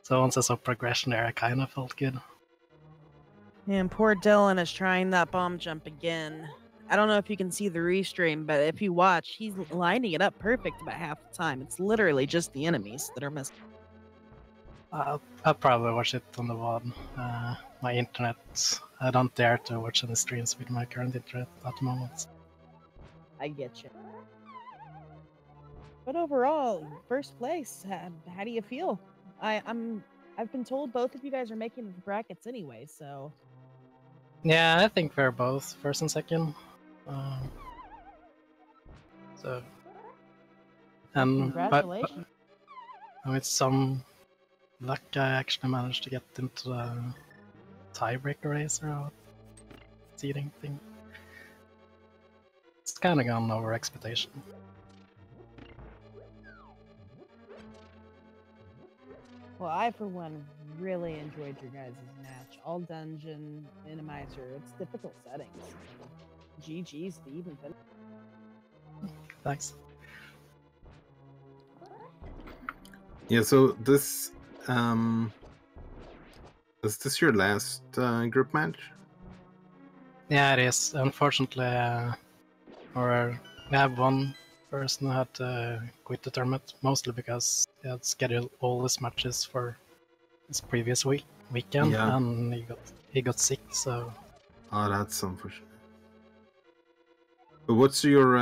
So once I saw progression there, I kind of felt good. And poor Dylan is trying that bomb jump again. I don't know if you can see the restream, but if you watch, he's lining it up perfect about half the time. It's literally just the enemies that are missing. I'll probably watch it on the VOD. My internet, I don't dare to watch any streams with my current internet at the moment. I get you. But overall, first place. How do you feel? I've been told both of you guys are making the brackets anyway, so Yeah, I think we're both first and second. So, and congratulations. with some luck, I actually managed to get into the tiebreaker race or seeding thing. It's kind of gone over expectation. Well, I for one really enjoyed your guys' match. All dungeon, Animizer, it's difficult settings. GG's to even finish. Thanks. Yeah, so this is this your last group match? Yeah, it is. Unfortunately, we have one person who had to quit the tournament, mostly because he had scheduled all his matches for his previous weekend, Yeah. and he got sick. So Oh, that's unfortunate. But what's your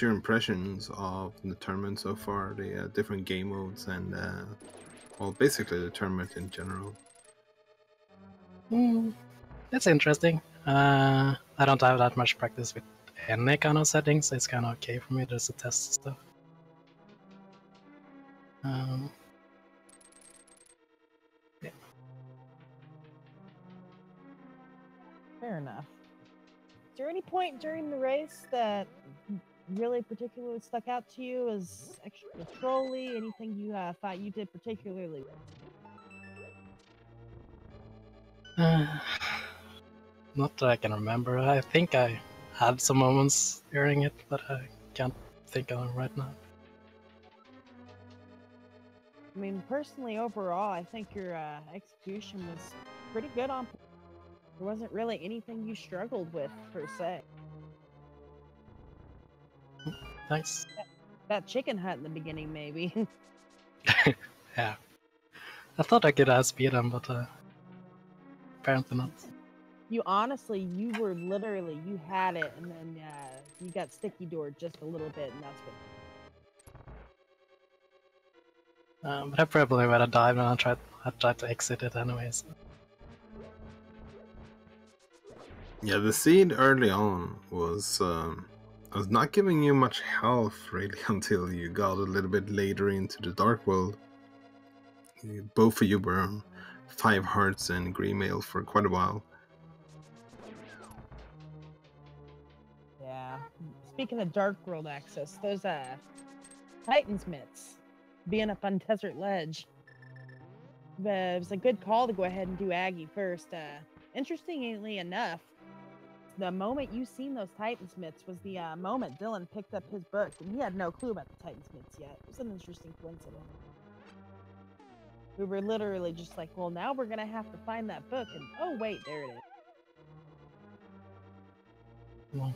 impressions of the tournament so far? The different game modes and well, basically the tournament in general. it's interesting. I don't have that much practice with any kind of settings, so it's kind of okay for me just to test stuff. Yeah. Fair enough. Is there any point during the race that really particularly stuck out to you as extra trolly? Anything you thought you did particularly well? Not that I can remember. I think I had some moments during it, but I can't think of them right now. I mean, personally, overall, I think your execution was pretty good on. There wasn't really anything you struggled with per se. Thanks. That chicken hut in the beginning, maybe. Yeah. I thought I could outspeed him, but apparently not. You honestly, you were literally, you had it, and then you got sticky doored just a little bit, and that's what. But I probably would have died when I tried to exit it anyways. Yeah, the seed early on was not giving you much health really until you got a little bit later into the dark world. Both of you were 5 hearts and green mail for quite a while. Yeah. Speaking of dark world access, those Titan's mitts being up on Desert Ledge. It was a good call to go ahead and do Aggie first. Interestingly enough, the moment you seen those Titan's mitts was the moment Dylan picked up his book, and he had no clue about the Titan's mitts yet. It was an interesting coincidence. We were literally just like, well, now we're gonna have to find that book, and oh wait, there it is. Well,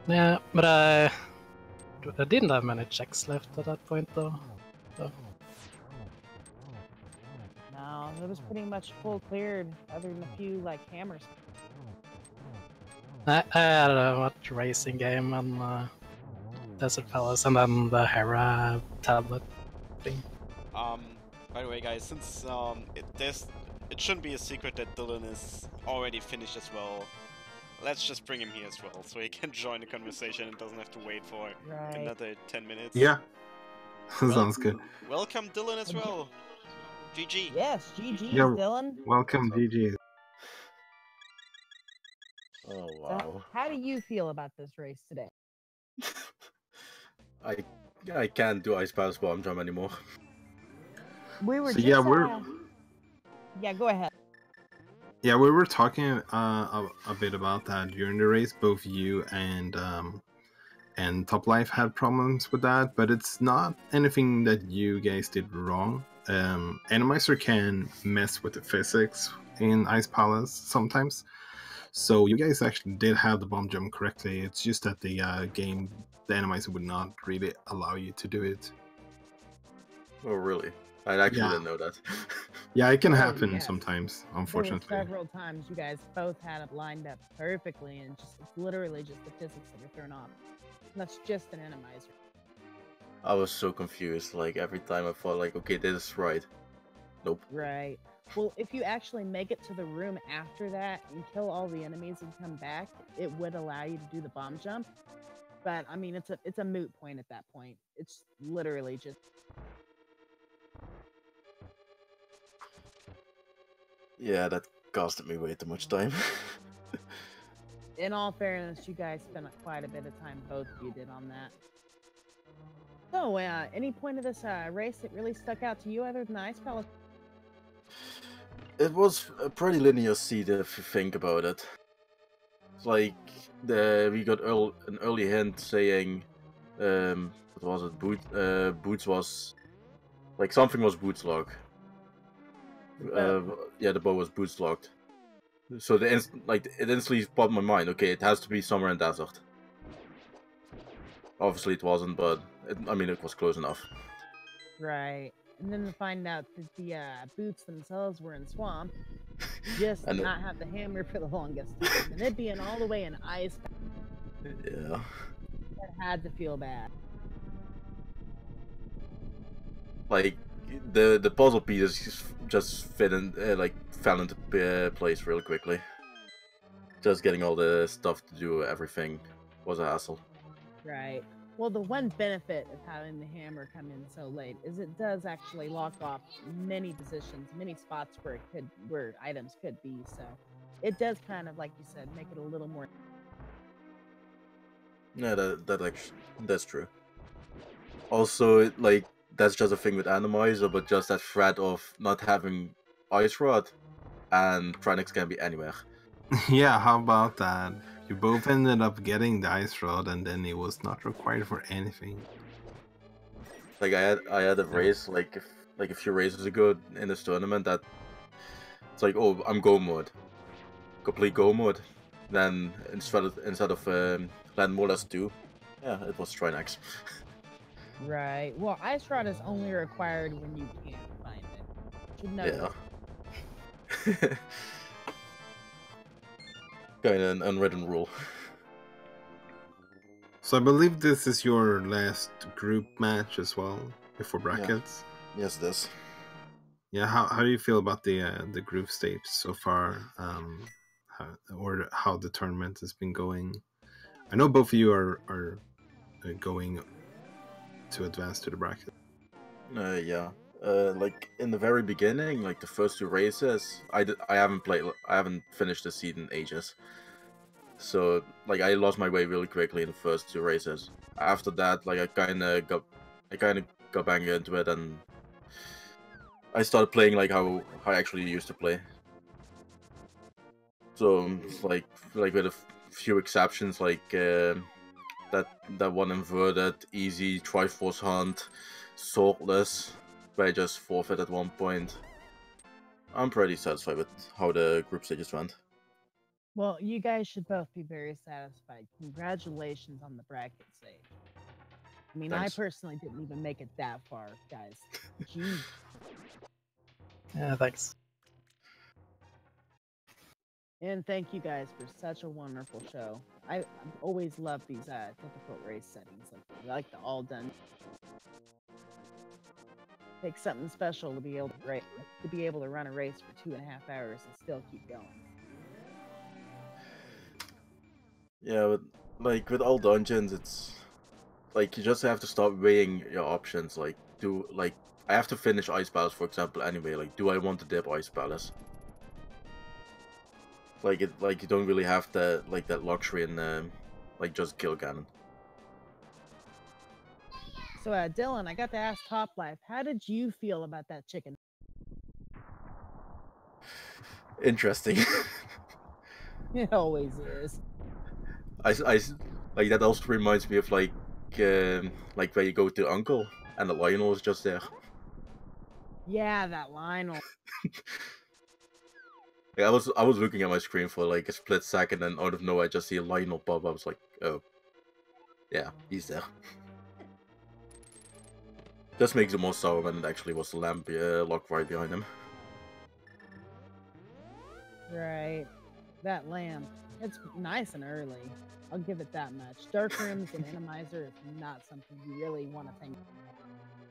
yeah, but I didn't have many checks left at that point though. So. No, it was pretty much full cleared, other than a few like hammers. I had a racing game and Desert Palace, and then the Hera tablet thing. By the way, guys, since it shouldn't be a secret that Dylan is already finished as well. Let's just bring him here as well, so he can join the conversation and doesn't have to wait for another 10 minutes. Yeah, sounds good. Welcome, Dylan, as well. GG. Yes, GG, Yeah, Dylan. Welcome, GG. Oh So, wow! how do you feel about this race today? I can't do Ice Palace Bomb Jump anymore. We were So, just, yeah, we're yeah, go ahead. Yeah, we were talking a bit about that during the race. Both you and topplife had problems with that, but it's not anything that you guys did wrong. Animeizer can mess with the physics in Ice Palace sometimes, so you guys actually did have the bomb jump correctly. It's just that the game, the Animeizer would not really allow you to do it. Oh really? I actually Yeah. didn't know that. Yeah, it can Oh, happen yes. sometimes, There were unfortunately. several times you guys both had it lined up perfectly, and just it's literally just the physics that are thrown off. And that's just an Animeizer. I was so confused. Like every time I thought, like, okay, this is right. Nope. Right. Well, if you actually make it to the room after that and kill all the enemies and come back, it would allow you to do the bomb jump. But I mean, it's a moot point at that point. It's literally just. Yeah, that costed me way too much time. In all fairness, you guys spent quite a bit of time, both of you did, on that. So, any point of this race that really stuck out to you other than the Ice Palace? It was a pretty linear seed if you think about it. It's like we got an early hint saying, what was it? Boots was like something was Boots locked. Yeah, the bow was Boots locked. So it instantly popped in my mind. Okay, it has to be somewhere in desert. Obviously, it wasn't, but it was close enough. Right. And then to find out that the boots themselves were in swamp, just to And not have the hammer for the longest time, and it being all the way in ice. Yeah. That had to feel bad. Like the puzzle pieces just fit in, fell into place real quickly. Just getting all the stuff to do everything was a hassle. Right. Well, the one benefit of having the hammer come in so late is it does actually lock off many positions, many spots where items could be. So it does kind of, like you said, make it a little more. Yeah, that's true. Also, that's just a thing with Animeizer, but just that threat of not having Ice Rod and Trinix can be anywhere. Yeah, how about that? You both ended up getting the ice rod, and then it was not required for anything. Like I had a race like a few races ago in this tournament that it's like, oh, I'm go mode, complete go mode. Then instead of land more or less 2, yeah, it was Trinax. Right. Well, ice rod is only required when you can't find it. Should know Yeah. this. Kind of an unwritten rule. So I believe this is your last group match as well before brackets. Yes, this. Yeah, how do you feel about the group stage so far, how the tournament has been going? I know both of you are going to advance to the bracket. Yeah. Like in the very beginning, like the first 2 races, I haven't finished the seed in ages. So like I lost my way really quickly in the first 2 races. After that, like I kind of got back into it, and I started playing like how I actually used to play. So like with a few exceptions, like that one inverted easy Triforce Hunt, swordless, where I just forfeit at one point. I'm pretty satisfied with how the group stages went. Well, you guys should both be very satisfied. Congratulations on the bracket stage. I mean, Thanks. I personally didn't even make it that far, guys. Jeez. Yeah, thanks. And thank you guys for such a wonderful show. I always love these difficult race settings, like the all done. Takes something special to be able to run a race for 2.5 hours and still keep going. Yeah, but like with all dungeons, it's like you just have to start weighing your options. Like, I have to finish Ice Palace, for example, anyway. Like, do I want to dip Ice Palace? Like you don't really have that luxury in like just kill Ganon. So, Dylan, I got to ask topplife, how did you feel about that chicken? Interesting. It always is. I like that also reminds me of like where you go to Uncle and the Lionel is just there. Yeah, that Lionel. Like, I was looking at my screen for like a split second, and out of nowhere I just see a Lionel pop up. I was like, oh, yeah, he's there. Just makes it more sour when it actually was the lamp locked right behind him. Right. That lamp. It's nice and early. I'll give it that much. Dark Rooms and Animizer is not something you really want to think.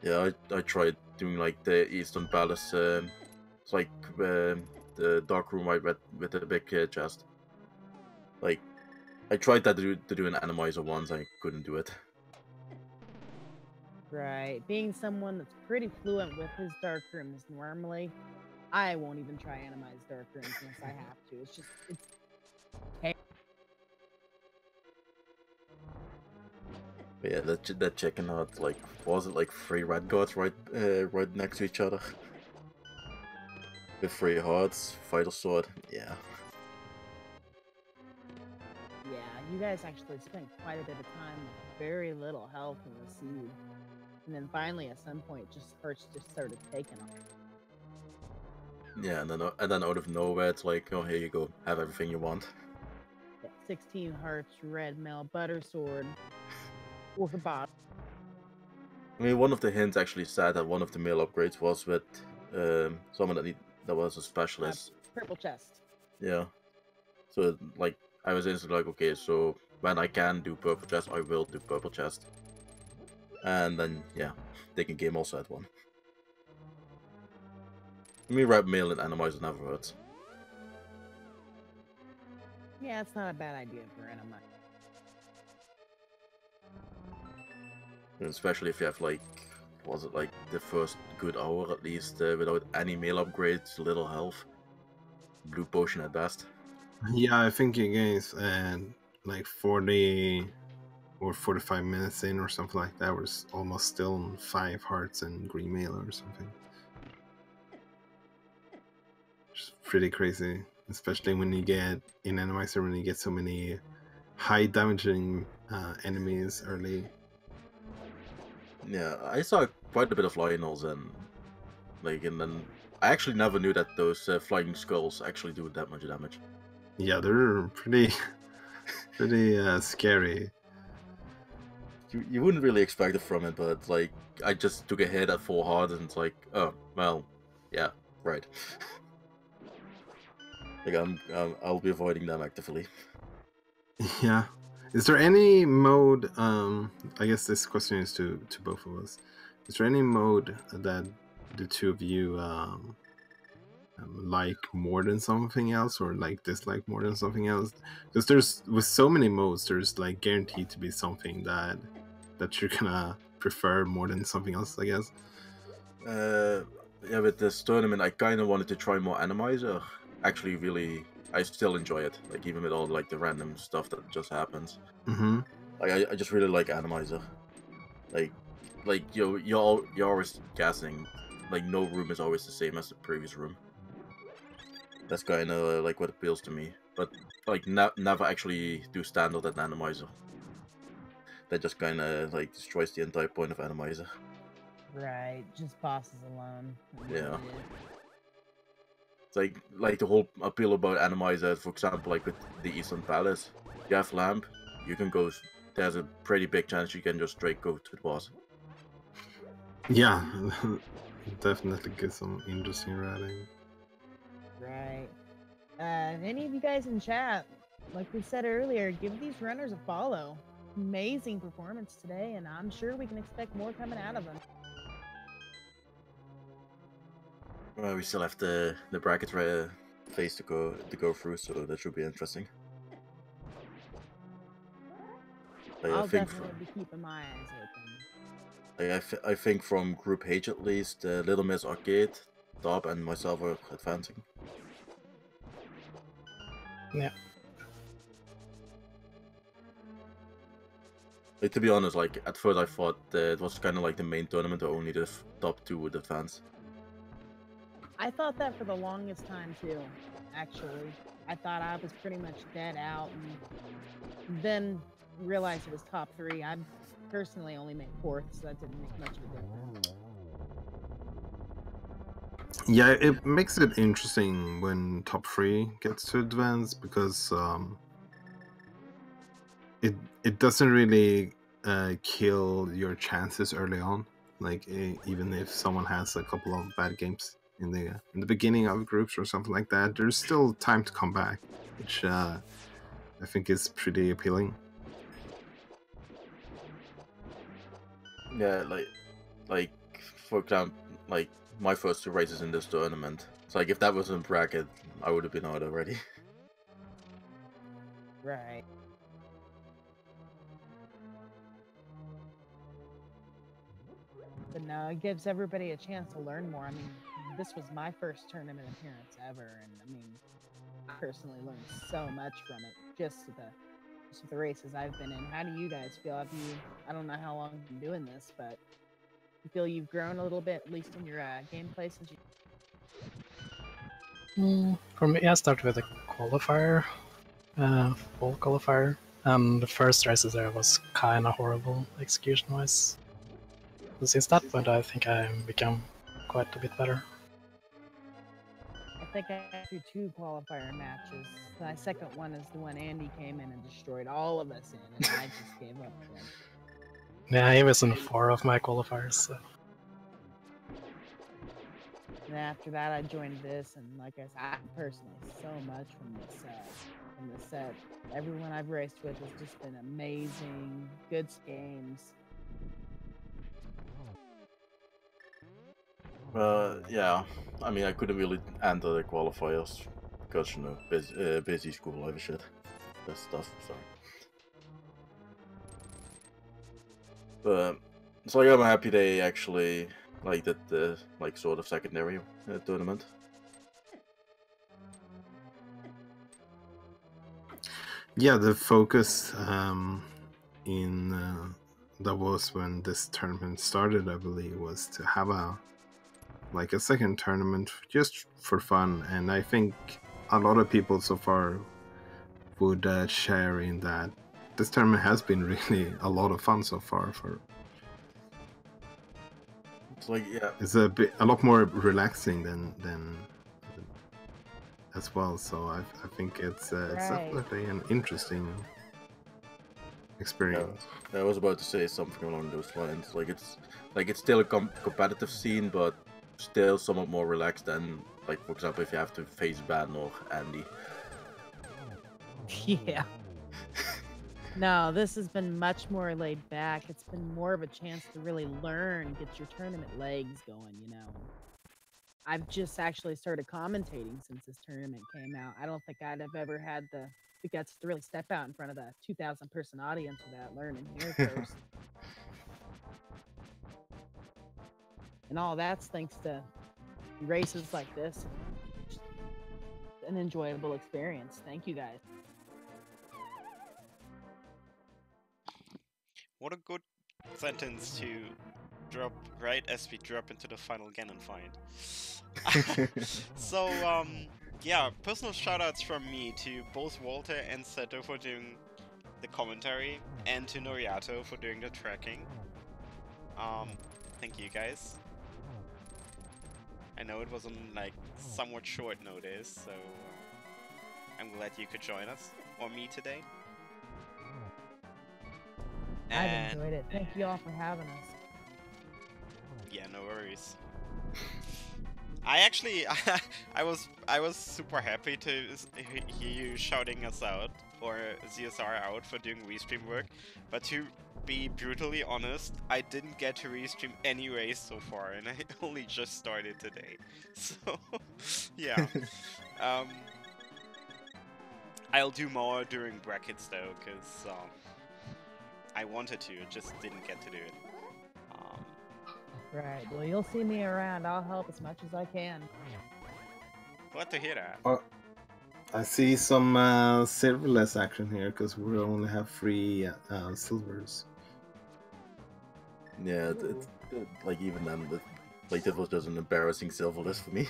Yeah, I tried doing like the Eastern Palace. It's like the dark room right with the big chest. Like, I tried that to do an Animizer once. I couldn't do it. Right. Being someone that's pretty fluent with his Dark Rooms normally, I won't even try Animize Dark Rooms unless I have to. It's But yeah, that chicken had like, was it like 3 red guards right next to each other? With 3 hearts, vital sword, yeah. Yeah, you guys actually spent quite a bit of time with very little health in the seed. And then finally, at some point, hearts just started taking off. Yeah, and then out of nowhere, it's like, oh, here you go, have everything you want. Yeah, 16 hearts, red mail, butter sword, with a bottle. I mean, one of the hints actually said that one of the mail upgrades was with someone that was a specialist. Purple chest. Yeah. So, like, I was instantly like, okay, so when I can do purple chest, I will do purple chest. And then, yeah, taking game also had one. I mean, red mail and Animizer never hurts. Yeah, it's not a bad idea for Animizer. Especially if you have, like, was it like the first good hour at least without any mail upgrades, little health. Blue potion at best. Yeah, I think you guys like 40 or 45 minutes in or something like that was almost still on 5 hearts and green mail or something. Just pretty crazy, especially when you get in Animizer, when you get so many high damaging enemies early. Yeah, I saw quite a bit of Lionels and then I actually never knew that those flying skulls actually do that much damage. Yeah, they're pretty scary. You wouldn't really expect it from it, but like I just took a hit at full heart and it's like, oh well, yeah, right. Like I'll be avoiding them actively. Yeah. Is there any mode? I guess this question is to both of us. Is there any mode that the two of you like more than something else, or like dislike more than something else? Because there's with so many modes, there's like guaranteed to be something that you're gonna prefer more than something else, I guess. Yeah, with this tournament, I kind of wanted to try more Animizer. Actually, really, I still enjoy it. Like even with all like the random stuff that just happens. Mm-hmm. Like I just really like Animizer. Like you're always guessing. Like no room is always the same as the previous room. That's kind of like what appeals to me. But like never actually do standard at Animizer. That just kind of like destroys the entire point of Animizer. Right, just bosses alone. Yeah. It's like the whole appeal about Animizer, for example, like with the Eastern Palace. You have Lamp, you can go. There's a pretty big chance you can just straight go to the boss. Yeah, definitely get some interesting routing. Right. Any of you guys in chat, like we said earlier, give these runners a follow. Amazing performance today, and I'm sure we can expect more coming out of them. Well, we still have the bracket phase to go through, so that should be interesting. I'll definitely be keeping my eyes open. I think from Group H at least, Little Miss Arcade, Top, and myself are advancing. Yeah. Like, to be honest, like at first I thought it was kind of like the main tournament where only the top 2 would advance. I thought that for the longest time too, actually. I thought I was pretty much dead out, and then realized it was top 3. I personally only made 4th, so that didn't make much of a difference. Yeah, it makes it interesting when top 3 gets to advance, because it doesn't really kill your chances early on. Like even if someone has a couple of bad games in the beginning of groups or something like that, there's still time to come back, which I think is pretty appealing. Yeah, like for example, like my first 2 races in this tournament. It's like if that was in bracket, I would have been out already. Right. But no, it gives everybody a chance to learn more. I mean, this was my first tournament appearance ever, and I mean, I personally learned so much from it, just with the races I've been in. How do you guys feel? Have you? I don't know how long you've been doing this, but you feel you've grown a little bit, at least in your gameplay since you. For me, I started with a qualifier, full qualifier, and the first races there was kind of horrible execution-wise. But since that point, I think I become quite a bit better. I think I got through 2 qualifier matches. My second one is the one Andy came in and destroyed all of us in, and I just gave up then. Yeah, he was in 4 of my qualifiers, so. And after that, I joined this, and like I said, I personally so much from this set. Everyone I've raced with has just been amazing, good games. Yeah, I mean I couldn't really enter the qualifiers because you know busy school life and shit, that stuff. So like I'm happy they actually like did the like sort of secondary tournament. Yeah, the focus in that was when this tournament started, I believe, was to have a like a second tournament just for fun, and I think a lot of people so far would share in that this tournament has been really a lot of fun so far. It's like, yeah, It's a lot more relaxing than as well. So I think it's Right. definitely an interesting experience. I was about to say something along those lines. Like it's still a competitive scene, but still somewhat more relaxed than, like, for example, if you have to face Ben or Andy. Yeah. No, this has been much more laid back. It's been more of a chance to really learn, get your tournament legs going, you know. I've just actually started commentating since this tournament came out. I don't think I'd have ever had the guts to really step out in front of a 2,000 person audience without learning here first. And all that's thanks to races like this. Just an enjoyable experience. Thank you guys. What a good sentence to drop right as we drop into the final Ganon fight. So, yeah, personal shoutouts from me to both Walter and Seto for doing the commentary, and to Noriato for doing the tracking. Thank you guys. I know it was on, like, somewhat short notice, so I'm glad you could join us, or me today. I've enjoyed it. Thank you all for having us. Yeah, no worries. I actually, I was super happy to hear you shouting us out, or ZSR out, for doing restream work, but to be brutally honest, I didn't get to restream any race so far, and I only just started today. So, yeah. I'll do more during brackets though, because I wanted to, just didn't get to do it. Right. Well, you'll see me around. I'll help as much as I can. Glad to hear that. I see some silverless action here because we only have 3 silvers. Yeah, like even then, like that was just an embarrassing silver list for me.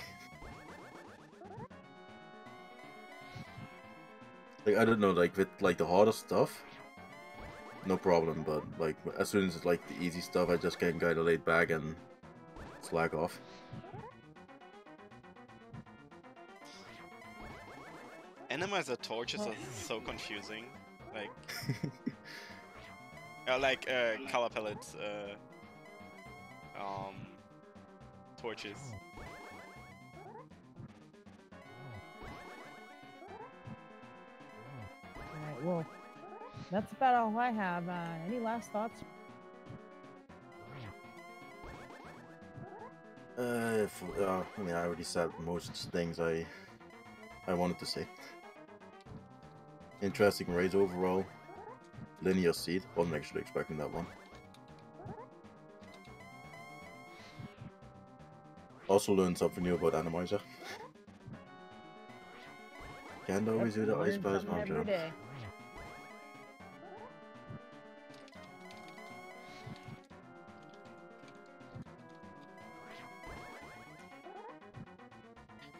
Like, I don't know, like with like the harder stuff, no problem, but like as soon as it's like the easy stuff, I just get kind of laid back and slack off. Animizer torches are so confusing. Like, like color palette torches. Alright, well, that's about all I have. Any last thoughts? I mean, I already said most things I wanted to say. Interesting race overall. Linear seed. Wasn't actually expecting that one. Also learned something new about Animizer. Can't always do the ice bars every day.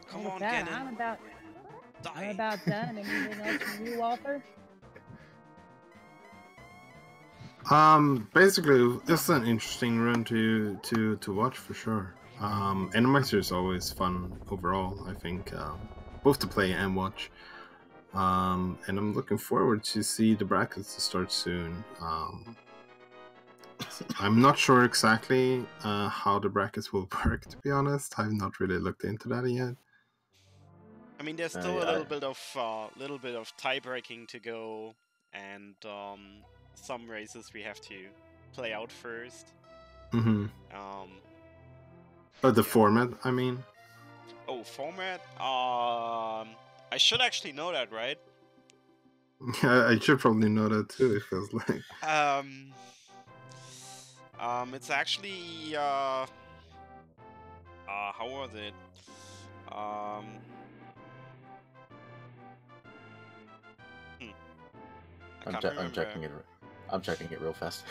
Come on, that, Ganon. I'm about done. Anything else from you, Walter? Basically, this is an interesting run to watch for sure. Animizer is always fun overall, I think, both to play and watch. And I'm looking forward to see the brackets to start soon. I'm not sure exactly how the brackets will work, to be honest. I've not really looked into that yet. I mean, there's still a little bit of tie breaking to go, and some races we have to play out first. Mm-hmm. But the format, I mean. Oh, format. I should actually know that, right? Yeah, I should probably know that too. It feels like. It's actually how was it? I'm checking it. I'm checking it real fast.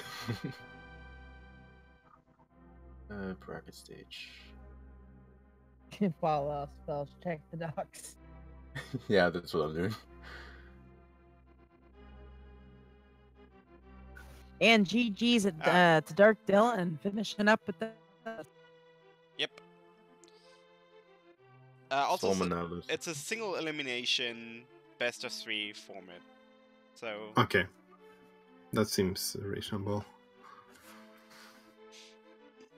Bracket stage. While spells check the docs. Yeah, that's what I'm doing. And GG's to darkdyllon finishing up with the. Yep. Also, Storm analysis. it's a single elimination best of 3 format. So Okay, that seems reasonable.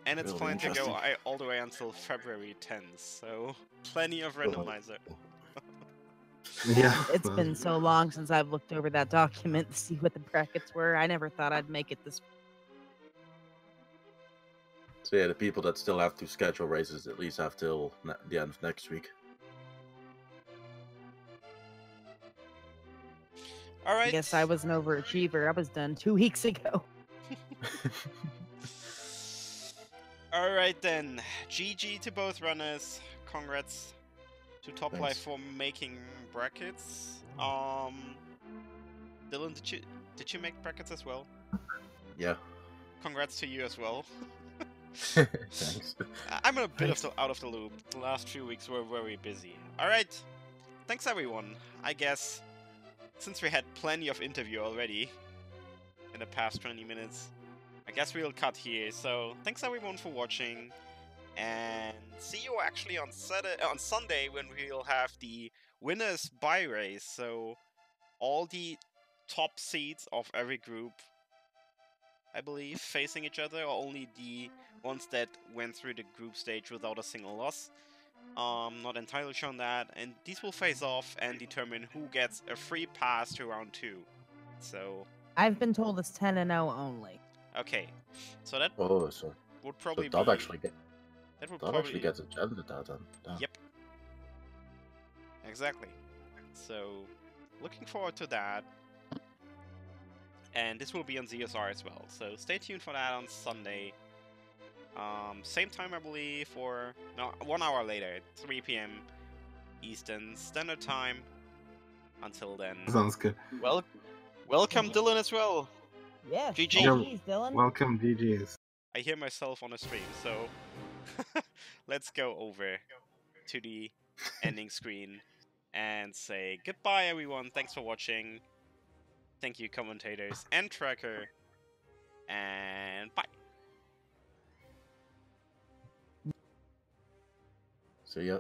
and it's Really planned to go interesting. all the way until February 10th. So plenty of randomizer. Yeah, It's been so long since I've looked over that document to see what the brackets were. I never thought I'd make it this. So yeah, the people that still have to schedule races at least have till the end of next week. All right. I guess I was an overachiever. I was done 2 weeks ago. All right then. GG to both runners. Congrats to Top Thanks. Life for making brackets. Dylan, did you make brackets as well? Yeah. Congrats to you as well. Thanks. I'm a bit out of the loop. The last few weeks were very busy. Alright. Thanks everyone. I guess since we had plenty of interview already in the past 20 minutes, I guess we'll cut here. So thanks everyone for watching. And see you actually on Sunday when we'll have the winners bye race. So all the top seeds of every group, I believe, facing each other, or only the ones that went through the group stage without a single loss. Not entirely sure on that. And these will face off and determine who gets a free pass to round 2. So I've been told it's 10-0 only. okay, so that Oh, so would probably Dub be actually gets a chance at that then. Yeah. Yep. Exactly. So, looking forward to that. And this will be on ZSR as well. So stay tuned for that on Sunday. Same time, I believe, or no, 1 hour later, 3 p.m. Eastern Standard Time. Until then, sounds good. welcome Dylan as well. Yes. GG. GG's, Dylan. Welcome, GG's. I hear myself on the stream, so let's go over to the ending screen and say goodbye, everyone. Thanks for watching. Thank you, commentators and tracker, and bye. So yeah.